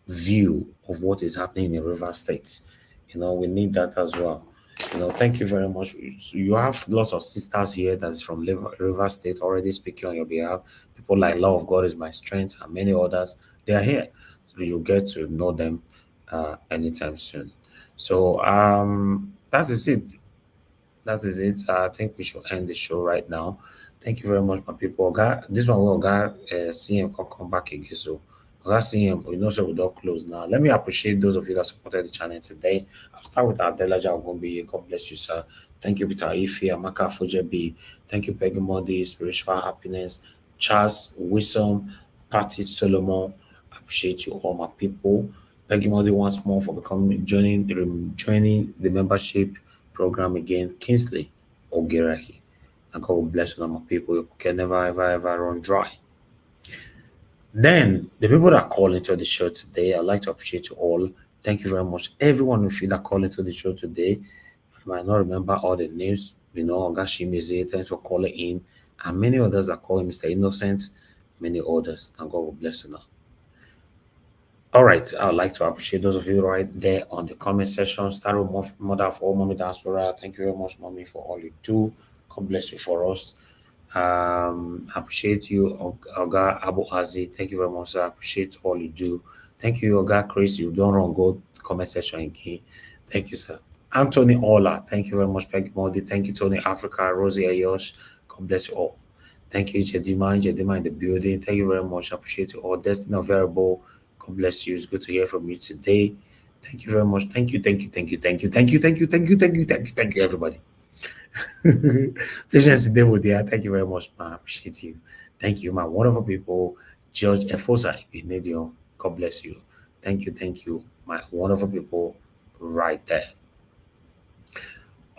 view of what is happening in River State. We need that as well. Thank you very much. You have lots of sisters here that's from River State already speaking on your behalf. People like Love of God is my strength and many others. They are here. So you'll get to know them anytime soon. So that is it. That is it. I think we should end the show right now. Thank you very much, my people. This one will CM can come back again. So CM, we know so we don't close now. Let me appreciate those of you that supported the channel today. I'll start with Adelaja Ogumbi. God bless you, sir. Thank you, Peter Ife, Amaka Fujebi. Thank you, Peggy Modi, Spiritual Happiness, Charles Wisdom, Patty Solomon. I appreciate you all, my people. Thank you, Modi, once more for joining the membership program again. Kingsley Ogerahi. And God will bless you, my people. You can never, ever run dry. Then, the people that call into the show today, I'd like to appreciate you all. Thank you very much. Everyone of you that called into the show today, I might not remember all the names. Ogashimize, thanks for calling in. And many others that call Mr. Innocent, many others. And God will bless you now. All right, I would like to appreciate those of you right there on the comment section. Start with Mother of all, Mommy Diaspora. Thank you very much, Mommy, for all you do. God bless you for us. Appreciate you, Oga Abu Azi. Thank you very much, sir. Appreciate all you do. Thank you, Oga Chris. You don't wrong. Go comment section again. Thank you, sir. Anthony Ola. Thank you very much, Peggy Modi. Thank you, Tony Africa, Rosie Ayosh. God bless you all. Thank you, Jedima in the building. Thank you very much. Appreciate you all. Destiny of Variable. God bless you. It's good to hear from you today. Thank you very much. Thank you, everybody. Patience today with you. Thank you very much, man. I appreciate you. Thank you, my wonderful people. George Efosa, God bless you. Thank you, my my wonderful people right there.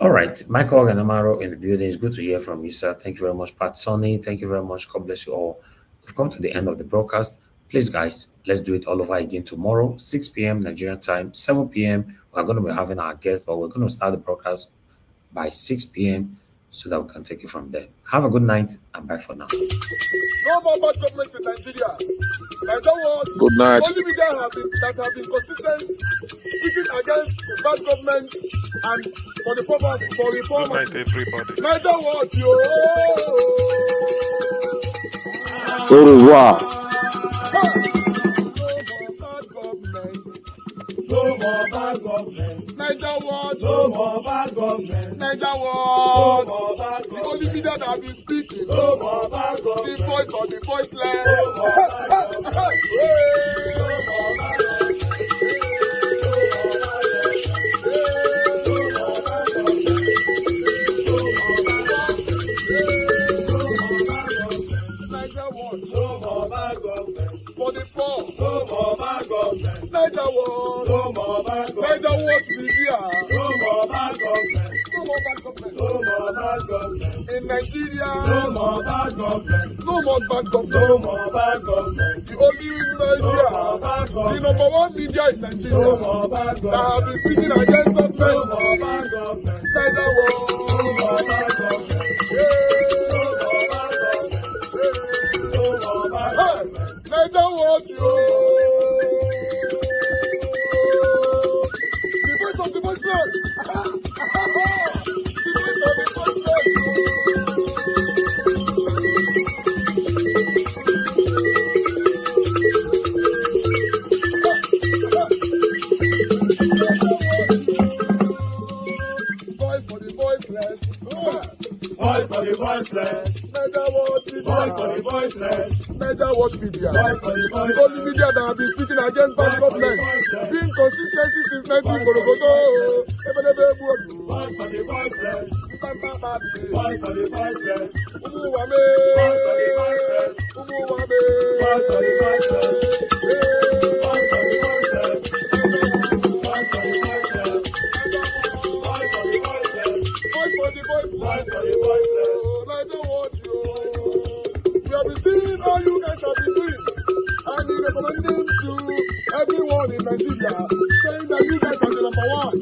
All right, Michael Ganamaro in the building. It's good to hear from you, sir. Thank you very much, Pat Sonny. Thank you very much. God bless you all. We've come to the end of the broadcast. Please, guys, let's do it all over again tomorrow, 6 p.m. Nigerian time, 7 p.m. We're going to be having our guests, but we're going to start the broadcast by 6 p.m. so that we can take it from there. Have a good night and bye for now. No more bad government in Nigeria. Good night. Only media that have been consistent speaking against the bad government and for the purpose for reform. Good night, everybody. Niger what yo. Au revoir. No more bad government. Niger what? No more bad government. Niger what? No more bad government. The only media that have been speaking. No more bad government. The voice of the voiceless. No more bad government. No more bad government. No more bad government. For the poor. No more bad government. Niger what? No more bad government. Niger what media? No more bad government. No more bad government. No more bad government. In Nigeria. No more bad government. No more bad government. No more bad government. The only media. No more bad government. The number one media in Nigeria. No more bad government. That have been speaking against government. No more bad government. Niger what? No more bad government. Niger what you? The voice of the voiceless. The voice of the voiceless. Voice for the voiceless. Voice for the voiceless. Niger what media? Voice for the voiceless. Niger watch media. Voice for the voiceless. The only media that have been speaking against bad government. Being consistency since 19 Gorogodo. Voice for the voiceless. Voice for the voiceless. Umuwame. Voice for the voiceless. Umuwame. Voice for the voiceless. Voice for the voiceless. Voice for the voiceless. Voice for the voiceless. Voice for the voiceless. Voice for the voiceless. Niger watch you. We have been seeing all you guys have been doing, and he recommended to everyone in Nigeria, saying that you guys are the number one.